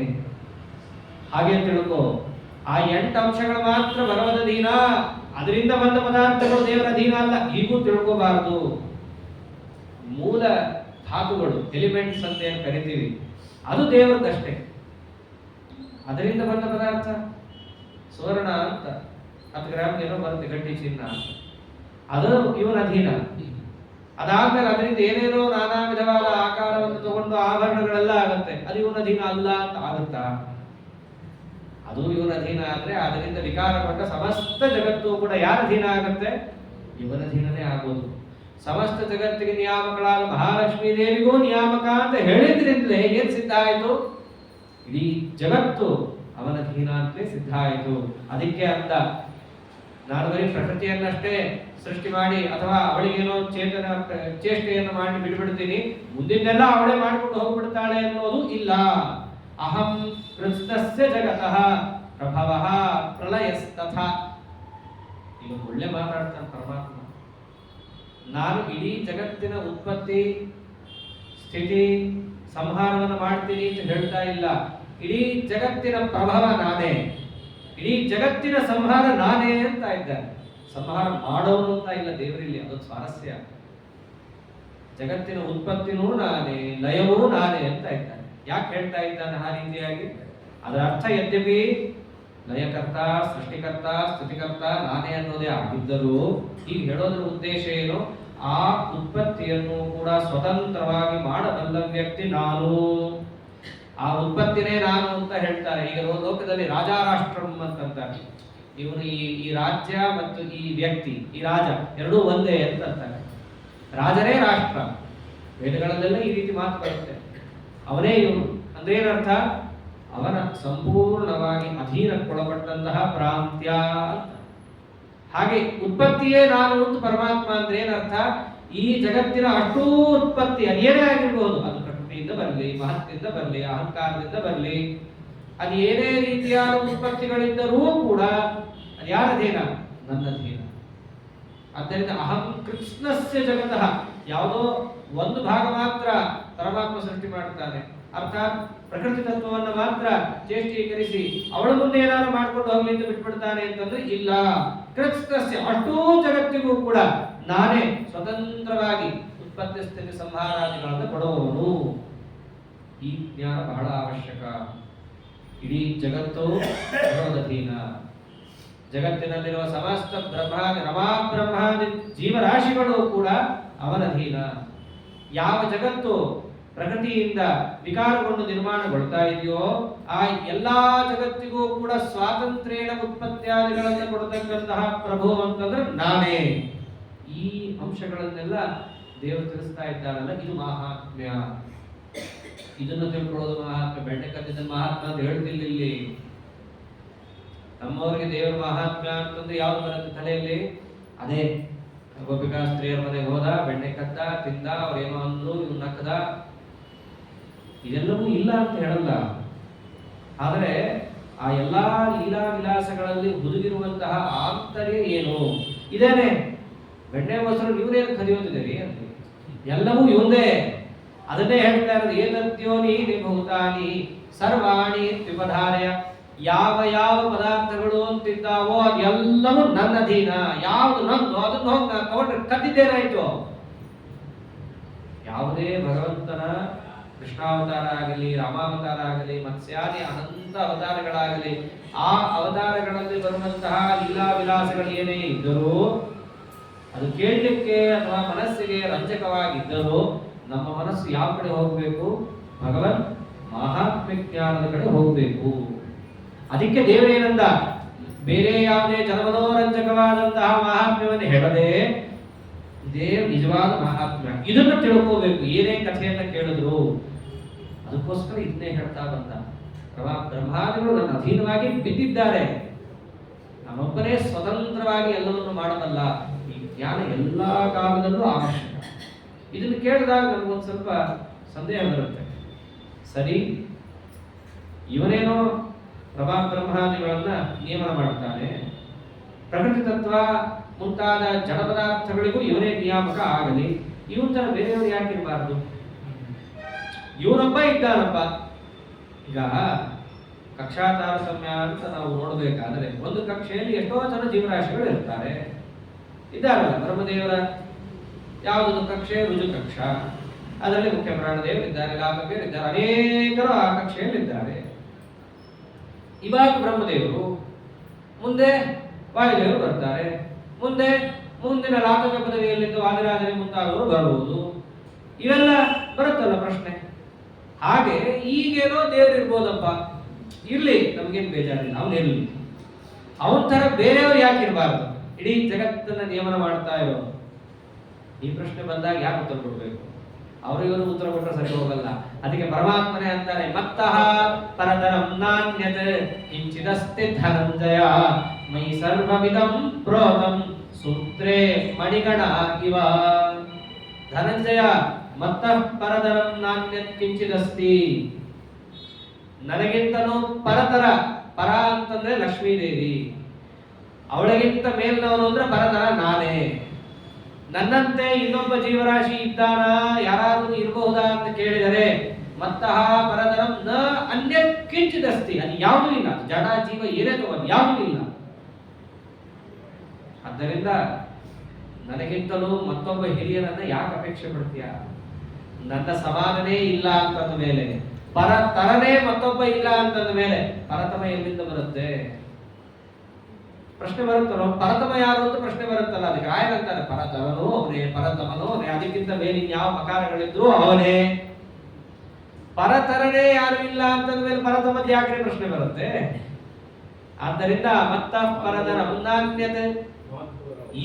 ಹಾಗೆ ತಿಳ್ಕೋ, ಆ 8 ಅಂಶಗಳು ಮಾತ್ರ ಭಗವದ್ ಅಧೀನ, ಅದರಿಂದ ಬಂದ ಪದಾರ್ಥಗಳು ದೇವರ ಅಧೀನ ಅಲ್ಲ. ಹೀಗೂ ತಿಳ್ಕೋಬಾರದು. ಮೂಲ ಧಾತುಗಳು, ಎಲಿಮೆಂಟ್ಸ್ ಅಂತ ಏನು ಕರಿತೀವಿ, ಅದು ದೇವರದಷ್ಟೇ. ಅದರಿಂದ ಬಂದ ಪದಾರ್ಥ ಸುವರ್ಣ ಅಂತ 10 ಗ್ರಾಮ್ ಏನೋ ಬರುತ್ತೆ, ಗಟ್ಟಿ ಚಿನ್ನ, ಅದು ಇವನ ಅಧೀನ. ಅದಾದ್ಮೇಲೆ ಅದರಿಂದ ಏನೇನೋ ನಾನಾ ವಿಧವಾದ ಆಕಾರವನ್ನು ತಗೊಂಡು ಆಭರಣಗಳೆಲ್ಲ ಆಗುತ್ತೆ, ಅದು ಇವನ ಅಧೀನ ಅಲ್ಲ ಅಂತ ಆಗುತ್ತಾ? ಅದು ಇವನ ಅಧೀನ ಆದ್ರೆ ಅದರಿಂದ ವಿಕಾರಗೊಂಡ ಸಮಸ್ತ ಜಗತ್ತು ಕೂಡ ಯಾರ ಅಧೀನ ಆಗುತ್ತೆ? ಇವನ ಅಧೀನನೇ ಆಗೋದು. ಸಮಸ್ತ ಜಗತ್ತಿಗೆ ನಿಯಾಮಕಳಾದ ಮಹಾಲಕ್ಷ್ಮೀ ದೇವಿಗೂ ನಿಯಾಮಕ ಅಂತ ಹೇಳಿದ್ರಿಂದಲೇ ಏನ್ ಸಿದ್ಧ ಆಯಿತು? ಇಡೀ ಜಗತ್ತು ಅವನ ಅಧೀನ ಅಂತಲೇ ಸಿದ್ಧ ಆಯಿತು. ಅದಕ್ಕೆ ಅಂತ ನಾನು ಬರೀ ಪ್ರಕೃತಿಯನ್ನಷ್ಟೇ ಸೃಷ್ಟಿ ಮಾಡಿ ಅಥವಾ ಅವಳಿಗೇನೋ ಚೇಷ್ಟೆಯನ್ನು ಮಾಡಿ ಬಿಡ್ಬಿಡ್ತೀನಿ, ಮುಂದಿನೆಲ್ಲ ಅವಳೇ ಮಾಡಿಕೊಂಡು ಹೋಗ್ಬಿಡ್ತಾಳೆ ಅನ್ನೋದು ಇಲ್ಲ. ಅಹಂ ಕೃಷ್ಣಸ್ಯ ಜಗತಃ ಪ್ರಭವಃ ಪ್ರಳಯಸ್ತಥಾ. ಈಗ ಒಳ್ಳೆ ಮಾತಾಡ್ತಾನೆ ಪರಮಾತ್ಮ. ನಾನು ಇಡೀ ಜಗತ್ತಿನ ಉತ್ಪತ್ತಿ ಸ್ಥಿತಿ ಸಂಹಾರವನ್ನು ಮಾಡ್ತೀನಿ ಅಂತ ಹೇಳ್ತಾ ಇಲ್ಲ. ಇಡೀ ಜಗತ್ತಿನ ಪ್ರಭವ ನಾನೇ, ಇಡೀ ಜಗತ್ತಿನ ಸಂಹಾರ ನಾನೇ ಅಂತ ಇದ್ದಾನೆ. ಸಂಹಾರ ಮಾಡೋನು ಅಂತ ಇಲ್ಲ ದೇವರಲ್ಲಿ, ಅದು ಸ್ವಾರಸ್ಯ. ಜಗತ್ತಿನ ಉತ್ಪತ್ತಿನೂ ನಾನೇ, ಲಯವೂ ನಾನೇ ಅಂತ ಇದ್ದಾನೆ. ಯಾಕೆ ಹೇಳ್ತಾ ಇದ್ದಾನೆ ಆ ರೀತಿಯಾಗಿ? ಅದರ ಅರ್ಥ ಯದ್ಯಪಿ ಲಯಕರ್ತ, ಸೃಷ್ಟಿಕರ್ತ, ಸ್ಥಿತಿಕರ್ತ ನಾನೇ ಅನ್ನೋದೇ ಆಗಿದ್ದರೂ ಈಗ ಹೇಳೋದ್ರ ಉದ್ದೇಶ ಏನು? ಆ ಉತ್ಪತ್ತಿಯನ್ನು ಕೂಡ ಸ್ವತಂತ್ರವಾಗಿ ಮಾಡಬಲ್ಲ ವ್ಯಕ್ತಿ ನಾನು. ಆ ಉತ್ಪತ್ತಿನೇ ನಾನು ಅಂತ ಹೇಳ್ತಾರೆ. ಈಗ ಲೋಕದಲ್ಲಿ ರಾಜಾರಾಷ್ಟ್ರಂ ಅಂತಂತಾರೆ. ಇವನು ಈ ರಾಜ್ಯ ಮತ್ತು ಈ ವ್ಯಕ್ತಿ, ಈ ರಾಜ ಎರಡೂ ಒಂದೇ ಅಂತಾರೆ. ರಾಜನೇ ರಾಷ್ಟ್ರ. ವೇದಗಳಲ್ಲೆಲ್ಲ ಈ ರೀತಿ ಮಾತು ಬರುತ್ತೆ. ಅವನೇ ಇವನು ಅಂದ್ರೆ ಏನರ್ಥ? ಅವನ ಸಂಪೂರ್ಣವಾಗಿ ಅಧೀನಕ್ಕೊಳಪಟ್ಟಂತಹ ಪ್ರಾಂತ್ಯ ಅಂತ. ಹಾಗೆ ಉತ್ಪತ್ತಿಯೇ ನಾನು ಅಂತ ಪರಮಾತ್ಮ ಅಂದ್ರೆ ಏನರ್ಥ? ಈ ಜಗತ್ತಿನ ಅಷ್ಟೂ ಉತ್ಪತ್ತಿ ಅದೇನೇ ಆಗಿರ್ಬೋದು, ಅದು ಪ್ರಕೃತಿಯಿಂದ ಬರಲಿ, ಮಹತ್ವದಿಂದ ಬರಲಿ, ಅಹಂಕಾರದಿಂದ ಬರಲಿ, ಅದು ಏನೇ ರೀತಿಯಾದ ಉತ್ಪತ್ತಿಗಳಿದ್ದರೂ ಕೂಡ ಅದು ಯಾರ ಅಧೀನ? ನನ್ನ ಅಧೀನ. ಆದ್ದರಿಂದ ಅಹಂ ಕೃಷ್ಣಸ್ಯ ಜಗತಃ, ಯಾವುದೋ ಒಂದು ಭಾಗ ಮಾತ್ರ ಪರಮಾತ್ಮ ಸೃಷ್ಟಿ ಮಾಡುತ್ತಾನೆ, ಅರ್ಥಾತ್ ಪ್ರಕೃತಿ ತತ್ವವನ್ನು ಮಾತ್ರ ಚೇಷ್ಟೀಕರಿಸಿ ಅವಳ ಮುಂದೆ ಏನಾದ್ರು ಮಾಡ್ಕೊಂಡು ಹೋಗ್ಲಿ ಅಂತ ಬಿಟ್ಬಿಡ್ತಾನೆ ಅಂತಂದ್ರೆ ಇಲ್ಲ. ಕೃಷ್ಣಸ್ಯ ಅಷ್ಟೂ ಜಗತ್ತಿಗೂ ಕೂಡ ನಾನೇ ಸ್ವತಂತ್ರವಾಗಿ ಉತ್ಪತ್ತಿ ಸ್ಥಿತಿ ಸಂಹಾರಾದಿಗಳನ್ನು ಕೊಡುವವನು. ಈ ಜ್ಞಾನ ಬಹಳ ಅವಶ್ಯಕ. ಇಡೀ ಜಗತ್ತು ಭಗವದಧೀನ. ಜಗತ್ತಿನಲ್ಲಿರುವ ಸಮಸ್ತ ರಮಾಬ್ರಹ್ಮಾದಿ ಜೀವರಾಶಿಗಳು ಕೂಡ ಅವನಧೀನ. ಯಾವ ಜಗತ್ತು ಪ್ರಕೃತಿಯಿಂದ ವಿಕಾರಗೊಂಡು ನಿರ್ಮಾಣಗೊಳ್ತಾ ಇದೆಯೋ ಆ ಎಲ್ಲಾ ಜಗತ್ತಿಗೂ ಕೂಡ ಸ್ವಾತಂತ್ರ್ಯೇಣ ಉತ್ಪತ್ತಿಯಾದಿಗಳನ್ನು ಕೊಡತಕ್ಕಂತಹ ಪ್ರಭು ಅಂತಂದ್ರೆ ನಾನೇ. ಈ ಅಂಶಗಳನ್ನೆಲ್ಲ ದೇವರು ತಿಳಿಸ್ತಾ ಇದ್ದಾರಲ್ಲ, ಇದು ಮಹಾತ್ಮ್ಯ. ಇದನ್ನು ತಿಳ್ಕೊಳ್ಳೋದು ಮಹಾತ್ಮ್ಯ. ಬೆಣ್ಣೆ ಕದ್ದಿದ್ದ ಮಹಾತ್ಮ ಅಂತ ಹೇಳ್ತಿಲ್ಲ ಇಲ್ಲಿ. ನಮ್ಮವರಿಗೆ ದೇವರ ಮಹಾತ್ಮ್ಯ ಅಂತಂದ್ರೆ ಯಾವ್ದು ಬರುತ್ತೆ ತಲೆಯಲ್ಲಿ? ಅದೇ ಗೋಪಿಕಾ ಸ್ತ್ರೀಯರ ಮನೆಗೆ ಹೋದ, ಬೆಣ್ಣೆ ಕದ್ದ, ತಿಂದ, ಅವ್ರೇನೋ ಅಂದ್ರು, ಇವ್ ನಕ್ಕದ, ಇದೆಲ್ಲವೂ ಇಲ್ಲ ಅಂತ ಹೇಳಲ್ಲ. ಆದರೆ ಆ ಎಲ್ಲಾ ಲೀಲಾ ವಿಲಾಸಗಳಲ್ಲಿ ಹುದುಗಿರುವಂತಹ ಆಂತರ್ಯ ಏನು? ಇದೇನೆ ಬೆಣ್ಣೆ ಮೊಸರು ಇವರೇನು ಕದಿಯೋದಿದ್ದೀರಿ ಅಂತ ಎಲ್ಲವೂ ಇವಂದೇ. ಅದನ್ನೇ ಹೇಳ್ತಾ ಇರೋದು, ಏತದ್ಯೋನಿ ನಿಭೂತಾನಿ ಸರ್ವಾಣಿ ತ್ರಿಪಧಾರಯ. ಯಾವ ಯಾವ ಪದಾರ್ಥಗಳು ಅಂತಿದ್ದಾವೋ ಅದೆಲ್ಲವೂ ನನ್ನ ಅಧೀನ. ಯಾವುದು ನಂದು ಅದನ್ನು ಹೋಗಿ ನಾನು ತಗೊಂಡ್ರೆ ಕದ್ದಿದ್ದೇನಾಯ್ತು? ಯಾವುದೇ ಭಗವಂತನ ಕೃಷ್ಣಾವತಾರ ಆಗಲಿ, ರಾಮಾವತಾರ ಆಗಲಿ, ಮತ್ಸ್ಯಾದಿ ಅನಂತ ಅವತಾರಗಳಾಗಲಿ, ಆ ಅವತಾರಗಳಲ್ಲಿ ಬರುವಂತಹ ಲೀಲಾ ವಿಲಾಸಗಳು ಏನೇ ಇದ್ದರೂ ಅದು ಕೇಳಲಿಕ್ಕೆ ಅಥವಾ ಮನಸ್ಸಿಗೆ ರಂಜಕವಾಗಿದ್ದರೂ ನಮ್ಮ ಮನಸ್ಸು ಯಾವ ಕಡೆ ಹೋಗಬೇಕು? ಭಗವನ್ ಮಹಾತ್ಮ್ಯ ಜ್ಞಾನದ ಕಡೆ ಹೋಗಬೇಕು. ಅದಕ್ಕೆ ದೇವರೇನಂದ, ಬೇರೆ ಯಾವುದೇ ಜನಮನೋರಂಜಕವಾದಂತಹ ಮಹಾತ್ಮ್ಯವನ್ನು ಹೇಳದೆ ದೇವ ನಿಜವಾದ ಮಹಾತ್ಮ್ಯ ಇದನ್ನು ತಿಳ್ಕೋಬೇಕು. ಏನೇ ಕಥೆಯನ್ನ ಕೇಳಿದ್ರು ಅದಕ್ಕೋಸ್ಕರ ಇದನ್ನೇ ಹೇಳ್ತಾ ಬಂದ. ಬ್ರಹ್ಮಾದಿಗಳು ನನ್ನ ಅಧೀನವಾಗಿ ಬಿದ್ದಿದ್ದಾರೆ, ನಾನೊಬ್ಬನೇ ಸ್ವತಂತ್ರವಾಗಿ ಎಲ್ಲವನ್ನು ಮಾಡಬಲ್ಲ. ಈ ಜ್ಞಾನ ಎಲ್ಲಾ ಕಾಲದಲ್ಲೂ ಅವಶ್ಯಕ. ಇದನ್ನು ಕೇಳಿದಾಗ ನಮಗೊಂದು ಸ್ವಲ್ಪ ಸಂದೇಹ ಬರುತ್ತೆ. ಸರಿ, ಇವನೇನೋ ಬ್ರಹ್ಮಾದಿಗಳನ್ನ ನಿಯಮನ ಮಾಡ್ತಾನೆ, ಪ್ರಕೃತಿ ತತ್ವ ಮುಂತಾದ ಜಡ ಪದಾರ್ಥಗಳಿಗೂ ಇವನೇ ನಿಯಾಮಕ ಆಗಲಿ, ಇವನ್ ತರ ಬೇರೆಯವರು ಯಾಕಿರಬಾರ್ದು? ಇವನೊಬ್ಬ ಇದ್ದಾನಪ್ಪ. ಈಗ ಕಕ್ಷಾ ತಾರತಮ್ಯ ಅಂತ ನಾವು ನೋಡಬೇಕಾದ್ರೆ ಒಂದು ಕಕ್ಷೆಯಲ್ಲಿ ಎಷ್ಟೋ ಜನ ಜೀವರಾಶಿಗಳು ಇರ್ತಾರೆ, ಇದ್ದಾರಲ್ಲ. ಬ್ರಹ್ಮದೇವರ ಯಾವುದೊಂದು ಕಕ್ಷೆ ರುಜು ಕಕ್ಷ, ಅದರಲ್ಲಿ ಮುಖ್ಯ ಪ್ರಾಣದೇವರಿದ್ದಾರೆ, ಲಾಭದೇವರಿದ್ದಾರೆ, ಅನೇಕರು ಆ ಕಕ್ಷೆಯಲ್ಲಿದ್ದಾರೆ. ಇವಾಗ ಬ್ರಹ್ಮದೇವರು, ಮುಂದೆ ವಾಯುದೇವರು ಬರ್ತಾರೆ, ಮುಂದಿನ ಲಾತಕ ಪದವಿಯಲ್ಲಿದ್ದು ವಾದಿರಾಜನೇ ಮುಂತಾದವರು ಬರಬಹುದು. ಇವೆಲ್ಲ ಬರುತ್ತಲ್ಲ ಪ್ರಶ್ನೆ. ಹಾಗೆ ಈಗೇನೋ ದೇವರು ಇರ್ಬೋದಪ್ಪ, ಇರ್ಲಿ, ನಮ್ಗೇನು ಬೇಜಾರಿಲ್ಲ, ಅವನಿರ್ಲಿ. ಅವನ ತರ ಬೇರೆಯವರು ಯಾಕಿರ್ಬಾರ್ದು? ಇಡೀ ಜಗತ್ತನ್ನ ನಿಯಮನ ಮಾಡ್ತಾ ಇರೋ ಈ ಪ್ರಶ್ನೆ ಬಂದಾಗ ಯಾಕೆ ಉತ್ತರ ಕೊಡ್ಬೇಕು? ಅವರು ಉತ್ತರ ಕೊಟ್ಟರೆ ಸರಿ ಹೋಗಲ್ಲ. ಅದಕ್ಕೆ ಪರಮಾತ್ಮನೇ ಅಂತಾನೆ, ಮತ್ತಃ ಪರತರಂ ನಾನ್ಯತ್ ಕಿಂಚಿದಸ್ತಿ ಧನಂಜಯ ಮೈ ಸರ್ವವಿದಂ ಪ್ರೋತಂ ಸೂತ್ರೇ ಮಣಿಗಣ ಇವ. ಧನಂಜಯ, ಮತ್ತಃ ಪರತರಂ ನಾನ್ಯತ್ ಕಿಂಚಿದಸ್ತಿ, ನನಗಿಂತನೂ ಪರತರ, ಪರ ಅಂತಂದ್ರೆ ಲಕ್ಷ್ಮೀದೇವಿ, ಅವಳಿಗಿಂತ ಮೇಲ್ನವನು ಅಂದ್ರೆ ಪರತರ ನಾನೇ. ನನ್ನಂತೆ ಇನ್ನೊಬ್ಬ ಜೀವರಾಶಿ ಇದ್ದಾನ, ಯಾರಾದರೂ ಇರಬಹುದಾ ಅಂತ ಕೇಳಿದರೆ ಮತ್ತಃ ಪರತರಂ ನ ಅನ್ಯ ಕಿಂಚಿದಸ್ತಿ, ಅದು ಯಾವುದೂ ಇಲ್ಲ. ಜಡ ಜೀವ ಏನೇ ತಗೊಂಡು ಯಾವುದೂ ಇಲ್ಲ. ಆದ್ದರಿಂದ ನನಗಿಂತಲೂ ಮತ್ತೊಬ್ಬ ಹಿರಿಯರನ್ನ ಯಾಕೆ ಅಪೇಕ್ಷೆ ಪಡ್ತೀಯ? ನನ್ನ ಸಮಾನನೇ ಇಲ್ಲ ಅಂತಂದ ಮೇಲೆ, ಪರತರನೇ ಮತ್ತೊಬ್ಬ ಇಲ್ಲ ಅಂತಂದ ಮೇಲೆ ಪರತಮ ಎಲ್ಲಿಂದ ಬರುತ್ತೆ? ಪ್ರಶ್ನೆ ಬರುತ್ತಲ್ಲ, ಪರತಮ ಯಾರು ಅಂತ ಪ್ರಶ್ನೆ ಬರುತ್ತಲ್ಲ. ಅದಕ್ಕೆ ರಾಯರಂತಾರೆ, ಪರತಮನು ಅವನೇ, ಪರತಮನು ಅವನೇ, ಅದಕ್ಕಿಂತ ಮೇಲೆ ಯಾವ ಮಕಾರಗಳಿದ್ರು ಅವನೇ. ಪರತರನೇ ಯಾರು ಇಲ್ಲ ಅಂತಂದ ಮೇಲೆ ಪರತಮದ ಯಾಕೆ ಪ್ರಶ್ನೆ ಬರುತ್ತೆ? ಆದ್ದರಿಂದ ಮತ್ತ ಪರತರ ಮುನ್ನಾನ್ಯತೆ,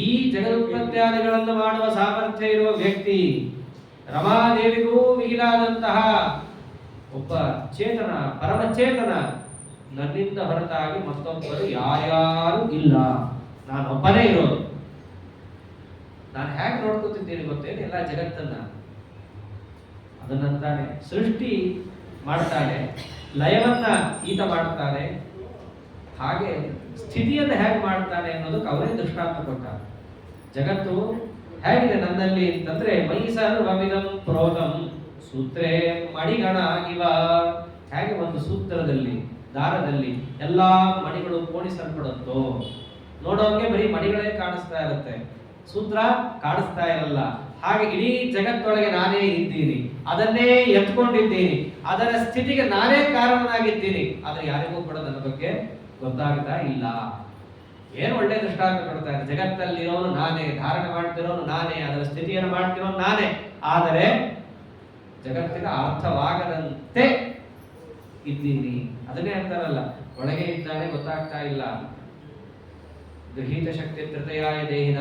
ಈ ಜಗದುತ್ಪತ್ತ್ಯಾದಿಗಳನ್ನು ಮಾಡುವ ಸಾಮರ್ಥ್ಯ ಇರುವ ವ್ಯಕ್ತಿ, ರಮಾದೇವಿಗೂ ಮಿಗಿಲಾದಂತಹ ಒಬ್ಬ ಚೇತನ, ಪರಮಚೇತನ, ನನ್ನಿಂದ ಹೊರತಾಗಿ ಮತ್ತೊಬ್ಬರು ಯಾರ್ಯಾರು ಇಲ್ಲ, ನಾನೊಬ್ಬನೇ ಇರೋದು. ನಾನು ಹೇಗೆ ನೋಡ್ಕೊತಿದ್ದೀನಿ ಗೊತ್ತೇನು ಎಲ್ಲ ಜಗತ್ತನ್ನ. ಅದನ್ನಂತಾನೆ ಸೃಷ್ಟಿ ಮಾಡ್ತಾನೆ, ಲಯವನ್ನ ಈತ ಮಾಡ್ತಾನೆ, ಹಾಗೆ ಸ್ಥಿತಿಯನ್ನು ಹೇಗೆ ಮಾಡ್ತಾನೆ ಅನ್ನೋದಕ್ಕೆ ಅವರೇ ದೃಷ್ಟಾಂತ ಕೊಟ್ಟಾರೆ. ಜಗತ್ತು ಹೇಗಿದೆ ನನ್ನಲ್ಲಿ ಅಂತಂದ್ರೆ ಮೈ ಸರ್ವವಿದಂ ಪ್ರೋತಂ ಸೂತ್ರೇ ಮಣಿಗಣ ಇವ. ಹೇಗೆ ಒಂದು ಸೂತ್ರದಲ್ಲಿ ದಾರದಲ್ಲಿ ಎಲ್ಲಾ ಮಣಿಗಳು ಪೋಣಿಸಲ್ಪಡುತ್ತೋ, ನೋಡೋಂಗೆ ಬರೀ ಮಣಿಗಳೇ ಕಾಣಿಸ್ತಾ ಇರುತ್ತೆ, ಸೂತ್ರ ಕಾಣಿಸ್ತಾ ಇರಲ್ಲ. ಹಾಗೆ ಇಡೀ ಜಗತ್ತೊಳಗೆ ನಾನೇ ಇದ್ದೀನಿ, ಅದನ್ನೇ ಎತ್ಕೊಂಡಿದ್ದೀನಿ, ಅದರ ಸ್ಥಿತಿಗೆ ನಾನೇ ಕಾರಣನಾಗಿದ್ದೀನಿ. ಆದ್ರೆ ಯಾರಿಗೂ ಕೂಡ ನನ್ನ ಬಗ್ಗೆ ಗೊತ್ತಾಗ್ತಾ ಇಲ್ಲ. ಏನು ಒಳ್ಳೆ ದೃಷ್ಟಾಂತ ಕೊಡ್ತಾರೆ. ಜಗತ್ತಲ್ಲಿರೋನು ನಾನೇ, ಧಾರಣೆ ಮಾಡ್ತಿರೋನು ನಾನೇ, ಅದರ ಸ್ಥಿತಿಯನ್ನು ಮಾಡ್ತಿರೋನು ನಾನೇ. ಆದರೆ ಜಗತ್ತಿನ ಅರ್ಥವಾಗದಂತೆ ಇದ್ದೀನಿ. ಅದನ್ನೇ ಅಂತಾರಲ್ಲ, ಒಳಗೆ ಇದ್ದಾನೆ ಗೊತ್ತಾಗ್ತಾ ಇಲ್ಲ. ಗೃಹೀತ ಶಕ್ತಿ ತೃತೀಯಾಯ ದೇಹಿನ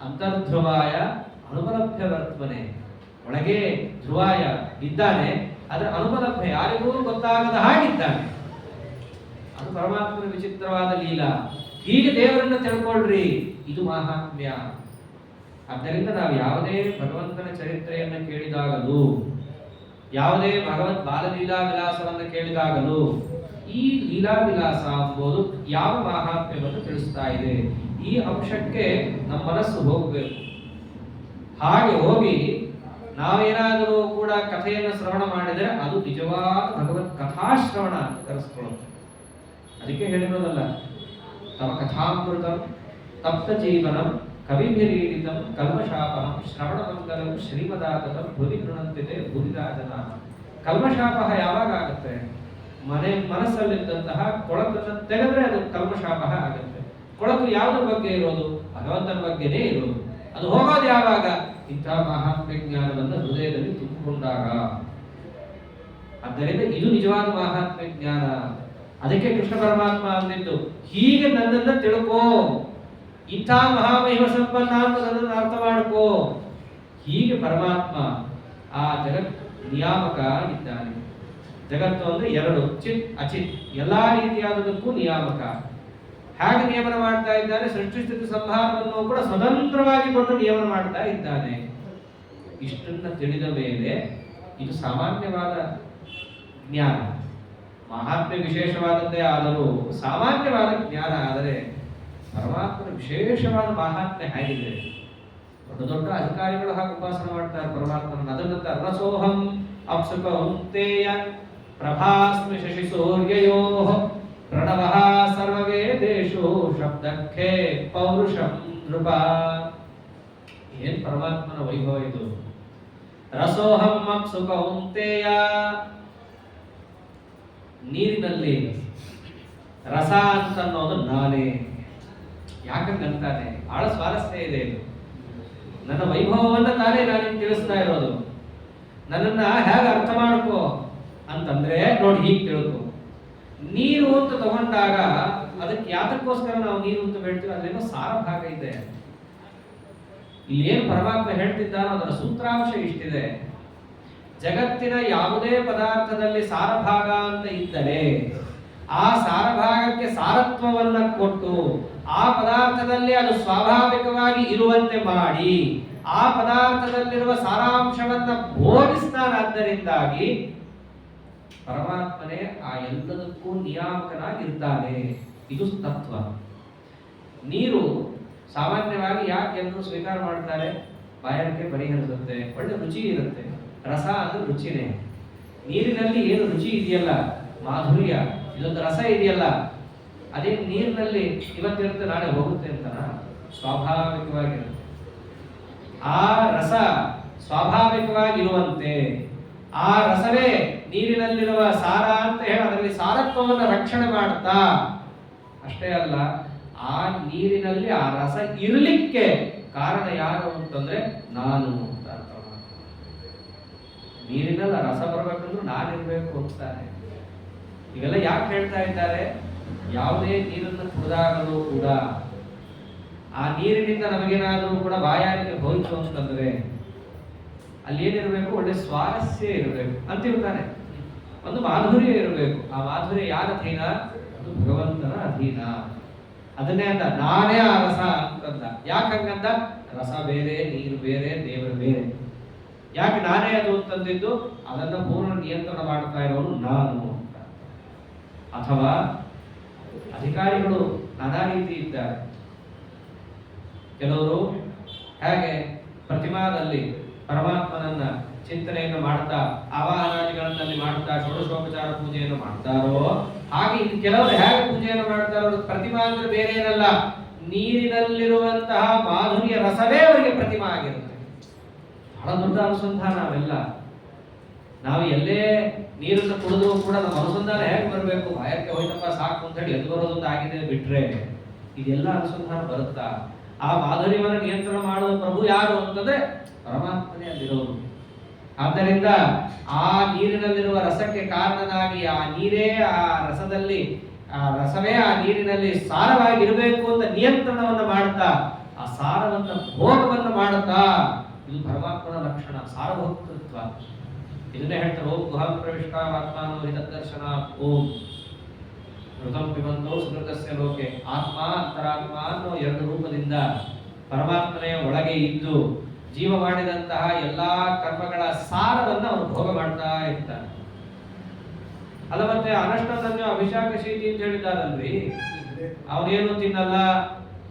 ಅಂತರ್ಧ್ರುವಾಯ ಅನುಪಲಭ್ಯ ವರ್ತನೆ. ಒಳಗೆ ಧ್ರುವಾಯ ಇದ್ದಾನೆ, ಅದರ ಅನುಪಲಭ್ಯ ಯಾರಿಗೂ ಗೊತ್ತಾಗದ ಹಾಗಿದ್ದಾನೆ. ಅದು ಪರಮಾತ್ಮನ ವಿಚಿತ್ರವಾದ ಲೀಲಾ. ಹೀಗೆ ದೇವರನ್ನ ತಿಳ್ಕೊಳ್ರಿ, ಇದು ಮಹಾತ್ಮ್ಯ. ಆದ್ದರಿಂದ ನಾವು ಯಾವುದೇ ಭಗವಂತನ ಚರಿತ್ರೆಯನ್ನು ಕೇಳಿದಾಗಲೂ, ಯಾವುದೇ ಭಗವತ್ ಬಾಲಲೀಲಾ ವಿಲಾಸವನ್ನು ಕೇಳಿದಾಗಲೂ ಈ ಲೀಲಾ ವಿಲಾಸ ಎಂಬುದು ಯಾವ ಮಹಾತ್ಮ್ಯವನ್ನು ತಿಳಿಸ್ತಾ ಇದೆ, ಈ ಅಂಶಕ್ಕೆ ನಮ್ಮ ಮನಸ್ಸು ಹೋಗಬೇಕು. ಹಾಗೆ ಹೋಗಿ ನಾವೇನಾದರೂ ಕೂಡ ಕಥೆಯನ್ನು ಶ್ರವಣ ಮಾಡಿದರೆ ಅದು ನಿಜವಾದ ಭಗವತ್ ಕಥಾಶ್ರವಣ ಅಂತ ಕರೆಸ್ಕೊಳ್ಳುತ್ತೆ. ಅದಕ್ಕೆ ಹೇಳಿರೋದಲ್ಲ, ತಮ ಕಥಾಮೃತಂ ತಪ್ತ ಜೀವನಂ ಕವಿಭಿರೀಡಿತಂ ಕಲ್ಮಶಾಪಂ ಶ್ರವಣ ಮಂಗಲಂ ಶ್ರೀಮದಾತತಂ ಭುವಿ ಗೃಣಂತಿದೆ ಭುವಿದಾ ಜನ. ಕಲ್ಮಶಾಪ ಯಾವಾಗ ಆಗುತ್ತೆ? ಮನಸ್ಸಲ್ಲಿದ್ದಂತಹ ಕೊಳಕನ್ನು ತೆಗೆದ್ರೆ ಅದು ಕಲ್ಮಶಾಪ ಆಗುತ್ತೆ. ಕೊಳಕು ಯಾವುದ್ರ ಬಗ್ಗೆ ಇರೋದು? ಭಗವಂತನ ಬಗ್ಗೆನೇ ಇರೋದು. ಅದು ಹೋಗೋದು ಯಾವಾಗ? ಇಂತಹ ಮಹಾತ್ಮ ಜ್ಞಾನವನ್ನು ಹೃದಯದಲ್ಲಿ ತುಂಬಿಕೊಂಡಾಗ. ಆದ್ದರಿಂದ ಇದು ನಿಜವಾದ ಮಹಾತ್ಮ ಜ್ಞಾನ. ಅದಕ್ಕೆ ಕೃಷ್ಣ ಪರಮಾತ್ಮ ಅಂದಿದ್ದು, ಹೀಗೆ ನನ್ನನ್ನ ತಿಳ್ಕೋ, ಇಂಥ ಮಹಾಮಹಿಮ ಸಂಪನ್ನ ಅಂತ ನನ್ನನ್ನು ಅರ್ಥ ಮಾಡ್ಕೋ. ಹೀಗೆ ಪರಮಾತ್ಮ ಆ ಜಗತ್ ನಿಯಾಮಕ ಇದ್ದಾನೆ. ಜಗತ್ತು ಅಂದ್ರೆ ಎರಡು, ಚಿತ್ ಅಚಿತ್, ಎಲ್ಲಾ ರೀತಿಯಾದದಕ್ಕೂ ನಿಯಾಮಕ. ಹೇಗೆ ನಿಯಮನ ಮಾಡ್ತಾ ಇದ್ದಾನೆ? ಸೃಷ್ಟಿ ಸ್ಥಿತಿ ಸಂಹಾರವನ್ನು ಕೂಡ ಸ್ವತಂತ್ರವಾಗಿ ಕೊಟ್ಟು ನಿಯಮನ ಮಾಡ್ತಾ ಇದ್ದಾನೆ. ಇಷ್ಟನ್ನ ತಿಳಿದ ಮೇಲೆ ಇದು ಸಾಮಾನ್ಯವಾದ ಜ್ಞಾನ. ಮಹಾತ್ಮೆ ವಿಶೇಷವಾದದ್ದೇ ಆದರೂ ಸಾಮಾನ್ಯವಾದ ಜ್ಞಾನ. ಆದರೆ ಪರಮಾತ್ಮನ ವಿಶೇಷವಾದ ಮಹಾತ್ಮೆ ಹೇಗಿದೆ? ದೊಡ್ಡ ದೊಡ್ಡ ಅಧಿಕಾರಿಗಳು ಹಾಗೆ ಉಪಾಸನೆ ಮಾಡ್ತಾರೆ ಪರಮಾತ್ಮನ. ಅದನ್ನಂತ ರಸೋಹಂ ಅಪ್ಸುಕೌಂತೇಯ ಪ್ರಭಾಸ್ಮಿ ಶಶಿ ಸೂರ್ಯಯೋ ಪ್ರಣವಃ ಸರ್ವವೇದೇಶು ಶಬ್ದಕ್ಕೆ ಪೌರುಷಂ ನೃಪ. ಏನ್ ಪರಮಾತ್ಮನ ವೈಭವ ಇದು! ರಸೋಹಂ ಅಪ್ಸುಕೌಂತೇಯ, ನೀರಿನಲ್ಲಿ ರಸ ಅಂತ ಅನ್ನೋದು ನಾನೇ. ಯಾಕಂತಾನೆ ಬಹಳ ಸ್ವಾರಸ್ಯ ಇದೆ ಇದು. ನನ್ನ ವೈಭವವನ್ನ ತಾನೇ ನಾನು ತಿಳಿಸ್ತಾ ಇರೋದು. ನನ್ನನ್ನ ಹೇಗೆ ಅರ್ಥ ಮಾಡ್ಕೋ ಅಂತಂದ್ರೆ ನೋಡಿ, ಹೀಗೆ ತಿಳ್ಕೊ. ನೀರು ಅಂತ ತಗೊಂಡಾಗ ಅದಕ್ಕೆ ಯಾತಕ್ಕೋಸ್ಕರ ನಾವು ನೀರು ಅಂತ ಹೇಳ್ತೀವಿ? ಅಲ್ಲೇನೋ ಸಾರ ಭಾಗ ಇದೆ. ಇಲ್ಲಿ ಏನು ಪರಮಾತ್ಮ ಹೇಳ್ತಿದ್ದಾನೋ ಅದರ ಸೂತ್ರಾಂಶ ಇಷ್ಟಿದೆ. ಜಗತ್ತಿನ ಯಾವುದೇ ಪದಾರ್ಥದಲ್ಲಿ ಸಾರಭಾಗ ಅಂತ ಇದ್ದರೆ ಆ ಸಾರಭಾಗಕ್ಕೆ ಸಾರತ್ವವನ್ನ ಕೊಟ್ಟು ಆ ಪದಾರ್ಥದಲ್ಲಿ ಅದು ಸ್ವಾಭಾವಿಕವಾಗಿ ಇರುವಂತೆ ಮಾಡಿ ಆ ಪದಾರ್ಥದಲ್ಲಿರುವ ಸಾರಾಂಶವನ್ನ ಬೋಧಿಸ್ತಾನಾದ್ದರಿಂದಾಗಿ ಪರಮಾತ್ಮನೇ ಆ ಎಲ್ಲದಕ್ಕೂ ನಿಯಾಮಕನಾಗಿರ್ತಾನೆ. ಇದು ತತ್ವ. ನೀರು ಸಾಮಾನ್ಯವಾಗಿ ಯಾಕೆ ಎಲ್ಲರೂ ಸ್ವೀಕಾರ ಮಾಡ್ತಾರೆ? ಬಾಯಾರಿಕೆ ಪರಿಹರಿಸುತ್ತೆ, ಒಳ್ಳೆ ರುಚಿ ಇರುತ್ತೆ. ರಸ ಅಂದ್ರೆ ರುಚಿನೇ. ನೀರಿನಲ್ಲಿ ಏನು ರುಚಿ ಇದೆಯಲ್ಲ, ಮಾಧುರ್ಯ, ಇದೊಂದು ರಸ ಇದೆಯಲ್ಲ, ಅದೇ ನೀರಿನಲ್ಲಿ ಇವತ್ತಿರುತ್ತೆ ನಾಳೆ ಹೋಗುತ್ತೆ ಅಂತ ಸ್ವಾಭಾವಿಕವಾಗಿರುತ್ತೆ. ಆ ರಸ ಸ್ವಾಭಾವಿಕವಾಗಿರುವಂತೆ ಆ ರಸವೇ ನೀರಿನಲ್ಲಿರುವ ಸಾರ ಅಂತ ಹೇಳಿ ಅದರಲ್ಲಿ ಸಾರತ್ವವನ್ನು ರಕ್ಷಣೆ ಮಾಡ್ತಾ, ಅಷ್ಟೇ ಅಲ್ಲ, ಆ ನೀರಿನಲ್ಲಿ ಆ ರಸ ಇರಲಿಕ್ಕೆ ಕಾರಣ ಯಾರು ಅಂತಂದ್ರೆ ನಾನು ಅಂತ ಅರ್ಥ. ನೀರಿನಲ್ಲಿ ರಸ ಬರಬೇಕಂದ್ರೂ ನಾನಿರ್ಬೇಕು ಅಂತಾನೆ. ಇವೆಲ್ಲ ಯಾಕೆ ಹೇಳ್ತಾ ಇದ್ದಾರೆ? ಯಾವುದೇ ನೀರನ್ನು ಕುಡಿದಾಗಲೂ ಕೂಡ ಆ ನೀರಿನಿಂದ ನಮಗೇನಾದರೂ ಕೂಡ ಬಾಯಾರಿಕೆ ಹೋಯ್ತು ಅಂತಂದ್ರೆ ಅಲ್ಲಿ ಏನಿರಬೇಕು? ಒಳ್ಳೆ ಸ್ವಾರಸ್ಯ ಇರಬೇಕು ಅಂತಿರ್ತಾನೆ. ಒಂದು ಮಾಧುರ್ಯ ಇರಬೇಕು. ಆ ಮಾಧುರ್ಯ ಯಾರ ಅಧೀನ? ಅದು ಭಗವಂತನ ಅಧೀನ. ಅದನ್ನೇ ಅಂದ, ನಾನೇ ಆ ರಸ ಅಂತಂದ. ಯಾಕಂಗಂದ? ರಸ ಬೇರೆ, ನೀರು ಬೇರೆ, ದೇವರು ಬೇರೆ. ಯಾಕೆ ನಾನೇ ಅದು ಅಂತಂದಿದ್ದು? ಅದನ್ನು ಪೂರ್ಣ ನಿಯಂತ್ರಣ ಮಾಡ್ತಾ ಇರೋನು ನಾನು ಅಂತ. ಅಥವಾ ಅಧಿಕಾರಿಗಳು ನಾನಾ ರೀತಿ ಇದ್ದಾರೆ. ಕೆಲವರು ಹೇಗೆ ಪ್ರತಿಮಾದಲ್ಲಿ ಪರಮಾತ್ಮನನ್ನ ಚಿಂತನೆಯನ್ನು ಮಾಡ್ತಾ, ಆವಾಹನಾದಿಗಳಲ್ಲಿ ಮಾಡ್ತಾ, ಷೋಡಶೋಪಚಾರ ಪೂಜೆಯನ್ನು ಮಾಡ್ತಾರೋ ಹಾಗೆ ಇದು ಕೆಲವರು ಹೇಗೆ ಪೂಜೆಯನ್ನು ಮಾಡ್ತಾರೋ. ಪ್ರತಿಮಾ ಅಂದ್ರೆ ಬೇರೆ ಏನಲ್ಲ, ನೀರಿನಲ್ಲಿರುವಂತಹ ಮಾಧುರ್ಯ ರಸವೇ ಅವರಿಗೆ ಪ್ರತಿಮಾ ಆಗಿರುತ್ತೆ. ಬಹಳ ದೊಡ್ಡ ಅನುಸಂಧಾನ ಅವೆಲ್ಲ. ನಾವು ಎಲ್ಲೇ ನೀರನ್ನು ಕುಡಿದು ಕೂಡ ನಮ್ಮ ಅನುಸಂಧಾನ ಹೇಗೆ ಬರಬೇಕು, ಬಾಯಕ್ಕೆ ಹೋಯ್ತಪ್ಪ ಸಾಕು ಅಂತ ಹೇಳಿ ಎದ್ದು ಬರೋದೊಂದು ಆಗಿದೆ ಬಿಟ್ರೆ ಇದೆಲ್ಲ ಅನುಸಂಧಾನ ಬರುತ್ತಾ? ಆ ಮಾಧುರ್ಯವನ್ನು ನಿಯಂತ್ರಣ ಮಾಡುವ ಪ್ರಭು ಯಾರು ಅಂತಂದ್ರೆ ಪರಮಾತ್ಮನೇ ಅಲ್ಲಿರೋರು. ಆದ್ದರಿಂದ ಆ ನೀರಿನಲ್ಲಿರುವ ರಸಕ್ಕೆ ಕಾರಣನಾಗಿ ಆ ನೀರೇ ಆ ರಸದಲ್ಲಿ, ಆ ರಸವೇ ಆ ನೀರಿನಲ್ಲಿ ಸಾರವಾಗಿರಬೇಕು ಅಂತ ನಿಯಂತ್ರಣವನ್ನು ಮಾಡುತ್ತಾ, ಆ ಸಾರವನ್ನ ಭೋಗವನ್ನು ಮಾಡುತ್ತಾ, ಇದು ಪರಮಾತ್ಮನ ಲಕ್ಷಣ, ಸಾರಭೋಕ್ತೃತ್ವ. ಇದನ್ನೇ ಹೇಳ್ತಾರೆ, ಓಂ ಗುಹಾಂ ಪ್ರವಿಷ್ಟ ಆತ್ಮಾನೋ ಹಿತದರ್ಶನ ಓಂ ಋತಂ ಪಿಬಂತೋ ಸುಕೃತಸ್ಯ ಲೋಕೆ. ಆತ್ಮ ಅಂತರಾತ್ಮ ಅನ್ನೋ ಎರಡು ರೂಪದಿಂದ ಪರಮಾತ್ಮನೇ ಒಳಗೆ ಇದ್ದು ಜೀವ ಮಾಡಿದಂತಹ ಎಲ್ಲಾ ಕರ್ಮಗಳ ಸಾರವನ್ನು ಅವನು ಭೋಗ ಮಾಡ್ತಾ ಇರ್ತಾನೆ. ಅಲ್ಲ ಮತ್ತೆ ಅನಷ್ಟತನ್ಯ ಅಭಿಷಾಕ ಶೀತಿ ಅಂತ ಹೇಳಿದಾರಲ್ರಿ, ಅವನೇನು ತಿನ್ನಲ್ಲ,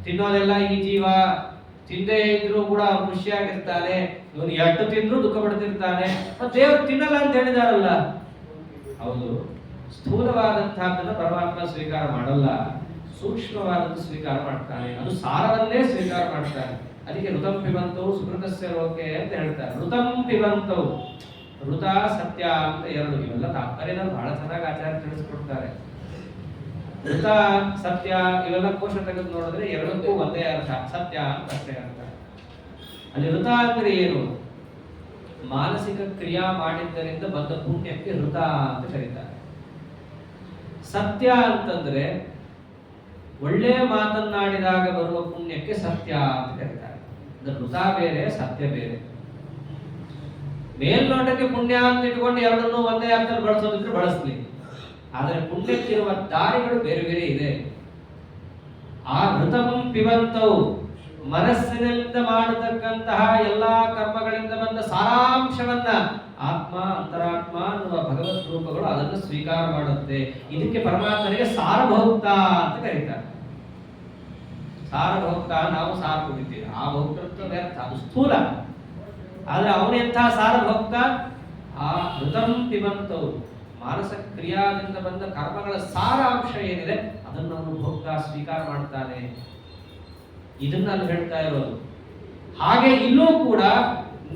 ತಿನ್ನೋದೆಲ್ಲ ಈ ಜೀವ, ತಿಂದೇ ಇದ್ರು ಕೂಡ ಅವನು ಖುಷಿಯಾಗಿರ್ತಾನೆ, ಇವನು ಎಷ್ಟು ತಿಂದ್ರು ದುಃಖ ಪಡ್ತಿರ್ತಾನೆ. ಮತ್ತೆ ದೇವರು ತಿನ್ನಲ್ಲ ಅಂತ ಹೇಳಿದಾರಲ್ಲ. ಹೌದು, ಸ್ಥೂಲವಾದಂತಹದ್ದನ್ನು ಪರಮಾತ್ಮ ಸ್ವೀಕಾರ ಮಾಡಲ್ಲ, ಸೂಕ್ಷ್ಮವಾದದ್ದು ಸ್ವೀಕಾರ ಮಾಡ್ತಾನೆ, ಅದು ಸಾರವನ್ನೇ ಸ್ವೀಕಾರ ಮಾಡ್ತಾನೆ. ಅದಕ್ಕೆ ಋತಂ ಪಿಬಂತವು ಸುಕೃತಸ್ಯ ಲೋಕೆ ಅಂತ ಹೇಳ್ತಾರೆ. ಋತಂ ಪಿಬಂತವು, ಋತ ಸತ್ಯ ಅಂತ ಎರಡು, ಇವೆಲ್ಲ ತಾತ್ಪರ್ಯದಲ್ಲಿ ಬಹಳ ಚೆನ್ನಾಗಿ ಆಚಾರ್ಯ ತಿಳಿಸ್ಕೊಡ್ತಾರೆ. ಋತ ಸತ್ಯ ಇವೆಲ್ಲ ಕೋಶ ತೆಗೆದು ನೋಡಿದ್ರೆ ಎರಡಕ್ಕೂ ಒಂದೇ ಅರ್ಥ, ಸತ್ಯ ಅಂತ ಅಷ್ಟೇ ಅರ್ಥ. ಅಲ್ಲಿ ಋತ ಅಂದ್ರೆ ಏನು? ಮಾನಸಿಕ ಕ್ರಿಯಾ ಮಾಡಿದ್ದರಿಂದ ಬಂದ ಪುಣ್ಯಕ್ಕೆ ಋತ ಅಂತ ಕರೀತಾರೆ. ಸತ್ಯ ಅಂತಂದ್ರೆ ಒಳ್ಳೆಯ ಮಾತನ್ನಾಡಿದಾಗ ಬರುವ ಪುಣ್ಯಕ್ಕೆ ಸತ್ಯ ಅಂತ ಕರೀತಾರೆ. ಋತ ಬೇರೆ, ಸತ್ಯ ಬೇರೆ. ಮೇಲ್ನೋಟಕ್ಕೆ ಪುಣ್ಯ ಅಂತ ಇಟ್ಕೊಂಡು ಎರಡನ್ನೂ ಒಂದೇ ಅರ್ಥದಲ್ಲಿ ಬಳಸೋದಿದ್ರೆ ಬಳಸ್ಲಿ, ಆದರೆ ಪುಣ್ಯಕ್ಕಿರುವ ದಾರಿಗಳು ಬೇರೆ ಬೇರೆ ಇದೆ. ಆ ಋತಂ ಪಿಬಂತವು ಮನಸ್ಸಿನಿಂದ ಮಾಡತಕ್ಕಂತಹ ಎಲ್ಲಾ ಕರ್ಮಗಳಿಂದ ಬಂದ ಸಾರಾಂಶವನ್ನ ಆತ್ಮ ಅಂತರಾತ್ಮ ಅನ್ನುವ ಭಗವತ್ ರೂಪಗಳು ಅದನ್ನು ಸ್ವೀಕಾರ ಮಾಡುತ್ತೆ. ಇದಕ್ಕೆ ಪರಮಾತ್ಮನಿಗೆ ಸಾರಭೋಕ್ತ ಅಂತ ಕರೀತಾರೆ. ಸಾರಭೋಕ್ತ, ನಾವು ಸಾರ ಕುಡಿತೀವಿ, ಆ ಭೋಕ್ತೃತ್ವ ವ್ಯರ್ಥ, ಅದು ಸ್ಥೂಲ. ಆದ್ರೆ ಅವನೆಂಥ ಸಾರಭೋಕ್ತ? ಆ ಋತಂ ಪಿಬಂತವು ಮಾನಸ ಕ್ರಿಯಾದಿಂದ ಬಂದ ಕರ್ಮಗಳ ಸಾರಾಂಶ ಏನಿದೆ ಅದನ್ನು ಅವನು ಭೋಕ್ತ ಸ್ವೀಕಾರ ಮಾಡ್ತಾನೆ. ಇದನ್ನ ಅಲ್ಲಿ ಹೇಳ್ತಾ ಇರೋದು. ಹಾಗೆ ಇಲ್ಲೂ ಕೂಡ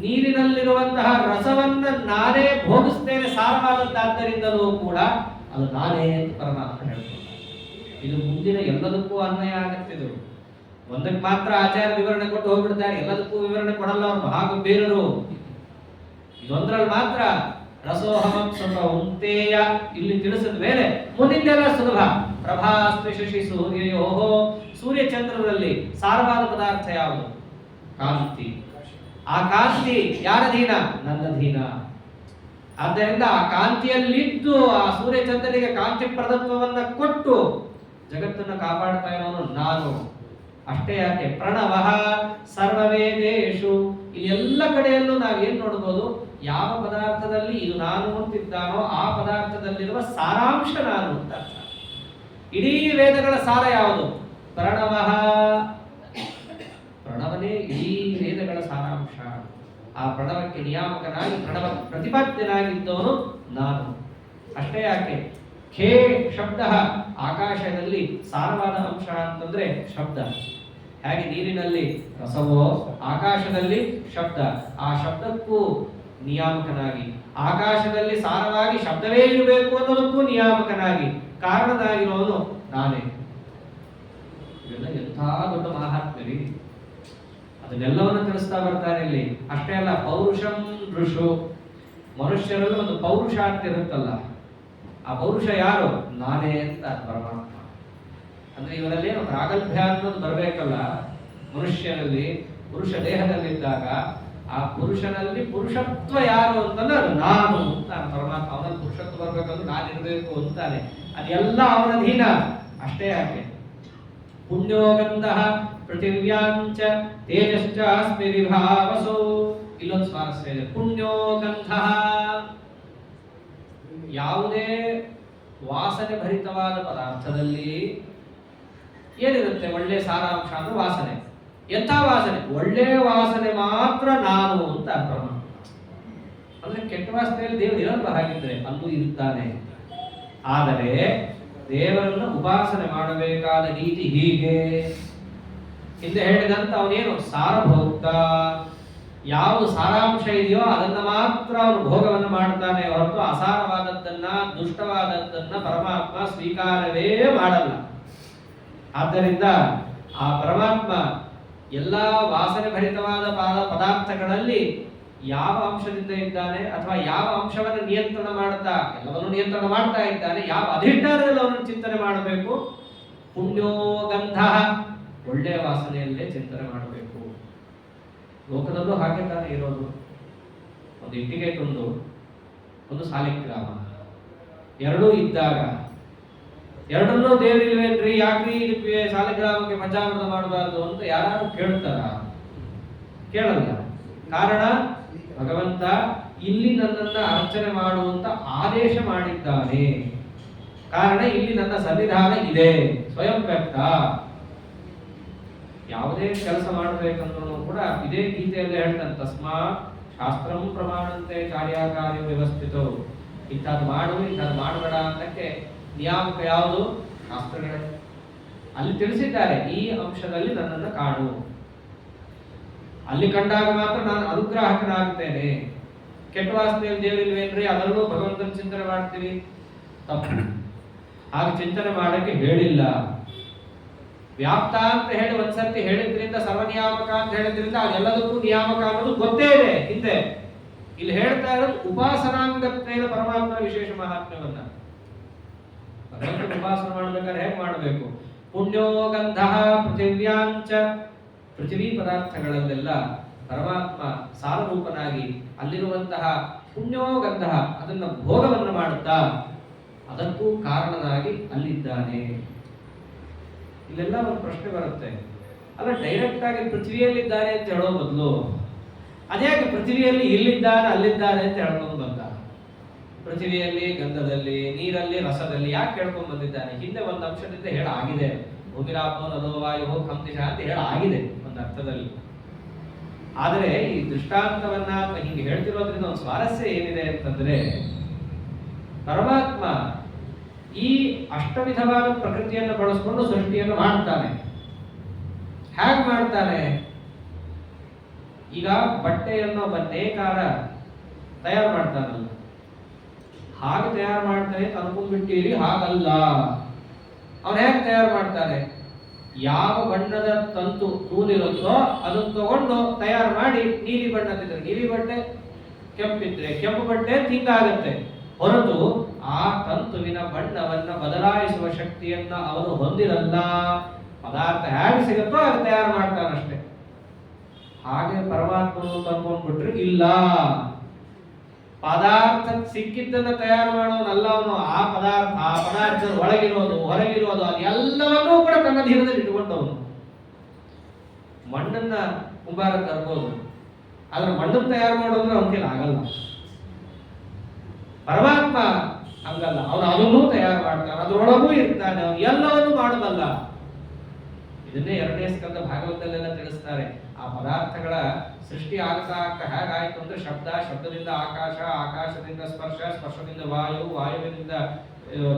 ನೀರಿನಲ್ಲಿರುವಂತಹ ರಸವನ್ನ ನಾನೇ ಭೋಗಿಸ್ತೇನೆ, ಸಾರವಾದದ್ದಾದ್ದರಿಂದಲೂ ಕೂಡ ಅದು ನಾನೇ ಅಂತ ಪರಮಾತ್ಮ ಹೇಳ್ತಾರೆ. ಇದು ಮುಂದಿನ ಎಲ್ಲದಕ್ಕೂ ಅನ್ವಯ ಆಗತ್ತಿದು. ಒಂದಕ್ಕೆ ಮಾತ್ರ ಆಚಾರ್ಯ ವಿವರಣೆ ಕೊಟ್ಟು ಹೋಗ್ಬಿಡ್ತಾರೆ, ಎಲ್ಲದಕ್ಕೂ ವಿವರಣೆ ಕೊಡಲ್ಲ ಅವರು, ಮಹಾಗಂಭೀರರು. ಇದೊಂದ್ರಲ್ಲಿ ಮಾತ್ರ ರಸೋಹಮಂ ಸ್ವಲ್ಪ ಉಂತೆಯ ಇಲ್ಲಿ ತಿಳಿಸಿದ ಮೇಲೆ ಮುಂದಿದ್ದೆಲ್ಲ ಸುಲಭ. ಪ್ರಭಾಸ್ತು ಶಶಿ ಸೂರ್ಯೋಹೋ, ಸೂರ್ಯ ಚಂದ್ರರಲ್ಲಿ ಸಾರವಾದ ಪದಾರ್ಥ ಯಾವುದು? ಕಾಂತಿ. ಆ ಕಾಂತಿ ಯಾರ ಅಧೀನ? ನನ್ನ ಅಧೀನ. ಆದ್ದರಿಂದ ಆ ಕಾಂತಿಯಲ್ಲಿದ್ದು ಆ ಸೂರ್ಯ ಚಂದ್ರನಿಗೆ ಕಾಂತಿ ಪ್ರದತ್ವವನ್ನ ಕೊಟ್ಟು ಜಗತ್ತನ್ನು ಕಾಪಾಡ್ತಾ ಇರೋನು ನಾನು. ಅಷ್ಟೇ ಯಾಕೆ, ಪ್ರಣವಃ ಸರ್ವವೇದೇಶು, ಈ ಎಲ್ಲ ಕಡೆಯಲ್ಲೂ ನಾವೇನ್ ನೋಡ್ಬೋದು? ಯಾವ ಪದಾರ್ಥದಲ್ಲಿ ಇದು ನಾನು ಅಂತಿದ್ದಾನೋ ಆ ಪದಾರ್ಥದಲ್ಲಿರುವ ಸಾರಾಂಶ ನಾನು ಅಂತ ಅರ್ಥ. ಇಡೀ ವೇದಗಳ ಸಾರ ಯಾವುದು? ಪ್ರಣವಃ. ಪ್ರಣವನೇ ಇಡೀ ವೇದಗಳ ಸಾರಾಂಶ. ಆ ಪ್ರಣವಕ್ಕೆ ನಿಯಾಮಕನಾಗಿ, ಪ್ರಣವ ಪ್ರತಿಪಾದ್ಯನಾಗಿದ್ದವನು ನಾನು. ಅಷ್ಟೇ ಯಾಕೆ, ಖೇ ಶಬ್ದ ಆಕಾಶದಲ್ಲಿ ಸಾರವಾದ ಅಂಶ ಅಂತಂದ್ರೆ ಶಬ್ದ. ಹಾಗೆ ನೀರಿನಲ್ಲಿ ರಸವೋ, ಆಕಾಶದಲ್ಲಿ ಶಬ್ದ. ಆ ಶಬ್ದಕ್ಕೂ ನಿಯಾಮಕನಾಗಿ, ಆಕಾಶದಲ್ಲಿ ಸಾರವಾಗಿ ಶಬ್ದವೇ ಇರಬೇಕು ಅನ್ನೋದಕ್ಕೂ ನಿಯಾಮಕನಾಗಿ ಕಾರಣನಾಗಿರೋನು ನಾನೇ. ಇವೆಲ್ಲ ಎಂಥ ದೊಡ್ಡ ಮಹಾತ್ಮರಿ. ಅದನ್ನೆಲ್ಲವನ್ನು ತಿಳಿಸ್ತಾ ಬರ್ತಾರೆ ಇಲ್ಲಿ. ಅಷ್ಟೇ ಅಲ್ಲ, ಪೌರುಷಂ ಋಷು, ಮನುಷ್ಯರಲ್ಲಿ ಒಂದು ಪೌರುಷ ಅಂತ ಇರುತ್ತಲ್ಲ, ಆ ಪೌರುಷ ಯಾರು? ನಾನೇ ಅಂತ ಪರಮಾತ್ಮ. ಅಂದ್ರೆ ಇವರಲ್ಲೇನು ಪ್ರಾಗಲ್ಭ್ಯ ಅನ್ನೋದು ಬರಬೇಕಲ್ಲ. ಮನುಷ್ಯನಲ್ಲಿ, ಪುರುಷ ದೇಹದಲ್ಲಿದ್ದಾಗ ಆ ಪುರುಷನಲ್ಲಿ ಪುರುಷತ್ವ ಯಾರು ಅಂತಂದ್ರೆ ಅದು ನಾನು ಅಂತ ಪರಮಾತ್ಮ. ಅವನಲ್ಲಿ ಪುರುಷತ್ವ ಬರ್ಬೇಕಂದ್ರೆ ನಾನಿರ್ಬೇಕು ಅಂತಾನೆ. ಅದೆಲ್ಲ ಅವನ ಅಧೀನ. ಅಷ್ಟೇ ಯಾಕೆ, ಪುಣ್ಯೋ ಗಂಧಃ ಪೃಥಿವ್ಯಾಂಚ ತೇಜಶ್ಚ ಅಸ್ಮಿ ವಿಭಾವಸೋ. ಇಲ್ಲೊಂದು ಸ್ವಾರಸ್ಯ ಇದೆ. ಪುಣ್ಯೋ ಗಂಧಃ, ಯಾವುದೇ ವಾಸನೆ ಭರಿತವಾದ ಪದಾರ್ಥದಲ್ಲಿ ಏನಿರುತ್ತೆ? ಒಳ್ಳೆ ಸಾರಾಂಶ ಅಂದ್ರೆ ವಾಸನೆ. ಎಂಥ ವಾಸನೆ? ಒಳ್ಳೆ ವಾಸನೆ ಮಾತ್ರ ನಾನು ಅಂತ ಪ್ರಮಾಣ. ಅಂದ್ರೆ ಕೆಟ್ಟ ವಾಸನೆಯಲ್ಲಿ ದೇವರು ಇರಲ್ಲ, ಹಾಗಿದ್ರೆ ಅಲ್ಲೂ ಇರುತ್ತಾನೆ. ಆದರೆ ದೇವರನ್ನು ಉಪಾಸನೆ ಮಾಡಬೇಕಾದ ರೀತಿ ಹೀಗೆ. ಹಿಂದೆ ಹೇಳಿದಂತ ಅವನೇನು ಸಾರಭೋಕ್ತ, ಯಾವುದು ಸಾರಾಂಶ ಇದೆಯೋ ಅದನ್ನ ಮಾತ್ರ ಅವನು ಭೋಗವನ್ನು ಮಾಡ್ತಾನೆ ಹೊರತು ಅಸಾರವಾದದ್ದನ್ನ ದುಷ್ಟವಾದದ್ದನ್ನ ಪರಮಾತ್ಮ ಸ್ವೀಕಾರವೇ ಮಾಡಲ್ಲ. ಆದ್ದರಿಂದ ಆ ಪರಮಾತ್ಮ ಎಲ್ಲಾ ವಾಸನೆ ಭರಿತವಾದ ಪದಾರ್ಥಗಳಲ್ಲಿ ಯಾವ ಅಂಶದಿಂದ ಇದ್ದಾನೆ ಅಥವಾ ಯಾವ ಅಂಶವನ್ನು ನಿಯಂತ್ರಣ ಮಾಡ್ತಾ, ಎಲ್ಲವನ್ನು ನಿಯಂತ್ರಣ ಮಾಡ್ತಾ ಇದ್ದಾನೆ, ಯಾವ ಅಧಿಷ್ಠಾನದಲ್ಲಿ ಅವನನ್ನು ಚಿಂತನೆ ಮಾಡಬೇಕು? ಪುಣ್ಯೋ ಗಂಧ, ಒಳ್ಳೆಯ ವಾಸನೆಯಲ್ಲೇ ಚಿಂತನೆ ಮಾಡಬೇಕು. ಲೋಕದಲ್ಲೂ ಹಾಗೆ ತಾನೇ ಇರೋದು. ಒಂದು ಇಟ್ಟಿಗೆ ತುಂಡು, ಒಂದು ಸಾಲಿಗ್ರಾಮ, ಎರಡೂ ಇದ್ದಾಗ ಎರಡನ್ನೂ ದೇವರಿಲ್ವೇನ್ರಿ, ಯಾಕ್ರಿ ಇದಕ್ಕೆ ಸಾಲಿಗ್ರಾಮಕ್ಕೆ ಪಂಚಾಮೃತ ಮಾಡಬಾರ್ದು ಅಂತ ಯಾರು ಕೇಳ್ತಾರ? ಕೇಳಲ್ಲ. ಕಾರಣ, ಭಗವಂತ ಇಲ್ಲಿ ನನ್ನನ್ನ ಅರ್ಚನೆ ಮಾಡುವಂತ ಆದೇಶ ಮಾಡಿದ್ದಾನೆ. ಕಾರಣ, ಇಲ್ಲಿ ನನ್ನ ಸನ್ನಿಧಾನ ಇದೆ, ಸ್ವಯಂ ವ್ಯಕ್ತ. ಯಾವುದೇ ಕೆಲಸ ಮಾಡಬೇಕಂದ್ರೂ ಕೂಡ ಇದೇ ಗೀತೆಯಲ್ಲಿ ಹೇಳ್ತಾನೆ, ತಸ್ಮಾತ್ ಶಾಸ್ತ್ರಂ ಪ್ರಮಾಣಂತೆ ಕಾರ್ಯಕಾರ್ಯ ವ್ಯವಸ್ಥಿತವು. ಇಂಥದ್ದು ಮಾಡು, ಇಂಥದ್ದು ಮಾಡಬೇಡ ಅನ್ನಕ್ಕೆ ನಿಯಾಮಕ ಯಾವುದು? ಶಾಸ್ತ್ರಗಳೇ. ಅಲ್ಲಿ ತಿಳಿಸಿದ್ದಾರೆ, ಈ ಅಂಶದಲ್ಲಿ ನನ್ನನ್ನು ಕಾಣು, ಅಲ್ಲಿ ಕಂಡಾಗ ಮಾತ್ರ ನಾನು ಅನುಗ್ರಾಹಕನಾಗುತ್ತೇನೆ. ಕೆಟ್ಟ ವಾಸನೆಯಲ್ಲಿ ದೇವರಿಲ್ವೇನ್ರಿ, ಅದರಲ್ಲೂ ಭಗವಂತನ ಚಿಂತನೆ ಮಾಡ್ತೀವಿ, ತಪ್ಪು. ಹಾಗೆ ಚಿಂತನೆ ಮಾಡಕ್ಕೆ ಹೇಳಿಲ್ಲ. ವ್ಯಾಪ್ತ ಅಂತ ಹೇಳಿ ಒಂದ್ಸರ್ತಿ ಹೇಳಿದ್ರಿಂದ, ಸರ್ವನಿಯಾಮಕ ಅಂತ ಹೇಳಿದ್ರಿಂದ ಅದೆಲ್ಲದಕ್ಕೂ ನಿಯಾಮಕ ಅನ್ನೋದು ಗೊತ್ತೇ ಇದೆ ಹಿಂದೆ. ಇಲ್ಲಿ ಹೇಳ್ತಾ ಇರೋದು ಉಪಾಸನಾಂಗತ್ವೇನ ಪರಮಾತ್ಮ ವಿಶೇಷ ಮಹಾತ್ಮ್ಯವನ್ನ. ಭಗವಂತನ ಉಪಾಸನೆ ಮಾಡ್ಬೇಕಾದ್ರೆ ಹೇಗೆ ಮಾಡಬೇಕು? ಪುಣ್ಯೋ ಗಂಧಃ ಪೃಥಿವ್ಯಾಂಚ, ಪೃಥ್ವಿ ಪದಾರ್ಥಗಳಲ್ಲೆಲ್ಲ ಪರಮಾತ್ಮ ಸಾರರೂಪನಾಗಿ ಅಲ್ಲಿರುವಂತಹ ಪುಣ್ಯೋ ಗಂಧಃ ಅದನ್ನ ಭೋಗವನ್ನು ಮಾಡುತ್ತಾ ಅದಕ್ಕೂ ಕಾರಣನಾಗಿ ಅಲ್ಲಿದ್ದಾನೆ. ಇಲ್ಲೆಲ್ಲ ಒಂದು ಪ್ರಶ್ನೆ ಬರುತ್ತೆ, ಅಲ್ಲ ಡೈರೆಕ್ಟ್ ಆಗಿ ಪೃಥ್ವಿಯಲ್ಲಿದ್ದಾನೆ ಅಂತ ಹೇಳೋ ಬದಲು ಅದ್ಯಾಕೆ ಪೃಥ್ವಿಯಲ್ಲಿ ಇಲ್ಲಿದ್ದಾನೆ ಅಲ್ಲಿದ್ದಾನೆ ಅಂತ ಹೇಳ್ಕೊಂಡು ಬಂದ? ಪೃಥ್ವಿಯಲ್ಲಿ ಗಂಧದಲ್ಲಿ, ನೀರಲ್ಲಿ, ರಸದಲ್ಲಿ ಯಾಕೆ ಹೇಳ್ಕೊಂಡು ಬಂದಿದ್ದಾನೆ? ಹಿಂದೆ ಒಂದು ಅಂಶದಿಂದ ಹೇಳ ಆಗಿದೆ, ಭೂಮಿರಾಪೋ ನದೋ ವಾಯು ಕಂದಿಶ ಅಂತ ಹೇಳ ಆಗಿದೆ ಒಂದು ಅರ್ಥದಲ್ಲಿ. ಆದರೆ ಈ ದೃಷ್ಟಾಂತವನ್ನ ಹಿಂಗೆ ಹೇಳ್ತಿರೋದ್ರಿಂದ ಒಂದು ಸ್ವಾರಸ್ಯ ಏನಿದೆ ಅಂತಂದ್ರೆ, ಪರಮಾತ್ಮ ಈ ಅಷ್ಟವಿಧವಾದ ಪ್ರಕೃತಿಯನ್ನು ಬಳಸಿಕೊಂಡು ಸೃಷ್ಟಿಯನ್ನು ಮಾಡ್ತಾನೆ. ಹೇಗೆ ಮಾಡ್ತಾನೆ? ಈಗ ಬಟ್ಟೆಯನ್ನು ಒಬ್ಬ ನೇಕಾರ ತಯಾರು ಮಾಡ್ತಾನಲ್ಲ, ಹಾಗೆ ತಯಾರು ಮಾಡ್ತಾನೆ ಅನ್ಕೊಂಡ್ಬಿಟ್ಟಿರಿ, ಹಾಗಲ್ಲ. ಅವನು ಹೇಗೆ ತಯಾರು ಮಾಡ್ತಾನೆ? ಯಾವ ಬಣ್ಣದ ತಂತು ನೂಲಿರುತ್ತೋ ಅದನ್ನು ತಗೊಂಡು ತಯಾರು ಮಾಡಿ, ನೀಲಿ ಬಣ್ಣದಿದ್ರೆ ನೀಲಿ ಬಟ್ಟೆ, ಕೆಂಪಿದ್ರೆ ಕೆಂಪು ಬಟ್ಟೆ ಹಿಂಗಾಗತ್ತೆ. ಹೊರತು ಆ ತಂತುವಿನ ಬಣ್ಣವನ್ನ ಬದಲಾಯಿಸುವ ಶಕ್ತಿಯನ್ನ ಅವನು ಹೊಂದಿರಲ್ಲ. ಪದಾರ್ಥ ಹೇಗೆ ಸಿಗುತ್ತೋ ಅದು ತಯಾರು ಮಾಡ್ತಾನಷ್ಟೇ. ಹಾಗೆ ಪರಮಾತ್ಮನು ತಂದ್ಕೊಂಡ್ಬಿಟ್ರೆ ಇಲ್ಲ, ಪದಾರ್ಥ ಸಿಕ್ಕಿದ್ದನ್ನ ತಯಾರು ಮಾಡೋನಲ್ಲ ಅವನು. ಆ ಪದಾರ್ಥದ ಒಳಗಿರೋದು ಹೊರಗಿರೋದು ಅದೆಲ್ಲವನ್ನೂ ಕೂಡ ತನ್ನ ಧೀರದಲ್ಲಿ ಇಟ್ಟುಕೊಂಡವನು. ಮಣ್ಣನ್ನ ಕುಂಬಾರ ತರ್ಬೋದು, ಆದ್ರೆ ಮಣ್ಣನ್ನು ತಯಾರು ಮಾಡೋದ್ರೆ ಅವನ ಕೈಲಿ ಆಗಲ್ಲ. ಪರಮಾತ್ಮ ಹಂಗಲ್ಲ, ಅವನು ಅದನ್ನೂ ತಯಾರು ಮಾಡ್ತಾನೆ, ಅದರೊಳಗೂ ಇರ್ತಾನೆ, ಅವನು ಎಲ್ಲವನ್ನೂ ಮಾಡೋದಲ್ಲ. ಇದನ್ನೇ 2ನೇ ಸ್ಕಂದ ಭಾಗವತದಲ್ಲೆಲ್ಲ ತಿಳಿಸ್ತಾರೆ. ಆ ಪದಾರ್ಥಗಳ ಸೃಷ್ಟಿ ಆಗ್ತಾ ಆಗ್ತಾ ಹೇಗಾಯ್ತು ಅಂದ್ರೆ, ಶಬ್ದದಿಂದ ಆಕಾಶ, ಆಕಾಶದಿಂದ ಸ್ಪರ್ಶ, ಸ್ಪರ್ಶದಿಂದ ವಾಯು, ವಾಯುವಿನಿಂದ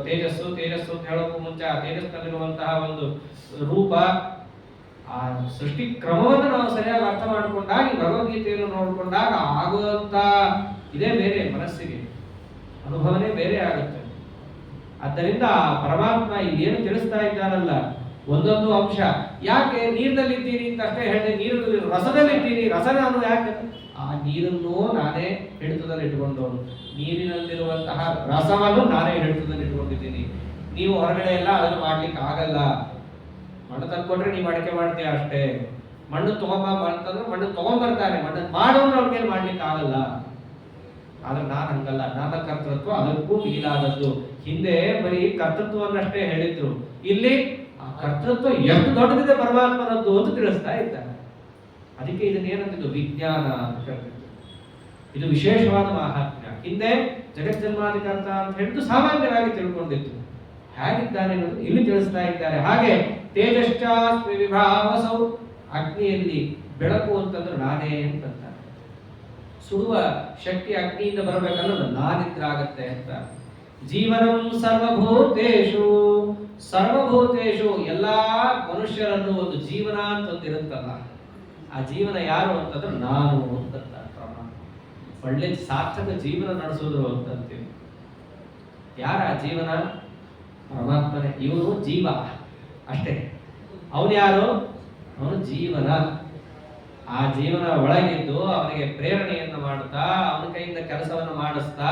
ತೇಜಸ್ಸು, ತೇಜಸ್ಸು ಅಂತ ಹೇಳೋಕ್ಕೂ ಮುಂಚೆ ಆ ತೇಜಸ್ಸಿನಲ್ಲಿರುವಂತಹ ಒಂದು ರೂಪ. ಆ ಸೃಷ್ಟಿ ಕ್ರಮವನ್ನು ನಾವು ಸರಿಯಾಗಿ ಅರ್ಥ ಮಾಡಿಕೊಂಡಾಗ, ಈ ಭಗವದ್ಗೀತೆಯನ್ನು ನೋಡಿಕೊಂಡಾಗ ಆಗುವಂತ ಇದೇ ಬೇರೆ, ಮನಸ್ಸಿಗೆ ಅನುಭವನೇ ಬೇರೆ ಆಗುತ್ತೆ. ಆದ್ದರಿಂದ ಪರಮಾತ್ಮ ಇಲ್ಲೇನು ತಿಳಿಸ್ತಾ ಇದ್ದಾರಲ್ಲ, ಒಂದೊಂದು ಅಂಶ. ಯಾಕೆ ನೀರಿನಲ್ಲಿದ್ದೀನಿ ಅಂತ ಅಷ್ಟೇ ಹೇಳಿ, ನೀರಲ್ಲಿ ರಸದಲ್ಲಿದ್ದೀನಿ, ರಸ ನಾನು ಯಾಕೆ? ಆ ನೀರನ್ನು ನಾನೇ ಹಿಡಿತದಲ್ಲಿ ಇಟ್ಕೊಂಡವನು, ನೀರಿನಲ್ಲಿರುವಂತಹ ರಸವನ್ನು ನಾನೇ ಹಿಡಿತದಲ್ಲಿ ಇಟ್ಕೊಂಡಿದ್ದೀನಿ. ನೀವು ಹೊರಗಡೆ ಎಲ್ಲ ಅದನ್ನು ಮಾಡ್ಲಿಕ್ಕೆ ಆಗಲ್ಲ. ಮಣ್ಣು ತಂದ್ಕೊಂಡ್ರೆ ನೀವು ಅಡಿಕೆ ಮಾಡ್ತೀಯ ಅಷ್ಟೇ. ಮಣ್ಣು ಅಂತಂದ್ರೆ ಮಣ್ಣು ತಗೊಂಡ್ಬರ್ತಾರೆ, ಮಣ್ಣು ಮಾಡೋದ್ರೆ ಅವ್ರ ಮೇಲೆ ಮಾಡ್ಲಿಕ್ಕೆ ಆಗಲ್ಲ. ಆದ್ರೆ ನಾನು ಹಂಗಲ್ಲ, ನನ್ನ ಕರ್ತೃತ್ವ ಅದಕ್ಕೂ ಮೀಲಾದದ್ದು. ಹಿಂದೆ ಬರೀ ಕರ್ತೃತ್ವವನ್ನಷ್ಟೇ ಹೇಳಿದ್ರು, ಇಲ್ಲಿ ಆ ಕರ್ತೃತ್ವ ಎಷ್ಟು ದೊಡ್ಡದಿದೆ ಪರಮಾತ್ಮನದ್ದು ಅಂತ ತಿಳಿಸ್ತಾ ಇದ್ದಾರೆ. ಅದಕ್ಕೆ ಇದನ್ನೇನಂತಿದ್ದು ವಿಜ್ಞಾನ ಅಂತ ಹೇಳ್ತಿದ್ರು. ಇದು ವಿಶೇಷವಾದ ಮಹಾತ್ಮ್ಯ. ಹಿಂದೆ ಜಗಜ್ಜನ್ಮಾಧಿಕರ್ತ ಅಂತ ಹೇಳಿದ್ದು ಸಾಮಾನ್ಯವಾಗಿ ತಿಳ್ಕೊಂಡಿತ್ತು. ಹೇಗಿದ್ದಾನೆ ಅನ್ನೋದು ಇಲ್ಲಿ ತಿಳಿಸ್ತಾ ಇದ್ದಾರೆ. ಹಾಗೆ ತೇಜಶ್ಚಾಸ್ಮಿ ವಿಭಾವಸೌ, ಅಗ್ನಿಯಲ್ಲಿ ಬೆಳಕು ಅಂತಂದ್ರೆ ನಾನೇ ಅಂತಂತಾರೆ. ಸುಡುವ ಶಕ್ತಿ ಅಗ್ನಿಯಿಂದ ಬರಬೇಕನ್ನೋದು ನಾನಿದ್ರಾಗತ್ತೆ ಅಂತ. ಜೀವನಂ ಸರ್ವಭೂತೇಷು, ಸರ್ವಭೂತೇಷು ಎಲ್ಲಾ ಮನುಷ್ಯರನ್ನು ಒಂದು ಜೀವನ ಅಂತ ಇರುತ್ತಲ್ಲ, ಆ ಜೀವನ ಯಾರು ಅಂತಂದ್ರೆ ನಾನು ಅಂತ. ಒಳ್ಳೆ ಸಾರ್ಥಕ ಜೀವನ ನಡೆಸೋದು ಅಂತಂತೀವಿ. ಯಾರ ಜೀವನ? ಪರಮಾತ್ಮನೇ. ಇವನು ಜೀವ ಅಷ್ಟೇ. ಅವನು ಯಾರು? ಅವನು ಜೀವನ. ಆ ಜೀವನ ಒಳಗಿದ್ದು ಅವನಿಗೆ ಪ್ರೇರಣೆಯನ್ನು ಮಾಡುತ್ತಾ, ಅವನ ಕೈಯಿಂದ ಕೆಲಸವನ್ನು ಮಾಡಿಸ್ತಾ,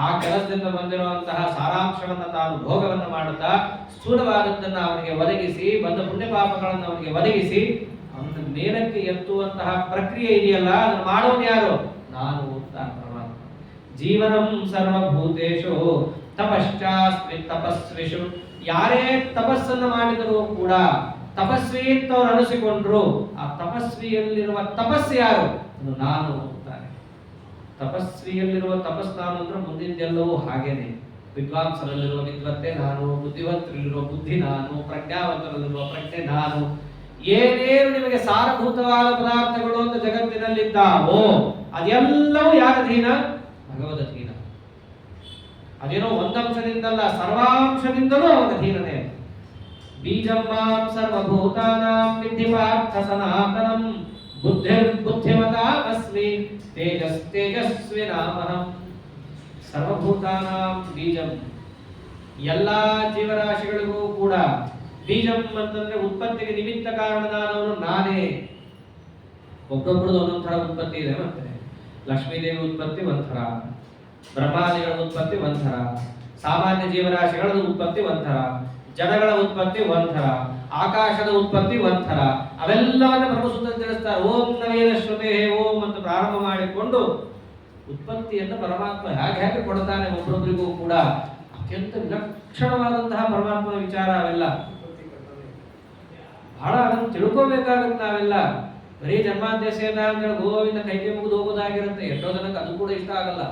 ಆ ಕೆಲಸದಿಂದ ಬಂದಿರುವಂತಹ ಸಾರಾಂಶವನ್ನು ತಾನು ಭೋಗವನ್ನು ಮಾಡುತ್ತಾ, ಸ್ಥೂಲವಾದದ್ದನ್ನು ಅವನಿಗೆ ಒದಗಿಸಿ, ಬಂದ ಪುಣ್ಯ ಪಾಪಗಳನ್ನು ಅವನಿಗೆ ಒದಗಿಸಿ ಅವನ ಮೇಲಕ್ಕೆ ಎತ್ತುವಂತಹ ಪ್ರಕ್ರಿಯೆ ಇದೆಯಲ್ಲ, ಅದನ್ನು ಮಾಡೋನು ಯಾರು? ನಾನು ಅಂತ ಪರಮಾತ್ಮ. ಜೀವನಂ ಸರ್ವಭೂತೇಷು ತಪಶ್ಚಾಸ್ಮಿ ತಪಸ್ವಿಷು. ಯಾರೇ ತಪಸ್ಸನ್ನು ಮಾಡಿದರೂ ಕೂಡ ತಪಸ್ವಿ ಅಂತ ಅವರು ಅನಿಸಿಕೊಂಡ್ರು, ಆ ತಪಸ್ವಿಯಲ್ಲಿರುವ ತಪಸ್ಸು ಯಾರು? ನಾನು ಅಂತಾರೆ. ತಪಸ್ವಿಯಲ್ಲಿರುವ ತಪಸ್ಸು ನಾನು ಅಂದ್ರೆ ಮುಂದಿನದೆಲ್ಲವೂ ಹಾಗೇನೆ. ವಿದ್ವಾಂಸರಲ್ಲಿರುವ ವಿದ್ವತ್ತೆ ನಾನು, ಬುದ್ಧಿವಂತರಲ್ಲಿರುವ ಬುದ್ಧಿ ನಾನು, ಪ್ರಜ್ಞಾವಂತರಲ್ಲಿರುವ ಪ್ರಜ್ಞೆ ನಾನು. ಏನೇನು ನಿಮಗೆ ಸಾರಭೂತವಾದ ಪದಾರ್ಥಗಳು ಅಂತ ಜಗತ್ತಿನಲ್ಲಿದ್ದಾವೋ ಅದೆಲ್ಲವೂ ಯಾರ ಅಧೀನ? ಭಗವದ್ ಅಧೀನ. ಅದೇನೋ ಒಂದಂಶದಿಂದಲ್ಲ, ಸರ್ವಾಂಶದಿಂದಲೂ ಅವನ ಅಧೀನನೇ. ಬೀಜಂ ಮಾಂ ಸರ್ವಭೂತಾನಾಂ ವಿದ್ಧಿ ಪಾರ್ಥ ಸನಾತನಂ, ಬುದ್ಧಿರ್ಬುದ್ಧಿಮತಾಮಸ್ಮಿ ತೇಜಸ್ ತೇಜಸ್ವಿನಾಮಹಂ. ಸರ್ವಭೂತಾನಾಂ ಬೀಜಂ, ಎಲ್ಲಾ ಜೀವರಾಶಿಗಳಿಗೂ ಕೂಡ ಬೀಜಂ ಅಂತಂದ್ರೆ ಉತ್ಪತ್ತಿಗೆ ನಿಮಿತ್ತ ಕಾರಣನಾದವನು ನಾನೇ. ಒಬ್ಬೊಬ್ಬರದು ಒಂದೊಂದು ಥರ ಉತ್ಪತ್ತಿ ಇದೆ. ಮತ್ತೆ ಲಕ್ಷ್ಮೀದೇವಿ ಉತ್ಪತ್ತಿ ಒಂಥರ, ಬ್ರಹ್ಮಾದಿಗಳ ಉತ್ಪತ್ತಿ ಒಂಥರ, ಸಾಮಾನ್ಯ ಜೀವರಾಶಿಗಳ ಉತ್ಪತ್ತಿ ಒಂಥರ, ಜಡಗಳ ಉತ್ಪತ್ತಿ ಒಂಥರ, ಆಕಾಶದ ಉತ್ಪತ್ತಿ ಒಂಥರ. ಅವೆಲ್ಲವನ್ನ ಬ್ರಹ್ಮಸೂತ್ರ ತಿಳಿಸ್ತಾರೆ. ಓಂ ನವೇದ ಶ್ರುತೇ ಓಂ ಅಂತ ಪ್ರಾರಂಭ ಮಾಡಿಕೊಂಡು ಉತ್ಪತ್ತಿಯನ್ನು ಪರಮಾತ್ಮ ಹೇಗೆ ಕೊಡ್ತಾನೆ ಒಬ್ಬರೊಬ್ಬರಿಗೂ ಕೂಡ. ಅತ್ಯಂತ ವಿಲಕ್ಷಣವಾದಂತಹ ಪರಮಾತ್ಮನ ವಿಚಾರ ಅವೆಲ್ಲ. ಬಹಳ ಅದನ್ನು ತಿಳ್ಕೋಬೇಕಾಗುತ್ತೆ ನಾವೆಲ್ಲ. ಬರೀ ಜನ್ಮಾದ್ಯಸೇನ ಅಂತೇಳಿ ಗೋವಿಂದ ಕೈಗೆ ಮುಗಿದು ಹೋಗೋದಾಗಿರುತ್ತೆ. ಎಷ್ಟೋ ಜನಕ್ಕೆ ಅದು ಕೂಡ ಇಷ್ಟ ಆಗಲ್ಲ,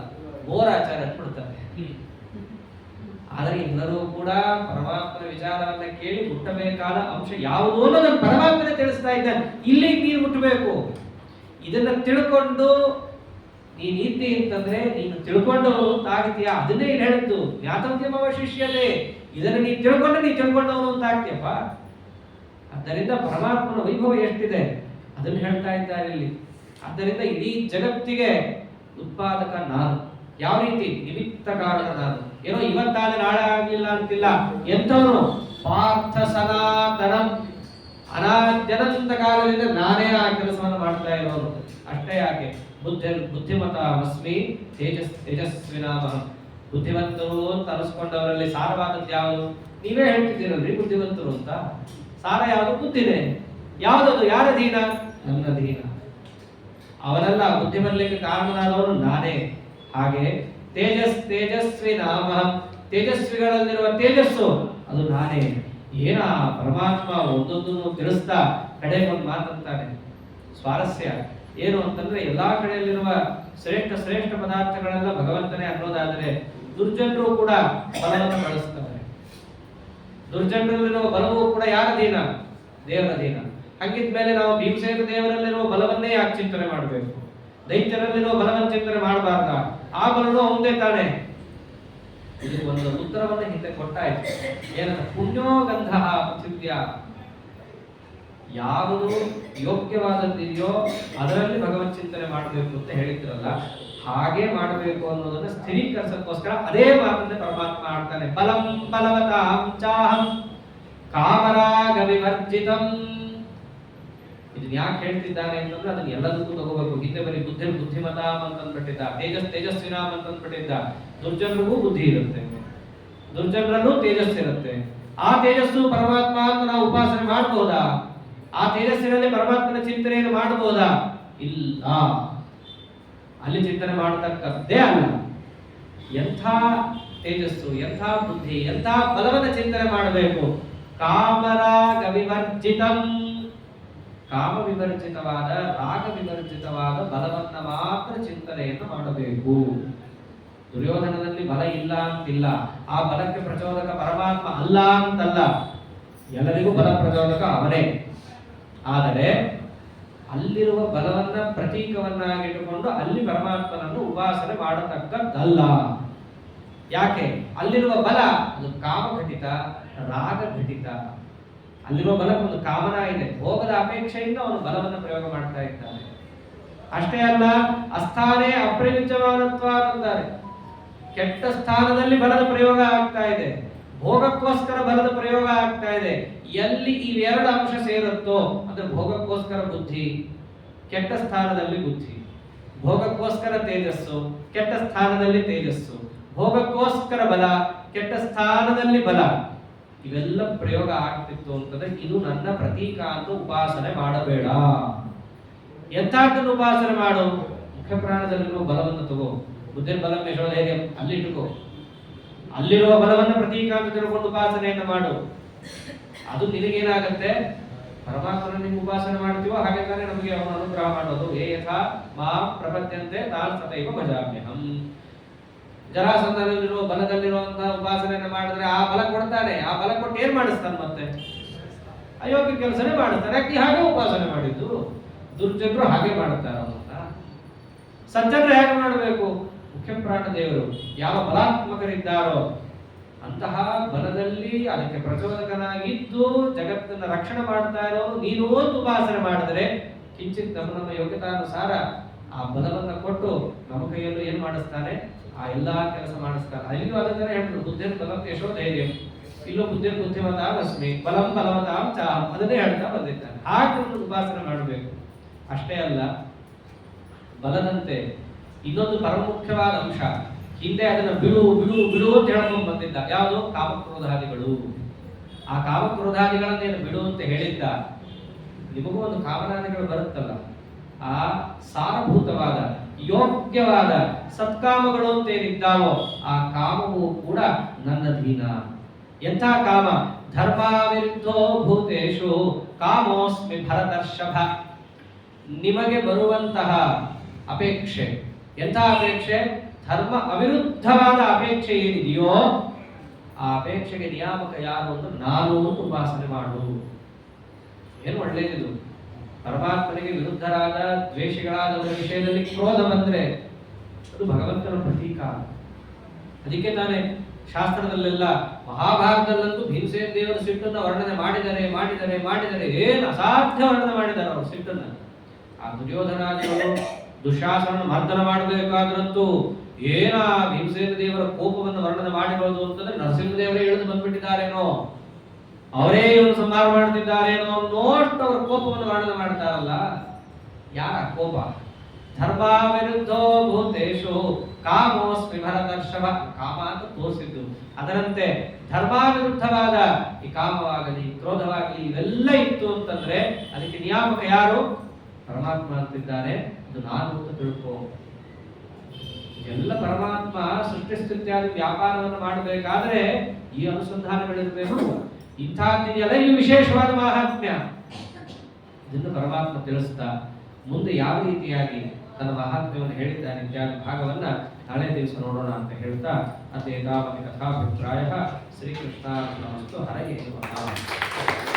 ಬೋರ್ ಆಚಾರ ಅಂದ್ಬಿಡ್ತಾರೆ. ಆದರೆ ಎಲ್ಲರೂ ಕೂಡ ಪರಮಾತ್ಮನ ವಿಚಾರವನ್ನ ಕೇಳಿ ಮುಟ್ಟಬೇಕಾದ ಅಂಶ ಯಾವುದು ಅನ್ನೋದನ್ನು ಪರಮಾತ್ಮನೇ ತಿಳಿಸ್ತಾ ಇದ್ದಾನೆ. ಇಲ್ಲಿಗೆ ನೀನು ಮುಟ್ಟಬೇಕು. ಇದನ್ನ ತಿಳ್ಕೊಂಡು ನೀನ್ ಇದ್ದಿ ಅಂತಂದ್ರೆ ನೀನು ತಿಳ್ಕೊಂಡವರು ತಾಗ್ತೀಯ. ಅದನ್ನೇ ಇಲ್ಲಿ ಹೇಳಿದ್ದು ಜ್ಞಾತವ್ಯಮವ ಶಿಷ್ಯನೇ. ಇದನ್ನ ನೀನು ತಿಳ್ಕೊಂಡವನು ಅಂತ ಆಗ್ತೀಯಪ್ಪ. ಆದ್ದರಿಂದ ಪರಮಾತ್ಮನ ವೈಭವ ಎಷ್ಟಿದೆ ಅದನ್ನು ಹೇಳ್ತಾ ಇದ್ದಾರೆ ಇಲ್ಲಿ. ಆದ್ದರಿಂದ ಇಡೀ ಜಗತ್ತಿಗೆ ಉತ್ಪಾದಕ ನಾನು. ಯಾವ ರೀತಿ? ನಿಮಿತ್ತ ಕಾರಣ ನಾನು. ಏನೋ ಇವತ್ತಾದ ನಾಳೆ ಆಗಲಿಲ್ಲ ಅಂತಿಲ್ಲ. ಎಂಥವನು? ಪಾರ್ಥ ಸನಾತನಂ, ಅನಾದ್ಯನಂತ ಕಾಲದಿಂದ ನಾನೇ ಆ ಕೆಲಸವನ್ನು ಮಾಡ್ತಾ ಇರೋನು. ಅಷ್ಟೇ ಯಾಕೆ? ಬುದ್ಧಿಮತಾಮಸ್ಮಿ ತೇಜಸ್ವಿನಾಮಹಂ. ಬುದ್ಧಿವಂತರು ಅಂತ ಅನಿಸ್ಕೊಂಡವರಲ್ಲಿ ಸಾರವಾದದ್ದು ಯಾವುದು? ನೀವೇ ಹೇಳ್ತಿದ್ದೀರಲ್ರಿ ಬುದ್ಧಿವಂತರು ಅಂತ. ಸಾರ ಯಾವುದು? ಬುದ್ಧಿನೇ. ಯಾವುದದು? ಯಾರ ಅಧೀನ? ನನ್ನ ಅಧೀನ. ಅವನೆಲ್ಲ ಬುದ್ಧಿ ಬರಲಿಕ್ಕೆ ಕಾರಣನಾದವನು ನಾನೇ. ಹಾಗೆ ತೇಜಸ್ವಿ ನಾಮಹಂ, ತೇಜಸ್ವಿಗಳಲ್ಲಿರುವ ತೇಜಸ್ಸು ಅದು ನಾನೇ. ಏನ ಪರಮಾತ್ಮ ಒಂದೊಂದನ್ನು ತಿಳಿಸ್ತಾ ಕಡೆಗೊಂದು ಮಾತಂತಾನೆ. ಸ್ವಾರಸ್ಯ ಏನು ಅಂತಂದ್ರೆ ಎಲ್ಲಾ ಕಡೆಯಲ್ಲಿರುವ ಶ್ರೇಷ್ಠ ಪದಾರ್ಥಗಳೆಲ್ಲ ಭಗವಂತನೇ ಅನ್ನೋದಾದರೆ ದುರ್ಜನರು ಕೂಡ ಬಲವನ್ನು ಬಳಸ್ತಾರೆ. ದುರ್ಜನರಲ್ಲಿರುವ ಬಲವೂ ಕೂಡ ಯಾರ ಅಧೀನ? ದೇವರ ಅಧೀನ. ಹಂಗಿದ್ಮೇಲೆ ನಾವು ಭೀಮಸೇನ ದೇವರಲ್ಲಿರುವ ಬಲವನ್ನೇ ಯಾಕೆ ಚಿಂತನೆ ಮಾಡಬೇಕು? ದೈತ್ಯರಲ್ಲಿರುವ ಬಲವನ್ನು ಚಿಂತನೆ ಮಾಡಬಾರ್ದ? ಆ ಬಲನು ಒಂದೇ ತಾನೆ. ಇದು ಒಂದು ಉತ್ತರವನ್ನು ಹಿಂದೆ ಕೊಟ್ಟಾಯ್ತು. ಏನಂತ? ಪುಣ್ಯೋಗಂಧ ಪೃಥಿವ್ಯ. ಯಾವುದು ಯೋಗ್ಯವಾದದ್ದಿದೆಯೋ ಅದರಲ್ಲಿ ಭಗವತ್ ಚಿಂತನೆ ಮಾಡಬೇಕು ಅಂತ ಹೇಳಿದ್ರಲ್ಲ, ಹಾಗೆ ಮಾಡಬೇಕು ಅನ್ನೋದನ್ನ ಸ್ಥಿರೀಕರಿಸಕ್ಕೋಸ್ಕರ ಅದೇ ಮಾತನ್ನ ಪರಮಾತ್ಮ ಆಡ್ತಾನೆ. ಬಲಂ ಬಲವತಾಂ ಚಾಹಂ ಕಾಮರಾಗ ವಿವರ್ಜಿತಂ. ಇದನ್ನ ಯಾಕೆ ಹೇಳ್ತಿದ್ದಾನೆ ಅಂತಂದ್ರೆ ಅದನ್ನ ಎಲ್ಲದಕ್ಕೂ ತಗೋಬೇಕು. ಹಿಂದೆ ಬರೀ ಬುದ್ಧಿಮತಾಂ ಅಂತಂದ್ಬಿಟ್ಟಿದ್ದ, ತೇಜಸ್ವಿನಾಮ್ ಅಂತಂದ್ಬಿಟ್ಟಿದ್ದ. ದುರ್ಜನರಿಗೂ ಬುದ್ಧಿ ಇರುತ್ತೆ, ದುರ್ಜನರಲ್ಲೂ ತೇಜಸ್ಸಿರುತ್ತೆ. ಆ ತೇಜಸ್ಸು ಪರಮಾತ್ಮ ಅಂತ ನಾವು ಉಪಾಸನೆ ಮಾಡಬಹುದಾ? ಆ ತೇಜಸ್ಸಿನಲ್ಲಿ ಪರಮಾತ್ಮನ ಚಿಂತನೆಯನ್ನು ಮಾಡಬಹುದಾ? ಇಲ್ಲ. ಅಲ್ಲಿ ಚಿಂತನೆ ಮಾಡತಕ್ಕದ್ದೇ ಅಲ್ಲ. ಎಂಥ ತೇಜಸ್ಸು, ಎಂಥ ಬುದ್ಧಿ, ಎಂಥ ಬಲವನ್ನ ಚಿಂತನೆ ಮಾಡಬೇಕು. ಕಾಮರಾಗ ವಿವರ್ಜಿತಂ, ಕಾಮ ವಿವರ್ಜಿತವಾದ ರಾಗ ವಿವರ್ಜಿತವಾದ ಬಲವನ್ನ ಮಾತ್ರ ಚಿಂತನೆಯನ್ನು ಮಾಡಬೇಕು. ದುರ್ಯೋಧನದಲ್ಲಿ ಬಲ ಇಲ್ಲ ಅಂತಿಲ್ಲ, ಆ ಬಲಕ್ಕೆ ಪ್ರಚೋದಕ ಪರಮಾತ್ಮ ಅಲ್ಲ ಅಂತಲ್ಲ, ಎಲ್ಲರಿಗೂ ಬಲ ಪ್ರಚೋದಕ ಅವನೇ. ಆದರೆ ಅಲ್ಲಿರುವ ಬಲವನ್ನ ಪ್ರತೀಕವನ್ನಾಗಿಟ್ಟುಕೊಂಡು ಅಲ್ಲಿ ಪರಮಾತ್ಮನನ್ನು ಉಪಾಸನೆ ಮಾಡತಕ್ಕದ್ದಲ್ಲ. ಯಾಕೆ? ಅಲ್ಲಿರುವ ಬಲ ಅದು ಕಾಮಘಟಿತ, ರಾಗ ಘಟಿತ. ಅಲ್ಲಿರುವ ಬಲಕ್ಕೊಂದು ಕಾಮನ ಇದೆ, ಭೋಗದ ಅಪೇಕ್ಷೆಯಿಂದ ಅವನು ಬಲವನ್ನು ಪ್ರಯೋಗ ಮಾಡ್ತಾ ಇದ್ದಾನೆ. ಅಷ್ಟೇ ಅಲ್ಲ, ಅಸ್ಥಾನೇ ಅಪ್ರಯುಜ್ಯಮಾನತ್ವ ಅಂತಾರೆ. ಕೆಟ್ಟ ಸ್ಥಾನದಲ್ಲಿ ಬಲದ ಪ್ರಯೋಗ ಆಗ್ತಾ ಇದೆ, ಭೋಗಕ್ಕೋಸ್ಕರ ಬಲದ ಪ್ರಯೋಗ ಆಗ್ತಾ ಇದೆ. ಎಲ್ಲಿ ಇವೆರಡು ಅಂಶ ಸೇರುತ್ತೋ ಅಂದ್ರೆ ಭೋಗಕ್ಕೋಸ್ಕರ ಬುದ್ಧಿ, ಕೆಟ್ಟ ಸ್ಥಾನದಲ್ಲಿ ಬುದ್ಧಿ, ಭೋಗಕ್ಕೋಸ್ಕರ ತೇಜಸ್ಸು, ಕೆಟ್ಟ ಸ್ಥಾನದಲ್ಲಿ ತೇಜಸ್ಸು, ಭೋಗಕ್ಕೋಸ್ಕರ ಬಲ, ಕೆಟ್ಟ ಸ್ಥಾನದಲ್ಲಿ ಬಲ, ಇವೆಲ್ಲ ಪ್ರಯೋಗ ಆಗ್ತಿತ್ತು ಅಂತಂದ್ರೆ ಇದು ನನ್ನ ಪ್ರತೀಕ ಅಂತ ಉಪಾಸನೆ ಮಾಡಬೇಡ. ಎಂಥದ್ದನ್ನು ಉಪಾಸನೆ ಮಾಡು? ಮುಖ್ಯ ಪ್ರಾಣದಲ್ಲಿರುವ ಬಲವನ್ನು ತಗೋ, ಬುದ್ಧಿರ್ ಬಲ ಮೇಷೋಧೈರ್ಯ ಅಲ್ಲಿ ಇಟ್ಟುಕೋ, ಅಲ್ಲಿರುವ ಬಲವನ್ನು ಪ್ರತೀಕ ಅಂತ ತಿಳ್ಕೊಂಡು ಉಪಾಸನೆಯನ್ನು ಮಾಡು. ಅದು ನಿನಗೇನಾಗತ್ತೆ? ಪರಮಾತ್ಮನ ನೀವು ಉಪಾಸನೆ ಮಾಡ್ತೀವೋ ಹಾಗೆ ತಾನೇ ನಮಗೆ ಅವನು ಅನುಗ್ರಹ ಮಾಡೋದು. ಏ ಯಥಾ ಮಾ ಪ್ರಪದ್ಯಂತೆ ತಾನ್ ಸತೈವ ಭಜಾಮ್ಯಹಂ. ಜರಾಸಂಧನಲ್ಲಿರುವ ಬಲದಲ್ಲಿರುವಂತಹ ಉಪಾಸನೆಯನ್ನು ಮಾಡಿದ್ರೆ ಆ ಬಲ ಕೊಡ್ತಾನೆ, ಆ ಬಲ ಕೊಟ್ಟು ಏನ್ ಮಾಡಿಸ್ತಾನೆ? ಮತ್ತೆ ಅಯೋಗ್ಯ ಕೆಲಸನೇ ಮಾಡುತ್ತಾನೆ. ಯಾಕೆ ಹಾಗೆ ಉಪಾಸನೆ ಮಾಡಿದ್ದು? ದುರ್ಜನರು ಹಾಗೆ ಮಾಡುತ್ತಾರೆ ಅವನ್ನ. ಸಜ್ಜನರು ಹೇಗೆ ಮಾಡಬೇಕು? ಮುಖ್ಯ ಪ್ರಾಣ ದೇವರು ಯಾವ ಬಲಾತ್ಮಕರಿದ್ದಾರೋ ಅಂತಹ ಬಲದಲ್ಲಿ ಅದಕ್ಕೆ ಪ್ರಚೋದಕನಾಗಿದ್ದು ಜಗತ್ತನ್ನ ರಕ್ಷಣೆ ಮಾಡ್ತಾ ಇರೋರು ನೀನು ಒಂದು ಉಪಾಸನೆ ಮಾಡಿದರೆ ಕಿಂಚಿತ್ ನಮ್ಮ ಯೋಗ್ಯತಾನುಸಾರ ಆ ಬಲವನ್ನ ಕೊಟ್ಟು ನಮ್ಮ ಕೈಯಲ್ಲೂ ಏನ್ ಮಾಡಿಸ್ತಾನೆ? ಆ ಎಲ್ಲಾ ಕೆಲಸ ಮಾಡಿಸ್ತಾನೆ. ಅಲ್ಲಿಯೂ ಅದೇ ತರ ಹೇಳಿದ್ರು, ಬುದ್ಧಿರ್ ಬಲಂ ಯಶೋಧೈರ್ಯ, ಇಲ್ಲೂ ಬುದ್ಧಿರ್ ಬುದ್ಧಿಮತಾಂ ಅಸ್ಮಿ ಬಲಂ ಬಲವತಾಂ ಚಾಹಂ, ಅದನ್ನೇ ಹೇಳ್ತಾ ಬಂದಿದ್ದಾನೆ. ಹಾಗೆ ಒಂದು ಉಪಾಸನೆ ಮಾಡಬೇಕು. ಅಷ್ಟೇ ಅಲ್ಲ, ಬಲದಂತೆ ಇನ್ನೊಂದು ಪರಮುಖ್ಯವಾದ ಅಂಶ, ಹಿಂದೆ ಅದನ್ನ ಬಿಡು ಬಿಡು ಬಿಡು ಅಂತ ಹೇಳ್ಕೊಂಡು ಬಂದಿದ್ದ. ಯಾವುದು? ಕಾಮಕ್ರೋಧಾದಿಗಳು. ಆ ಕಾಮಕ್ರೋಧಾದಿಗಳನ್ನೇನು ಬಿಡು ಅಂತ ಹೇಳಿದ್ದ. ನಿಮಗೂ ಒಂದು ಕಾಮನಾದಿಗಳು ಬರುತ್ತಲ್ಲ, ಆ ಸಾರಭೂತವಾದ ಯೋಗ್ಯವಾದ ಸತ್ಕಾಮಗಳು ಅಂತ ಏನಿದ್ದಾವೋ ಆ ಕಾಮವು ಕೂಡ ನನ್ನ ಅಧೀನ. ಎಂಥ ಕಾಮ? ಧರ್ಮ ವಿರುದ್ಧೋ ಭೂತೇಶು ಕಾಮೋಸ್ಮಿ ಭರತರ್ಷಭ. ನಿಮಗೆ ಬರುವಂತಹ ಅಪೇಕ್ಷೆ ಎಂಥ ಅಪೇಕ್ಷೆ? ಧರ್ಮ ಅವಿರುದ್ಧವಾದ ಅಪೇಕ್ಷೆ ಏನಿದೆಯೋ ಆ ಅಪೇಕ್ಷೆಗೆ ನಿಯಾಮಕ ಯಾರು ಅಂತ ನಾನು ಒಂದು ಉಪಾಸನೆ ಮಾಡು. ಏನು ಒಳ್ಳೆಯದು. ಪರಮಾತ್ಮನಿಗೆ ವಿರುದ್ಧರಾದ ದ್ವೇಷಗಳಾದವರ ವಿಷಯದಲ್ಲಿ ಕ್ರೋಧ ಬಂದ್ರೆ ಅದು ಭಗವಂತನ ಪ್ರತೀಕ. ಅದಕ್ಕೆ ತಾನೇ ಶಾಸ್ತ್ರದಲ್ಲೆಲ್ಲ, ಮಹಾಭಾರತದಲ್ಲಂತೂ ಭೀಮಸೇನ ದೇವರ ಸಿಟ್ಟನ್ನು ವರ್ಣನೆ ಮಾಡಿದರೆ ಮಾಡಿದರೆ ಮಾಡಿದರೆ ಏನು ಅಸಾಧ್ಯ ವರ್ಣನೆ ಮಾಡಿದ್ದಾರೆ ಅವರು ಸಿಟ್ಟನ್ನು. ಆ ದುರ್ಯೋಧನಾದಿಗಳು ದುಶಾಸನ ಮರ್ದನ ಮಾಡಬೇಕಾದ್ರಂತೂ ಏನ ಭೀಮಸೇನ ದೇವರ ಕೋಪವನ್ನು ವರ್ಣನೆ ಮಾಡಿರೋದು ಅಂತಂದ್ರೆ ನರಸಿಂಹದೇವರೇ ಇಳಿದು ಬಂದ್ಬಿಟ್ಟಿದ್ದಾರೇನೋ, ಅವರೇ ಇವನು ಸಂಹಾರ ಮಾಡ್ತಿದ್ದಾರೇನೋ ಅನ್ನೋಷ್ಟು ಅವರ ಕೋಪವನ್ನು ವರ್ಣನೆ ಮಾಡ್ತಾರಲ್ಲ. ಯಾರ ಕೋಪ? ಧರ್ಮ ವಿರುದ್ಧೋ ಭೂತೇಶು ಕಾಮೋಸ್ಮಿ ಭರತರ್ಷಭ. ಕಾಮ ಅಂತ ತೋರಿಸಿದ್ದು. ಅದರಂತೆ ಧರ್ಮ ವಿರುದ್ಧವಾದ ಈ ಕಾಮವಾಗಲಿ ಕ್ರೋಧವಾಗಲಿ ಇವೆಲ್ಲ ಇತ್ತು ಅಂತಂದ್ರೆ ಅದಕ್ಕೆ ನಿಯಾಮಕ ಯಾರು? ಪರಮಾತ್ಮ ಅಂತಿದ್ದಾನೆ. ಅದು ನಾನು ಅಂತ ತಿಳ್ಕೋ. ಎಲ್ಲ ಪರಮಾತ್ಮ ಸೃಷ್ಟಿಸ್ಥಿತ್ಯಾದಿ ವ್ಯಾಪಾರವನ್ನು ಮಾಡಬೇಕಾದ್ರೆ ಈ ಅನುಸಂಧಾನಗಳಿರಬೇಕು. ಇಂಥದ್ದಿದೆಯಲ್ಲ ಈ ವಿಶೇಷವಾದ ಮಹಾತ್ಮ್ಯ. ಇದನ್ನು ಪರಮಾತ್ಮ ತಿಳಿಸ್ತಾ ಮುಂದೆ ಯಾವ ರೀತಿಯಾಗಿ ತನ್ನ ಮಹಾತ್ಮ್ಯವನ್ನು ಹೇಳಿದ್ದಾನೆ ಇತ್ಯಾದಿ ಭಾಗವನ್ನ ನಾಳೆ ದಿವಸ ನೋಡೋಣ ಅಂತ ಹೇಳ್ತಾ ಅದೇ ಕಥಾಭಿಪ್ರಾಯ ಶ್ರೀಕೃಷ್ಣ ಹರಯೇ ನಮಃ.